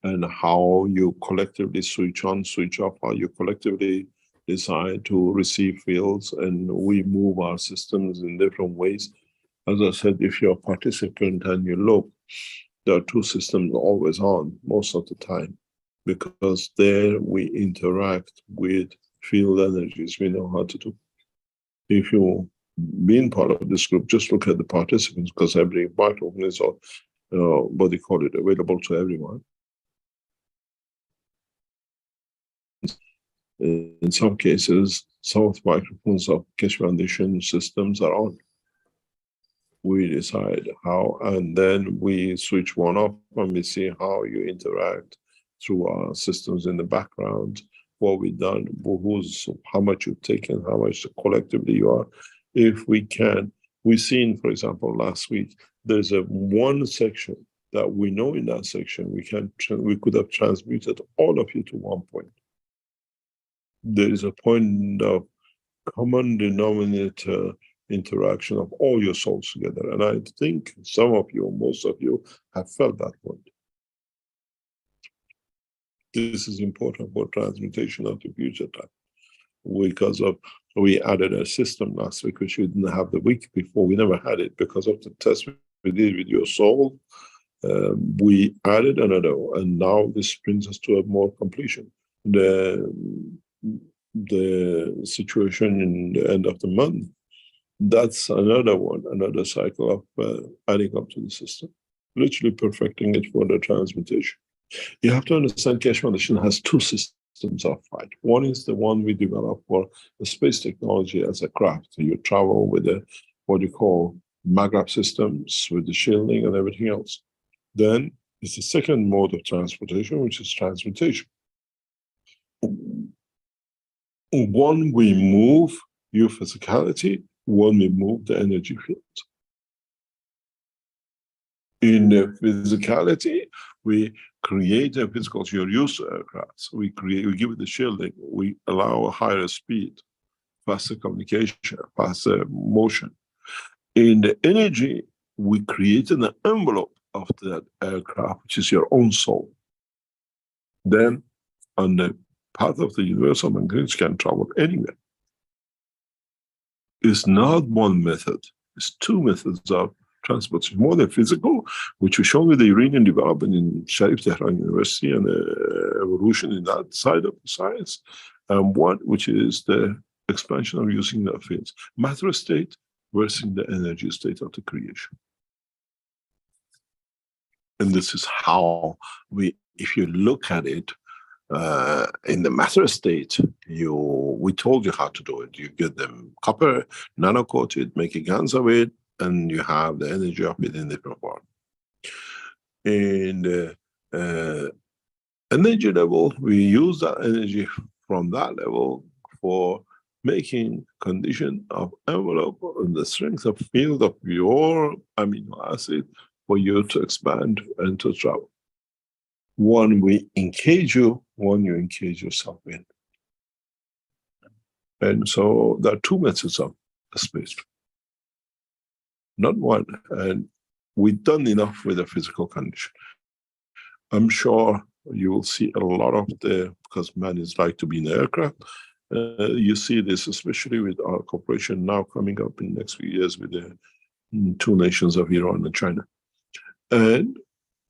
and how you collectively switch on, switch off, how you collectively decide to receive fields, and we move our systems in different ways. As I said, if you're a participant and you look, there are two systems always on most of the time, because there we interact with field energies. We know how to do. If you being part of this group, just look at the participants, because every microphone is on. what they call it, available to everyone. In some cases, some of the microphones of Keshe Foundation systems are on. We decide how, and then we switch one off and we see how you interact through our systems in the background, what we've done, how much you've taken, how much collectively you are. If we can, we've seen, for example, last week, there's one section that we know in that section, we could have transmuted all of you to one point. There is a point of common denominator interaction of all your souls together. And I think some of you, most of you, have felt that point. This is important for transmutation of the future time. Because we added a system last week, which we didn't have the week before. We never had it because of the test we did with your soul. We added another, and now this brings us to a more completion. The situation in the end of the month, that's another one, another cycle of adding up to the system, literally perfecting it for the transmutation. You have to understand Keshe Foundation has two systems of flight. One is the one we developed for the space technology as a craft. So you travel with what you call maglev systems, with the shielding and everything else. Then it's the second mode of transportation, which is transmutation. One, we move your physicality, one, we move the energy field. In the physicality, we create a physical, you're used to aircraft. We give it the shielding, we allow a higher speed, faster communication, faster motion. In the energy, we create an envelope of that aircraft, which is your own soul. Then, on the path of the universal magnetic can travel anywhere. It's not one method, it's two methods of transportation. More than physical, which we show with the uranium development in Sharif Tehran University and the evolution in that side of the science, and one which is the expansion of using the fields. Matter state versus the energy state of the creation. And this is how if you look at it, in the matter state, we told you how to do it. You get them copper, nano-coated, make a GANs of it, and you have the energy of it in different form. In the energy level, we use that energy from that level for making condition of envelope and the strength of field of your amino acid for you to expand and to travel. One, we engage you, one, you engage yourself in. And so there are two methods of space. Not one. And we've done enough with the physical condition. I'm sure you will see a lot of because man is like to be in the aircraft. You see this, especially with our cooperation now coming up in the next few years with the two nations of Iran and China. And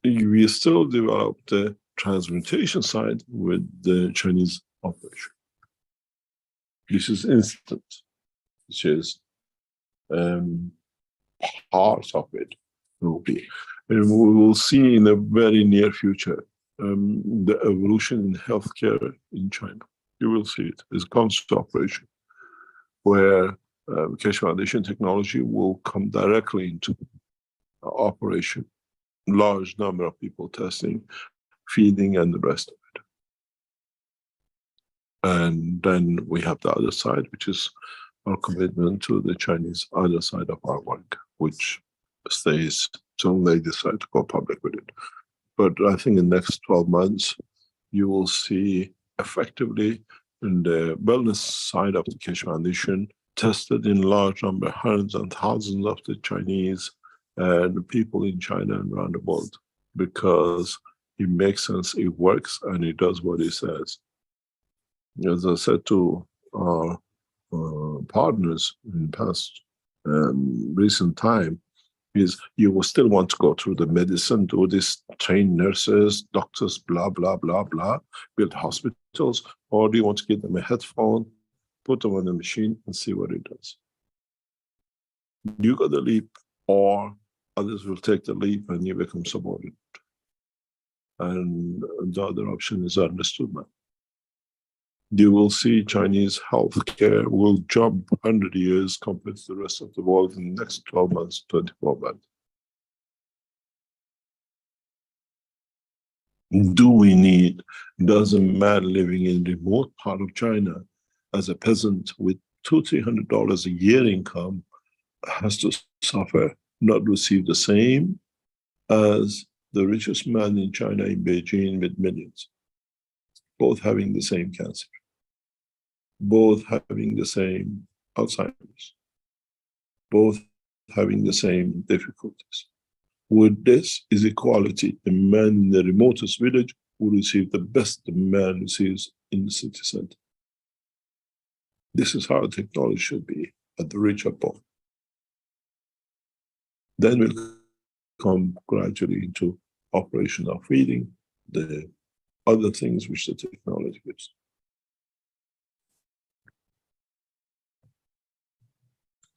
we still develop the transmutation side with the Chinese operation. This is instant, which is part of it will be. And we will see in the very near future the evolution in healthcare in China. You will see it. It comes to operation, where Keshe Foundation technology will come directly into operation. Large number of people testing, feeding, and the rest of it. And then we have the other side, which is our commitment to the Chinese other side of our work, which stays till they decide to go public with it. But I think in the next 12 months, you will see effectively in the wellness side of the Keshe Foundation tested in large number, hundreds and thousands of the Chinese and people in China and around the world, because it makes sense, it works, and it does what it says. As I said to our partners in past recent time, is you will still want to go through the medicine, do this, train nurses, doctors, blah, blah, blah, blah, build hospitals, or do you want to give them a headphone, put them on a machine and see what it does? You got to leap, or Others will take the leap and you become subordinate. And the other option is understood now. You will see Chinese healthcare will jump 100 years compared to the rest of the world in the next 12 months, 24 months. Do we need, doesn't matter living in a remote part of China as a peasant with $200-300 a year income has to suffer, not receive the same as the richest man in China in Beijing with millions, both having the same cancer, both having the same Alzheimer's, both having the same difficulties. With this is equality. The man in the remotest village will receive the best the man receives in the city center. This is how technology should be at the richer point. Then we'll come gradually into operation of feeding, the other things which the technology gives.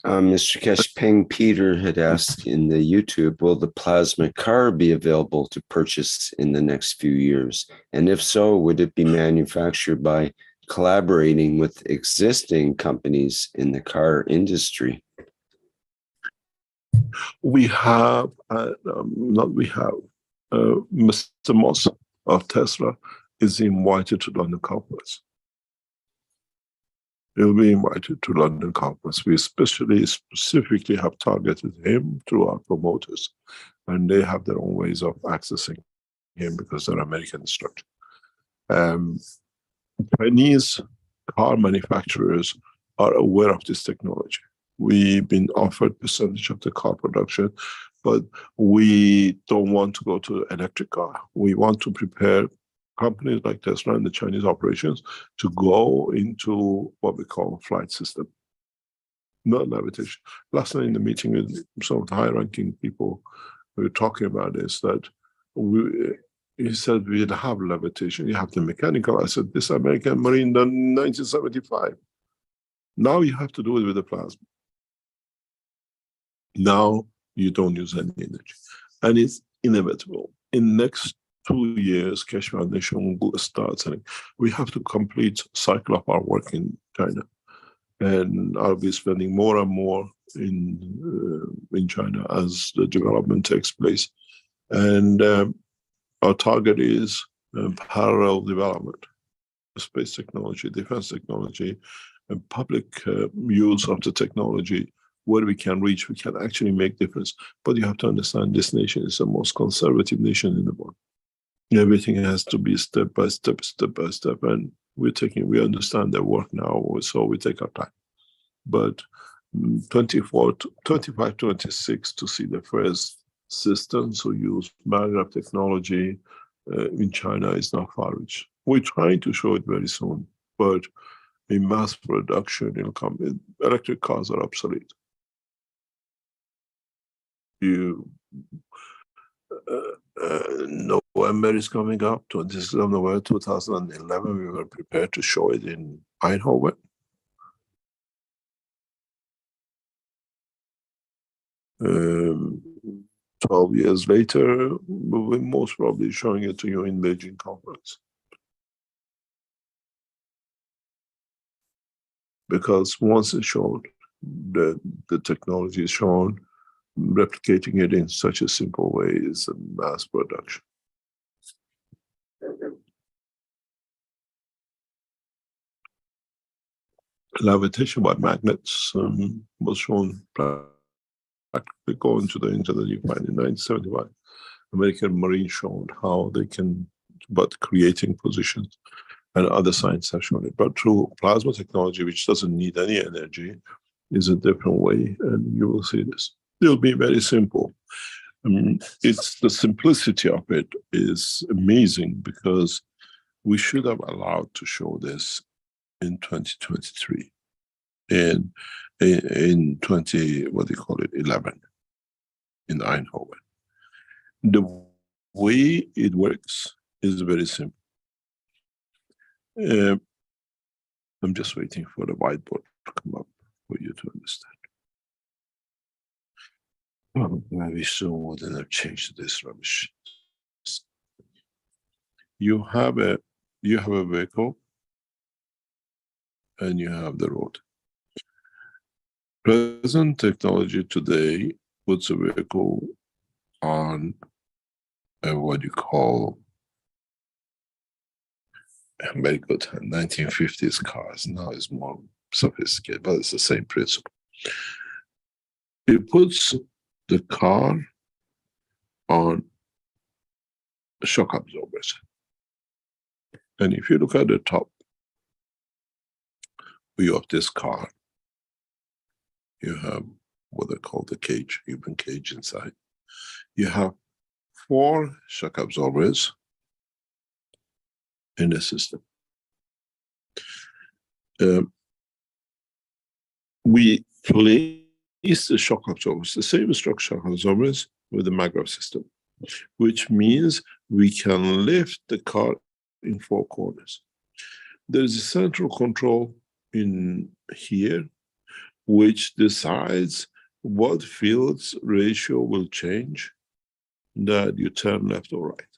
Mr. Keshe, Peng Peter had asked in the YouTube, will the plasma car be available to purchase in the next few years? And if so, would it be manufactured by collaborating with existing companies in the car industry? We have, Mr. Moss of Tesla is invited to London conference. He'll be invited to London conference. We specifically have targeted him through our promoters, and they have their own ways of accessing him because they're American structure. Chinese car manufacturers are aware of this technology. We've been offered percentage of the car production, but we don't want to go to electric car. We want to prepare companies like Tesla and the Chinese operations to go into what we call a flight system, not levitation. Last night in the meeting with some of the high-ranking people, we were talking about this, that he said we'd have levitation, you have the mechanical. I said, this American Marine done in 1975. Now you have to do it with the plasma. Now you don't use any energy. And it's inevitable. In next 2 years, Keshe Foundation will start selling. We have to complete cycle of our work in China. And I'll be spending more and more in China as the development takes place. And our target is parallel development, space technology, defense technology, and public use of the technology. Where we can reach, we can actually make difference. But you have to understand this nation is the most conservative nation in the world. Everything has to be step by step, and we understand their work now, so we take our time. But 25, 26 to see the first systems who use magnetic technology in China is not far reached. We're trying to show it very soon, but in mass production, it'll come in. Electric cars are obsolete. November is coming up, 26th of November 2011. We were prepared to show it in Eindhoven. Um, 12 years later, we'll be most probably showing it to you in Beijing conference. Because once it's shown, the technology is shown, replicating it in such a simple way is a mass production. Levitation by magnets was shown practically going to the internet. You find in 1975, American Marines showed how they can, but creating positions, and other science have shown it. But through plasma technology, which doesn't need any energy, is a different way, and you will see this. It'll be very simple. It's the simplicity of it is amazing, because we should have allowed to show this in 2023, in 11 in Eindhoven. The way it works is very simple. I'm just waiting for the whiteboard to come up for you to understand. Oh, maybe soon wouldn't have changed this rubbish. You have a vehicle and you have the road. Present technology today puts a vehicle on what you call very good 1950s cars. Now it's more sophisticated, but it's the same principle. It puts the car on shock absorbers. And if you look at the top view of this car, you have what they call the cage, human cage inside. You have 4 shock absorbers in the system. We place the shock absorbers, the same structure shock absorbers, with the maglev system, which means we can lift the car in 4 corners. There's a central control in here, which decides what fields ratio will change that you turn left or right.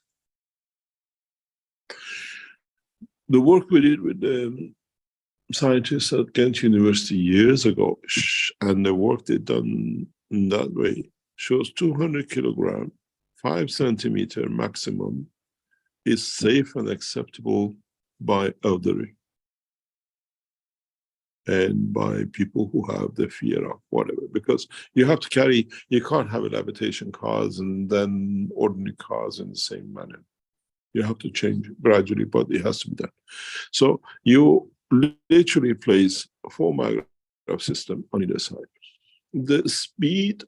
The work we did with the scientists at Ghent University years ago, and the work they've done in that way, shows 200 kilogram, 5 centimeter maximum is safe and acceptable by elderly and by people who have the fear of whatever, because you have to carry, you can't have levitation cars and then ordinary cars in the same manner. You have to change gradually, but it has to be done. So you literally place a 4 maglev system on either side. The speed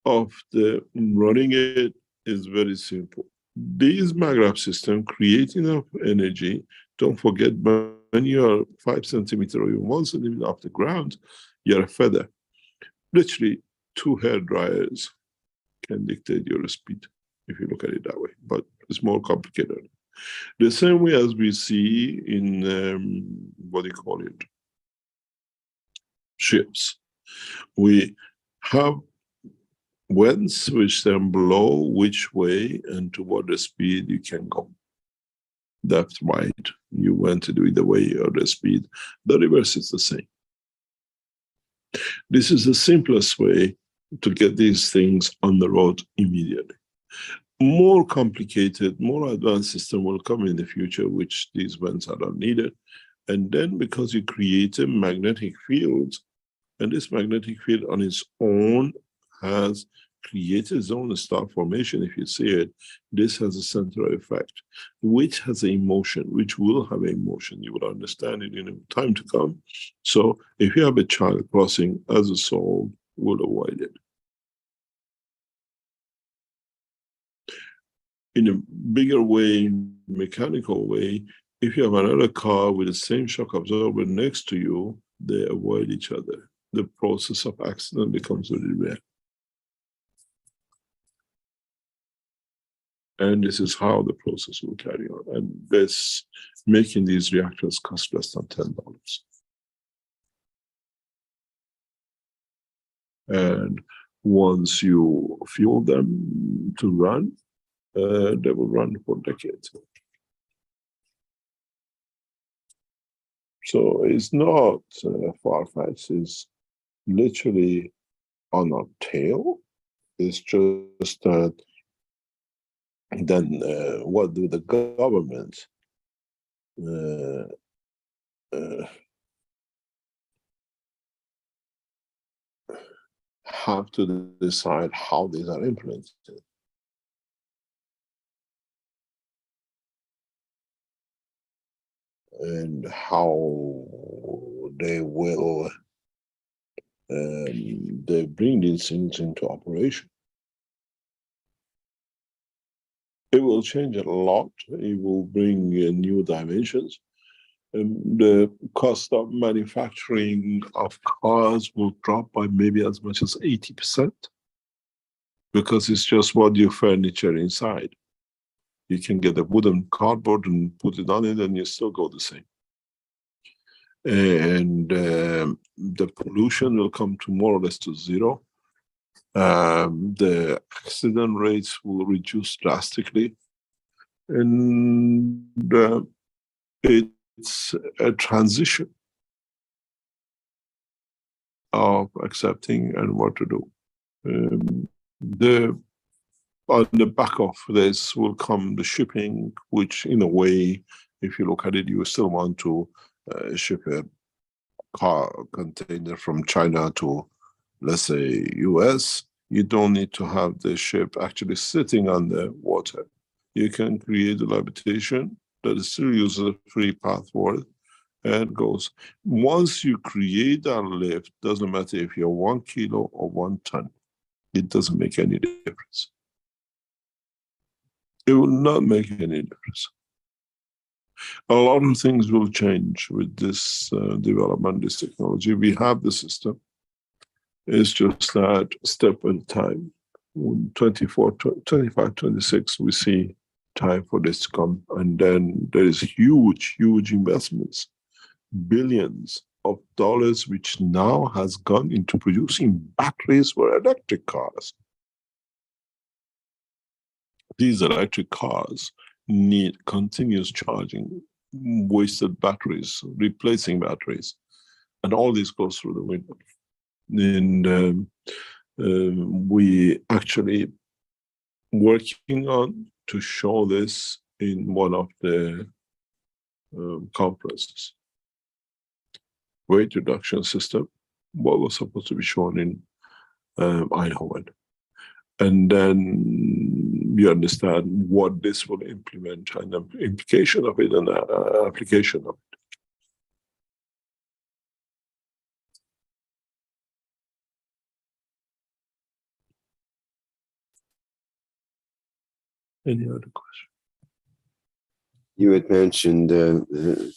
of the running it is very simple. These maglev system create enough energy. Don't forget, when you're 5 centimeters or even 1 centimeter off the ground, you're a feather. Literally 2 hair dryers can dictate your speed, if you look at it that way, but it's more complicated. The same way as we see in, what do you call it, ships. We have winds which then blow which way and to what the speed you can go. Left, right, you want to do it the way or the speed. The reverse is the same. This is the simplest way to get these things on the road immediately. More complicated, more advanced system will come in the future, which these ones are not needed. And then because you create a magnetic field, and this magnetic field on its own has created its own star formation, if you see it, this has a central effect, which has an emotion, which will have an emotion. You will understand it in time to come. So if you have a child crossing as a soul, will avoid it. In a bigger way, mechanical way, if you have another car with the same shock absorber next to you, they avoid each other. The process of accident becomes very rare. And this is how the process will carry on. And this, making these reactors cost less than $10. And once you fuel them to run, they will run for decades. So it's not far-fetched, it's literally on our tail. It's just that then what do the government have to decide how these are implemented? And how they will they bring these things into operation. It will change a lot. It will bring new dimensions. The cost of manufacturing of cars will drop by maybe as much as 80%, because it's just what you furniture inside. You can get a wooden cardboard and put it on it and you still go the same. And the pollution will come to more or less to zero. The accident rates will reduce drastically, and it's a transition of accepting and what to do. On the back of this will come the shipping, which in a way, if you look at it, you still want to ship a car container from China to, let's say, US. You don't need to have the ship actually sitting on the water. You can create a habitation that still uses a free path for it and goes. Once you create that lift, doesn't matter if you're 1 kilo or 1 ton, it doesn't make any difference. It will not make any difference. A lot of things will change with this development, this technology. We have the system. It's just that step at a time. 24, 25, 26, we see time for this to come. And then there is huge, huge investments, billions of dollars, which now has gone into producing batteries for electric cars. These electric cars need continuous charging, wasted batteries, replacing batteries, and all this goes through the window. And we actually working on to show this in one of the conferences. Weight reduction system, what was supposed to be shown in Eindhoven. And then you understand what this will implement and the implication of it and the application of it. Any other question? You had mentioned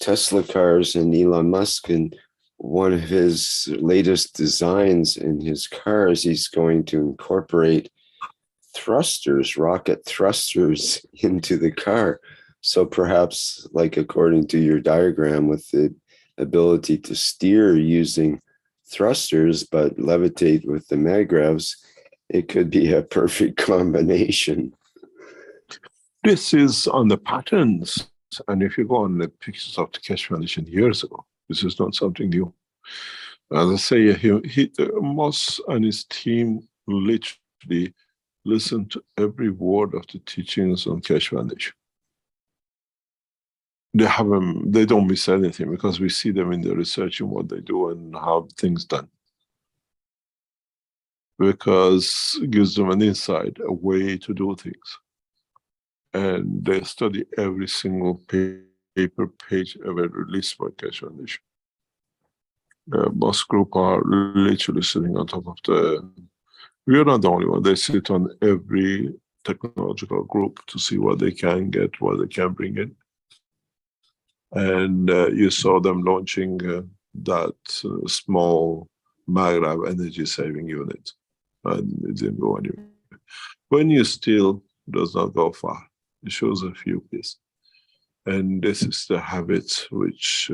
Tesla cars and Elon Musk, and one of his latest designs in his cars, he's going to incorporate thrusters, rocket thrusters into the car. So perhaps, like according to your diagram, with the ability to steer using thrusters but levitate with the magravs, it could be a perfect combination. This is on the patterns. And if you go on the pictures of the Keshe Foundation years ago, this is not something new. As I say, Moss and his team literally listened to every word of the teachings on Keshe Foundation. They don't miss anything because we see them in the research and what they do and how things done. Because it gives them an insight, a way to do things. And they study every single paper page ever released by Keshe Foundation. Boss group are literally sitting on top of we are not the only one. They sit on every technological group to see what they can get, what they can bring in. And you saw them launching that small Magrav energy saving unit. And it didn't go anywhere. When you steal, does not go far. It shows a few pieces. And this is the habit which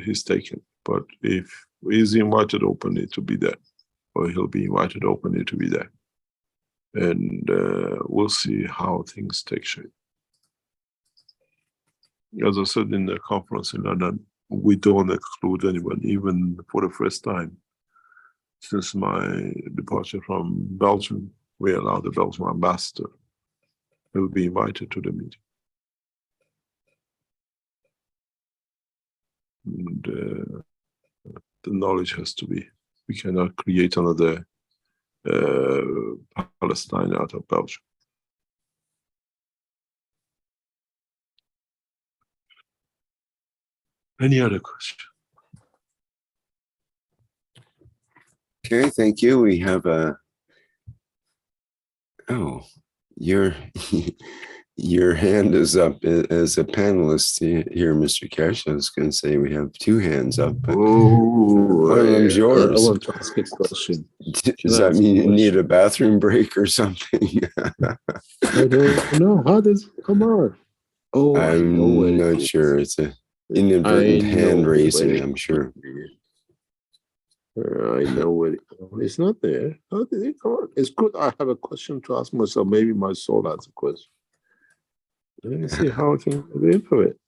he's taken. But if he's invited openly to be there, or he'll be invited openly to be there. And we'll see how things take shape. As I said in the conference in London, we don't exclude anyone, even for the first time. Since my departure from Belgium, we allow the Belgian ambassador will be invited to the meeting. And the knowledge has to be, we cannot create another Palestine out of Belgium. Any other question? Okay, thank you. We have your hand is up as a panelist here, Mr. Keshe. I was going to say we have two hands up, but one of them's yours. I want to ask a question. Does that mean you need a bathroom break or something? I don't know. How does it come out? Oh, I'm not sure. It's an inadvertent hand raising, I'm sure. I know where it's not there. How did it come out? It's good. I have a question to ask myself. Maybe my soul has a question. Let me see how I can get rid of it.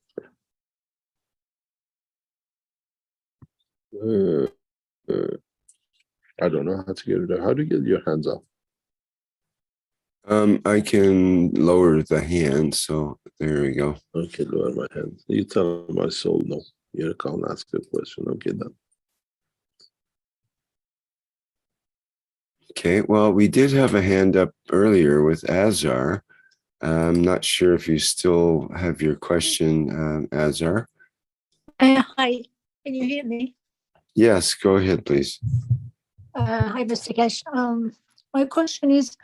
I don't know how to get rid of it. How do you get your hands off? I can lower the hand, so there we go. Okay, lower my hands. You tell my soul no. You can't ask a question. Okay, done. Okay, well, we did have a hand up earlier with Azar. I'm not sure if you still have your question, Azar. Hi, can you hear me? Yes, go ahead, please. Hi, Mr. Keshe. My question is,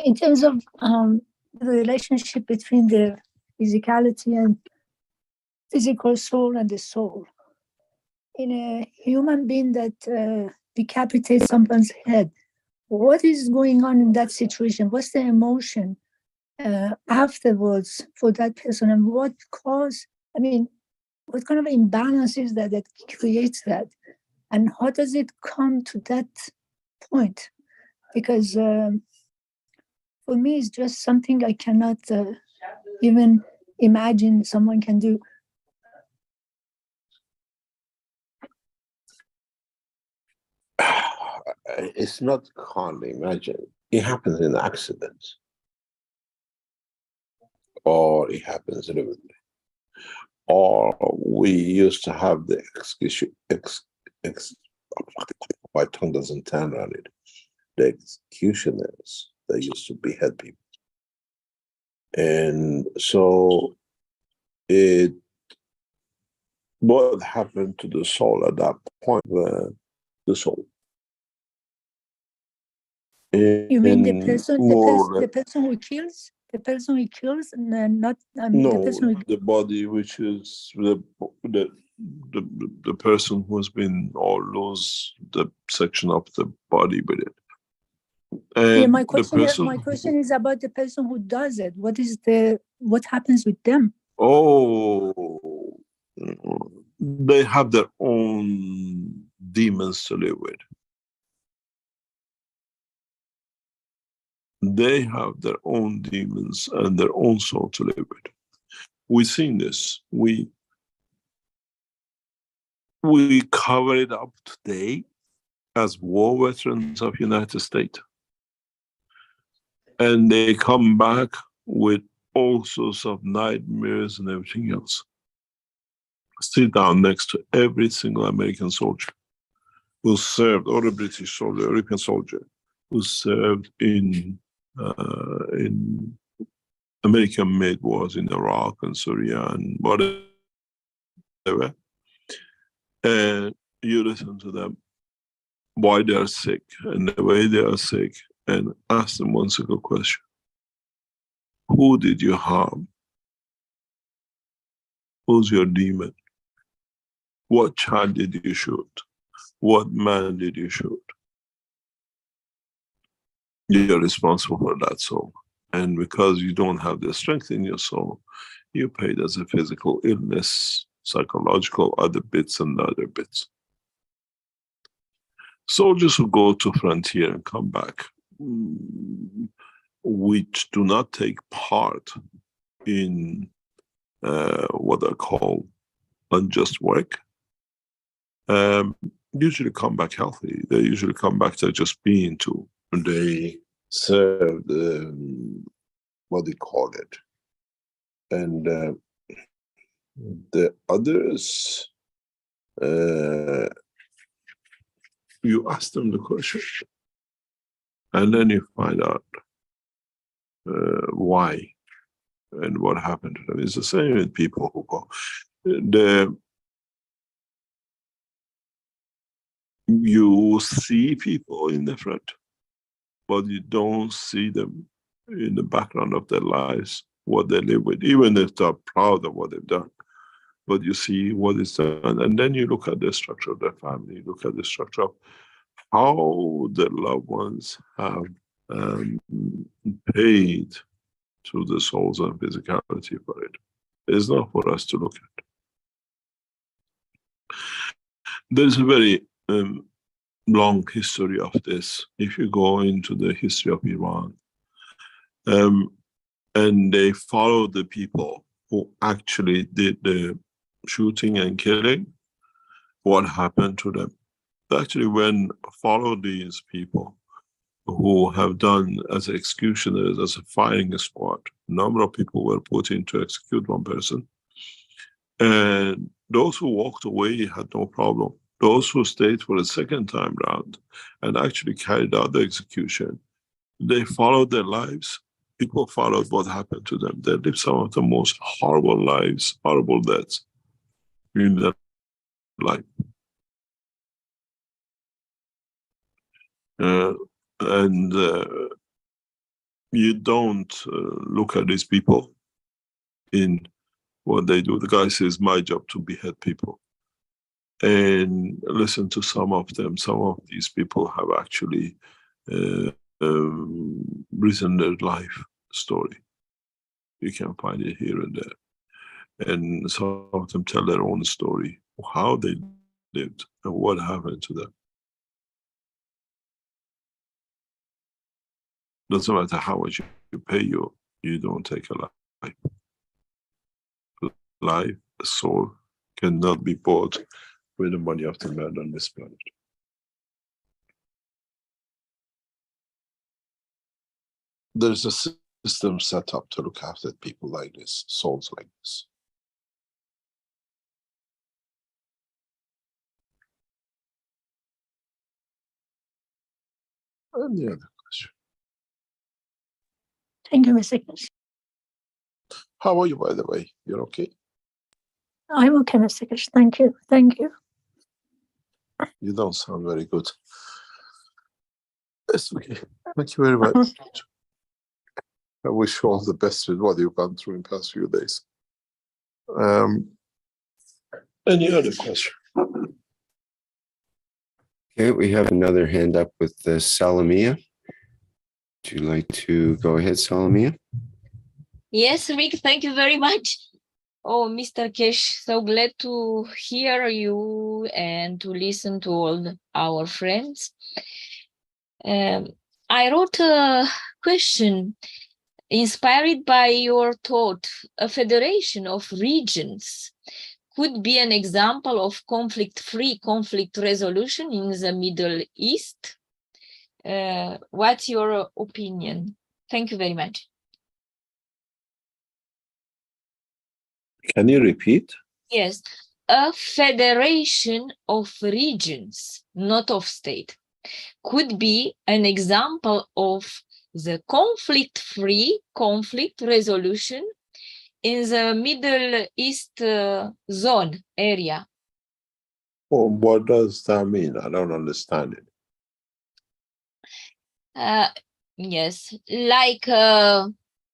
in terms of the relationship between the physicality and physical soul and the soul. In a human being that decapitates someone's head, what is going on in that situation? What's the emotion afterwards for that person, and what kind of imbalance is that creates that? And how does it come to that point? Because for me, it's just something I cannot even imagine someone can do. It's not hardly imagine. It happens in accidents. Or it happens deliberately. Or we used to have the my tongue doesn't turn around it. The executioners that used to behead people. And so what happened to the soul at that point? The soul. You mean the person who kills? The person who kills, and then not no, the person who... the body, which is the person who's been or lose the section of the body with it. And yeah, my question is about the person who does it. What happens with them? Oh, they have their own demons to live with. They have their own demons and their own soul to live with. We've seen this. We cover it up today as war veterans of United States. And they come back with all sorts of nightmares and everything else. Sit down next to every single American soldier who served, or a British soldier, European soldier, who served in American-made wars in Iraq and Syria and whatever. And you listen to them, why they are sick and the way they are sick, and ask them one single question. Who did you harm? Who's your demon? What child did you shoot? What man did you shoot? You're responsible for that soul. And because you don't have the strength in your soul, you pay it as a physical illness, psychological, other bits and other bits. Soldiers who go to frontier and come back, which do not take part in what are called unjust work, usually come back healthy. They usually come back to just being too. They serve what they call it. And the others, you ask them the question, and then you find out why and what happened to them. It's the same with people who go. You see people in the front, but you don't see them in the background of their lives, what they live with, even if they're proud of what they've done. But you see what is done, and then you look at the structure of their family, you look at the structure of how the loved ones have paid through the souls and physicality for it. It's not for us to look at. There's a very long history of this. If you go into the history of Iran, and they follow the people who actually did the shooting and killing, what happened to them. Actually, when follow these people who have done as executioners, as a firing squad, a number of people were put in to execute one person. And those who walked away had no problem. Those who stayed for the second time round and actually carried out the execution, they followed their lives. People followed what happened to them. They lived some of the most horrible lives, horrible deaths in their life. You don't look at these people in what they do. The guy says, my job to behead people. And listen to some of them. Some of these people have actually written their life story. You can find it here and there. And some of them tell their own story, how they lived and what happened to them. Doesn't matter how much you pay, you don't take a life. Life, a soul, cannot be bought with the money of the man on this planet. There's a system set up to look after people like this, souls like this. Any other question? Thank you, Mr. Keshe. How are you, by the way? You're okay? I'm okay, Mr. Keshe. Thank you. Thank you. You don't sound very good. That's okay. Thank you very much. I wish you all the best with what you've gone through in the past few days. Any other question? Okay, we have another hand up with Salamia. Would you like to go ahead, Salamia? Yes, Rick, thank you very much. Oh, Mr. Keshe, so glad to hear you and to listen to all our friends. I wrote a question inspired by your thought. A federation of regions could be an example of conflict-free conflict resolution in the Middle East. What's your opinion? Thank you very much. Can you repeat? Yes, a federation of regions, not of state, could be an example of the conflict-free conflict resolution in the Middle East zone area. Well, what does that mean? I don't understand it. Yes, like a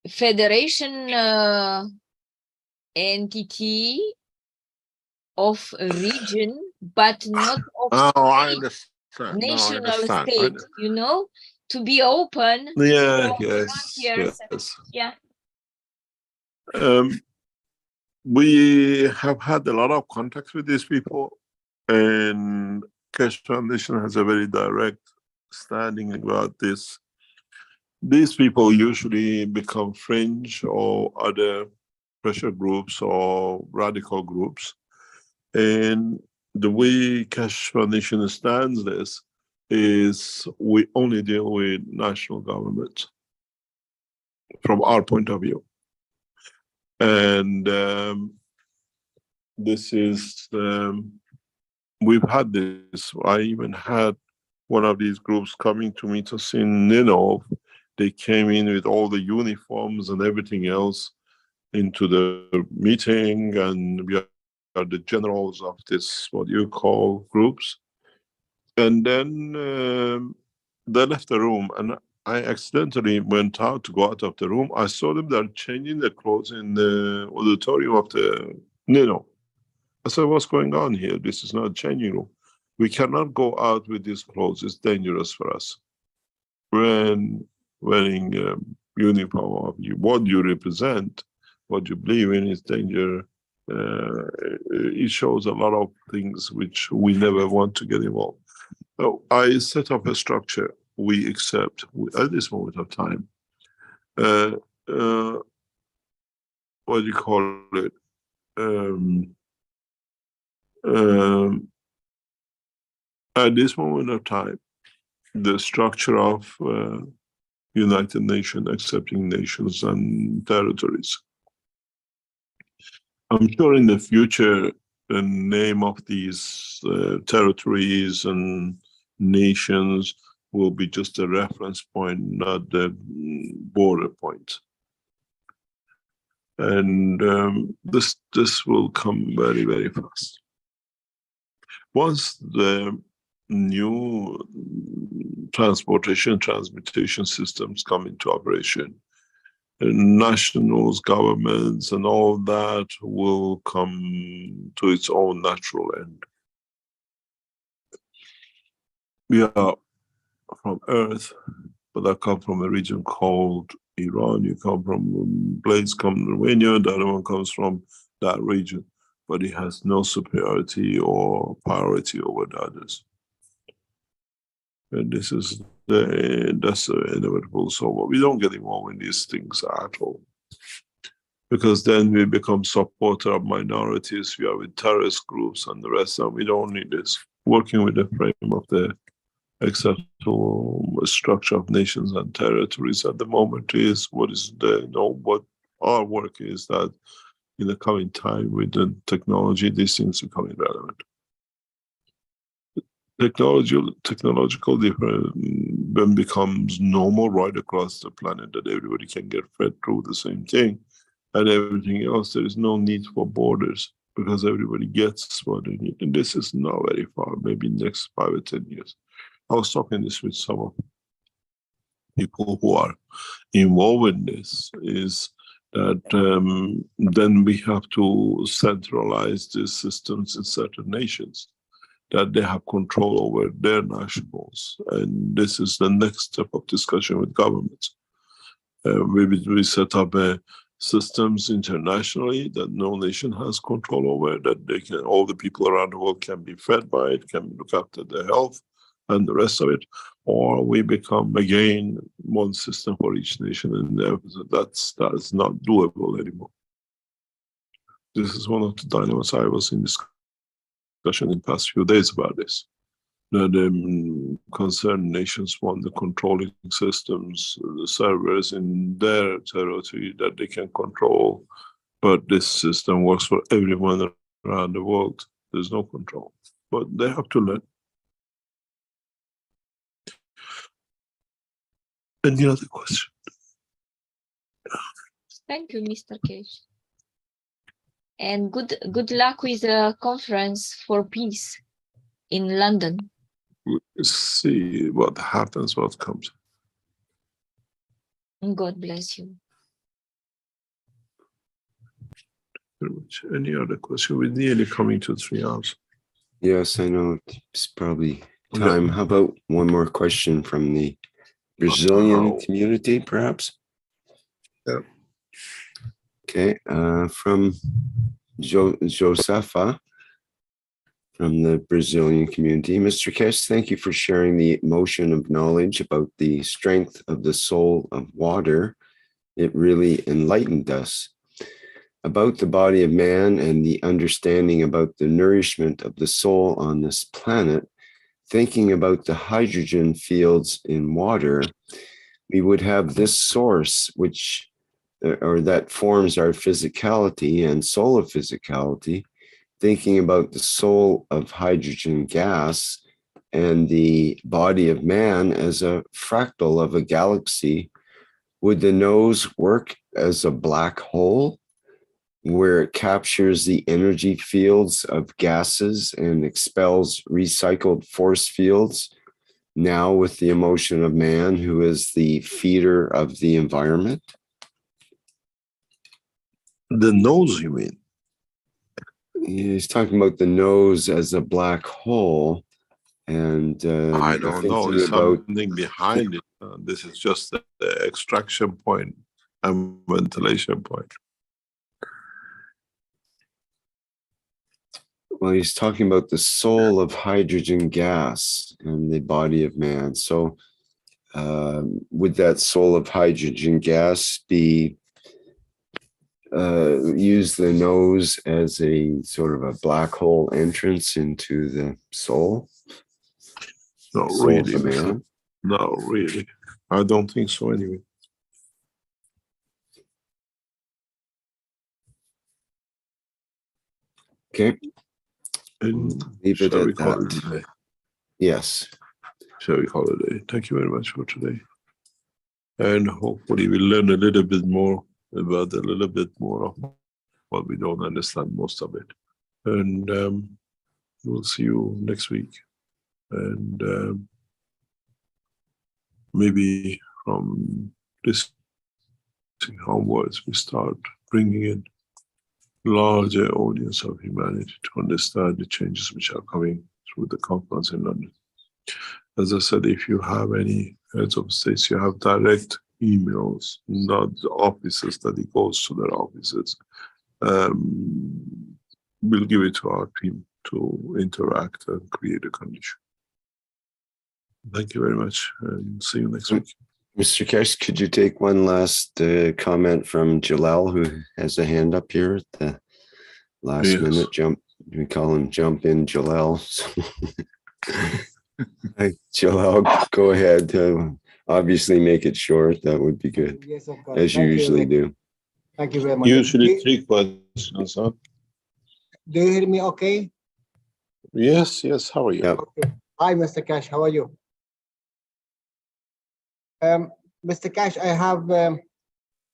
federation entity of a region, but not of I understand. national state, you know, to be open. Yeah, yes. Yeah. We have had a lot of contacts with these people, and Keshe Foundation has a very direct standing about this. These people usually become fringe or other pressure groups or radical groups. And the way Keshe Foundation stands this is we only deal with national government from our point of view. And this is, we've had this. I even had one of these groups coming to meet us in Ninov. They came in with all the uniforms and everything else into the meeting, and we are the generals of this, what you call, groups. And then they left the room, and I accidentally went out to go out of the room. I saw them, they're changing their clothes in the auditorium of the Nino. I said, what's going on here? This is not a changing room. We cannot go out with these clothes. It's dangerous for us. When wearing uniform of you, what you represent, what you believe in is danger. It shows a lot of things which we never want to get involved. Oh, I set up a structure. We accept at this moment of time. What do you call it? At this moment of time, the structure of United Nations accepting nations and territories. I'm sure in the future, the name of these territories and nations will be just a reference point, not the border point. And this will come very, very fast. Once the new transportation, transmutation systems come into operation, nationals, governments, and all that will come to its own natural end. We are from Earth, but I come from a region called Iran. You come from place come Romania, the other one comes from that region, but it has no superiority or priority over the others. And this is that's inevitable. So we don't get involved in these things at all, because then we become supporter of minorities. We are with terrorist groups and the rest, and we don't need this. Working with the frame of the acceptable structure of nations and territories at the moment is what is the what our work is, that in the coming time with the technology, these things become irrelevant. Technological difference then becomes normal right across the planet, that everybody can get fed through the same thing, and everything else, there is no need for borders, because everybody gets what they need. And this is not very far, maybe next 5 or 10 years. I was talking this with some of people who are involved in this, is that then we have to centralize these systems in certain nations, that they have control over their nationals. And this is the next step of discussion with governments. We set up systems internationally that no nation has control over, that they can, all the people around the world can be fed by it, can look after their health and the rest of it, or we become again one system for each nation, and that's not doable anymore. This is one of the dilemmas I was in discussion in the past few days about this. The concerned nations want the controlling systems, the servers in their territory that they can control, but this system works for everyone around the world. There's no control, but they have to learn. Any other question? Thank you, Mr. Keshe. And good luck with the conference for peace in London. We'll see what happens, what comes. God bless you. Very much. Any other question? We're nearly coming to 3 hours. Yes, I know it's probably time. Yeah. How about one more question from the Brazilian community, perhaps? Yeah. Okay, from Josefa from the Brazilian community. Mr. Keshe, thank you for sharing the motion of knowledge about the strength of the soul of water. It really enlightened us. About the body of man and the understanding about the nourishment of the soul on this planet, thinking about the hydrogen fields in water, we would have this source which, or that forms our physicality and soul of physicality, thinking about the soul of hydrogen gas and the body of man as a fractal of a galaxy. Would the nose work as a black hole where it captures the energy fields of gases and expels recycled force fields, now with the emotion of man, who is the feeder of the environment? The nose, you mean? He's talking about the nose as a black hole, and I don't know. There's about something behind it. This is just the extraction point and ventilation point. Well, he's talking about the soul of hydrogen gas and the body of man. So would that soul of hydrogen gas be use the nose as a sort of a black hole entrance into the soul? Not Soul really, of the man? No, really. I don't think so anyway. Okay. And Leave it shall we at call it that. a day? Yes. Shall we call it a day? Thank you very much for today. And hopefully we'll learn a little bit more about a little bit more of what we don't understand most of it. And we'll see you next week. And maybe from this onwards, we start bringing in larger audience of humanity to understand the changes which are coming through the conference in London. As I said, if you have any heads of states, you have direct emails, not the offices that it goes to their offices. We'll give it to our team to interact and create a condition. Thank you very much and see you next week. Mr. Keshe, could you take one last comment from Jalal, who has a hand up here at the last minute jump? We call him Jump In Jalal. Jalal, go ahead. Obviously, make it short. That would be good. Yes, of course. As you usually do. Thank you very much. Usually 3 questions, huh? Do you hear me okay? Yes, yes. How are you? Yep. Okay. Hi, Mr. Keshe. How are you? Mr. Keshe, I have a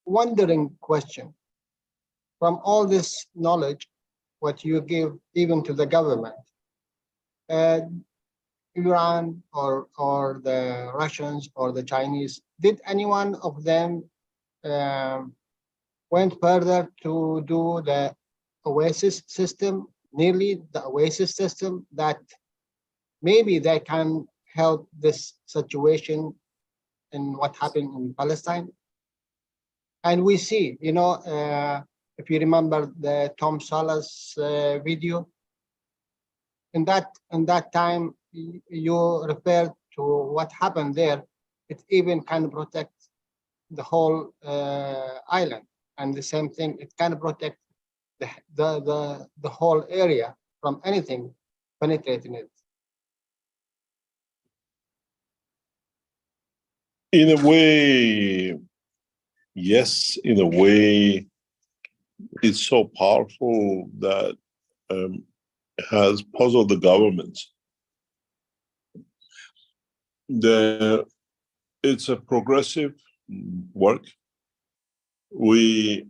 wondering question. From all this knowledge, what you give even to the government, Iran or the Russians or the Chinese, did any one of them went further to do the Oasis system, nearly the Oasis system, that maybe they can help this situation in what happened in Palestine? And we see, you know, if you remember the Tom Salah's video, in that time, you referred to what happened there. It even can protect the whole island, and the same thing, it can protect the whole area from anything penetrating it. In a way, yes. In a way, it's so powerful that has puzzled the governments. It's a progressive work. We,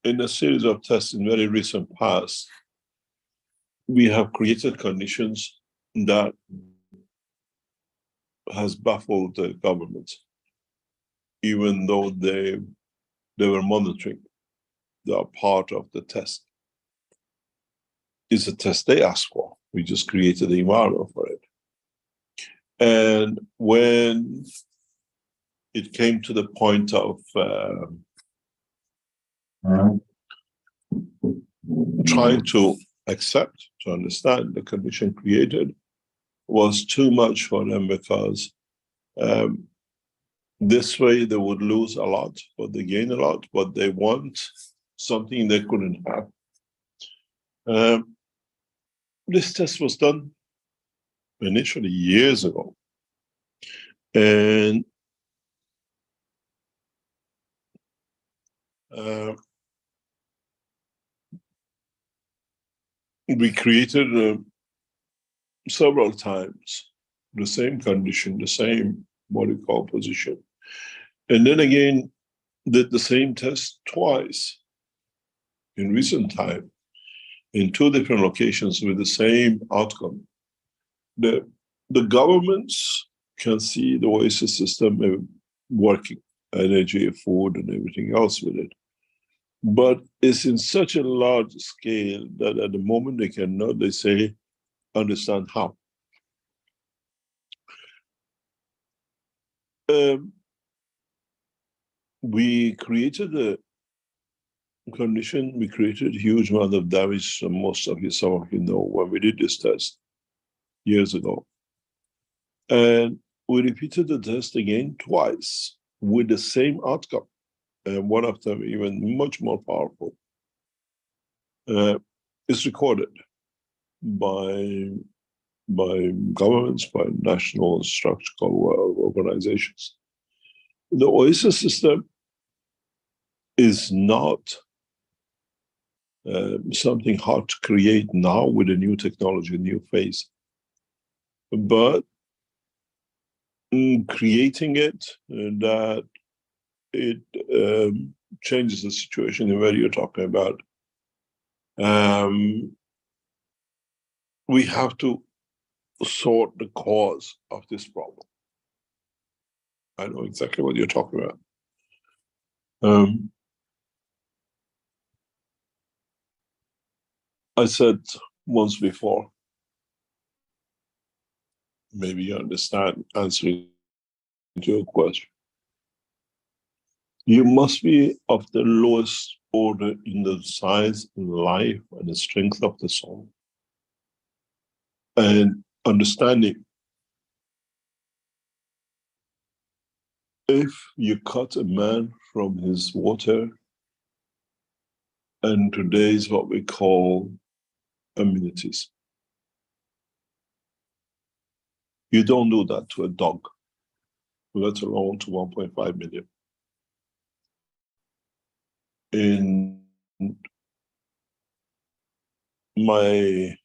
in a series of tests in very recent past, we have created conditions that has baffled the government, even though they were monitoring. They are part of the test. It's a test they asked for. We just created the environment for it. And when it came to the point of trying to accept, to understand the condition created, was too much for them, because this way they would lose a lot, but they gain a lot, but they want something they couldn't have. This test was done initially years ago. And we created several times the same condition, the same body composition. And then again, did the same test twice in recent time in 2 different locations with the same outcome. The governments can see the Oasis system working, energy, food, and everything else with it. But it's in such a large scale that at the moment they cannot, they say, understand how. We created condition, we created a huge amount of damage. Some of you know, when we did this test years ago. And we repeated the test again twice with the same outcome. And one of them even much more powerful. It's recorded by governments, by national structural organizations. The OASIS system is not something hard to create now with a new technology, a new phase. But creating it, that it changes the situation in where you're talking about. We have to sort the cause of this problem. I know exactly what you're talking about. I said once before, maybe you understand, answering to your question. You must be of the lowest order in the size and life and the strength of the soul. And understanding, if you cut a man from his water, and today is what we call amenities, you don't do that to a dog, let alone to 1.5 million. And my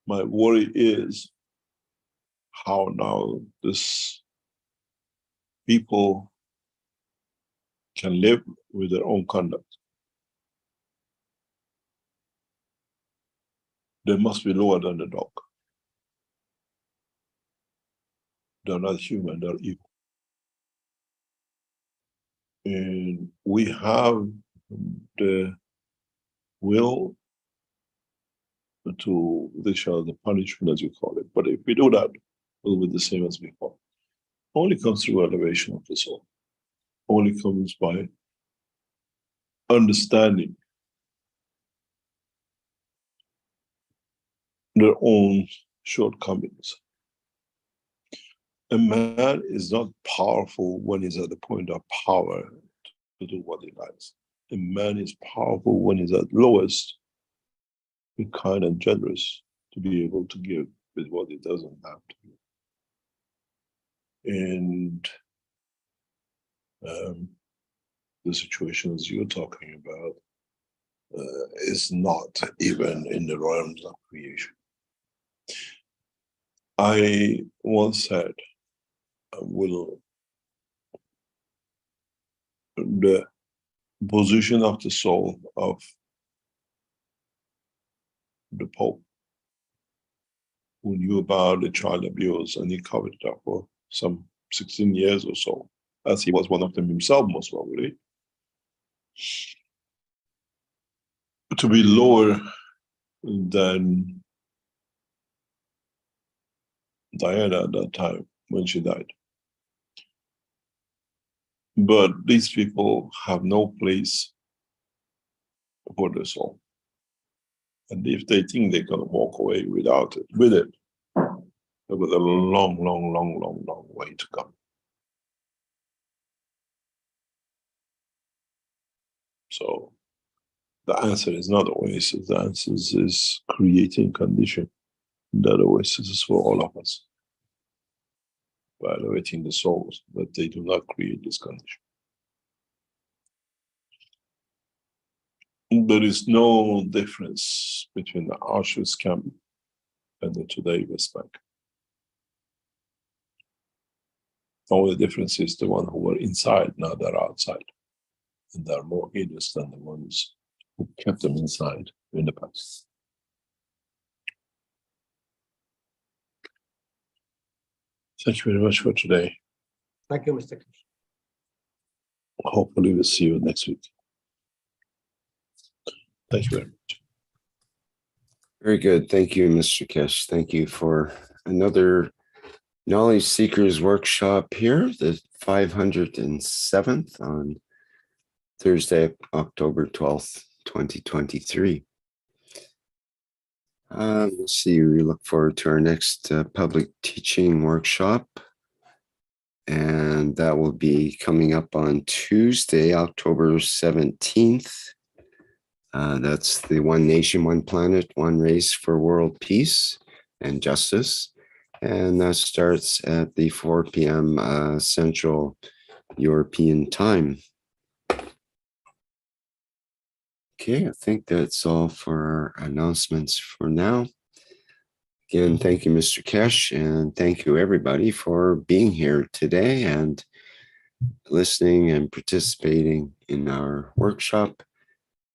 worry is how now this people can live with their own conduct. They must be lower than the dog. They're not human, they're evil. And we have the will to discharge the punishment, as you call it. But if we do that, we'll be the same as before. Only comes through elevation of the soul. Only comes by understanding their own shortcomings. A man is not powerful when he's at the point of power to do what he likes. A man is powerful when he's at lowest, be kind and generous to be able to give with what he doesn't have to give. And the situations you're talking about is not even in the realms of creation. I once said, the position of the soul of the Pope, who knew about the child abuse and he covered it up for some 16 years or so, as he was one of them himself, most probably, to be lower than Diana at that time when she died. But these people have no place for their soul. And if they think they're going to walk away without it, with it, they've got a long, long, long, long, long way to come. So the answer is not oasis. The answer is creating condition. That oasis is for all of us. By elevating the souls, that they do not create this condition. There is no difference between the Auschwitz camp and the today West Bank. The only difference is the one who were inside, now they're outside. And they're more heinous than the ones who kept them inside in the past. Thank you very much for today. Thank you, Mr. Keshe. Hopefully we'll see you next week. Thank you very much. Very good. Thank you, Mr. Keshe. Thank you for another Knowledge Seekers workshop here, the 507th on Thursday, October 12th, 2023. Let's see, we look forward to our next public teaching workshop. And that will be coming up on Tuesday, October 17th. That's the One Nation, One Planet, One Race for World Peace and Justice. And that starts at the 4 p.m. Central European Time. Okay, I think that's all for our announcements for now. Again, thank you, Mr. Keshe, and thank you, everybody, for being here today and listening and participating in our workshop.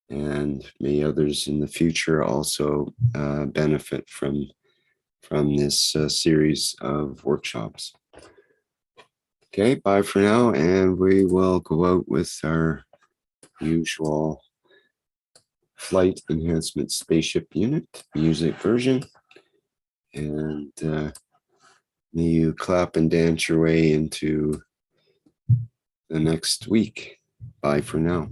And may others in the future also benefit from this series of workshops. Okay, bye for now, and we will go out with our usual flight enhancement spaceship unit music version. And may you clap and dance your way into the next week. Bye for now.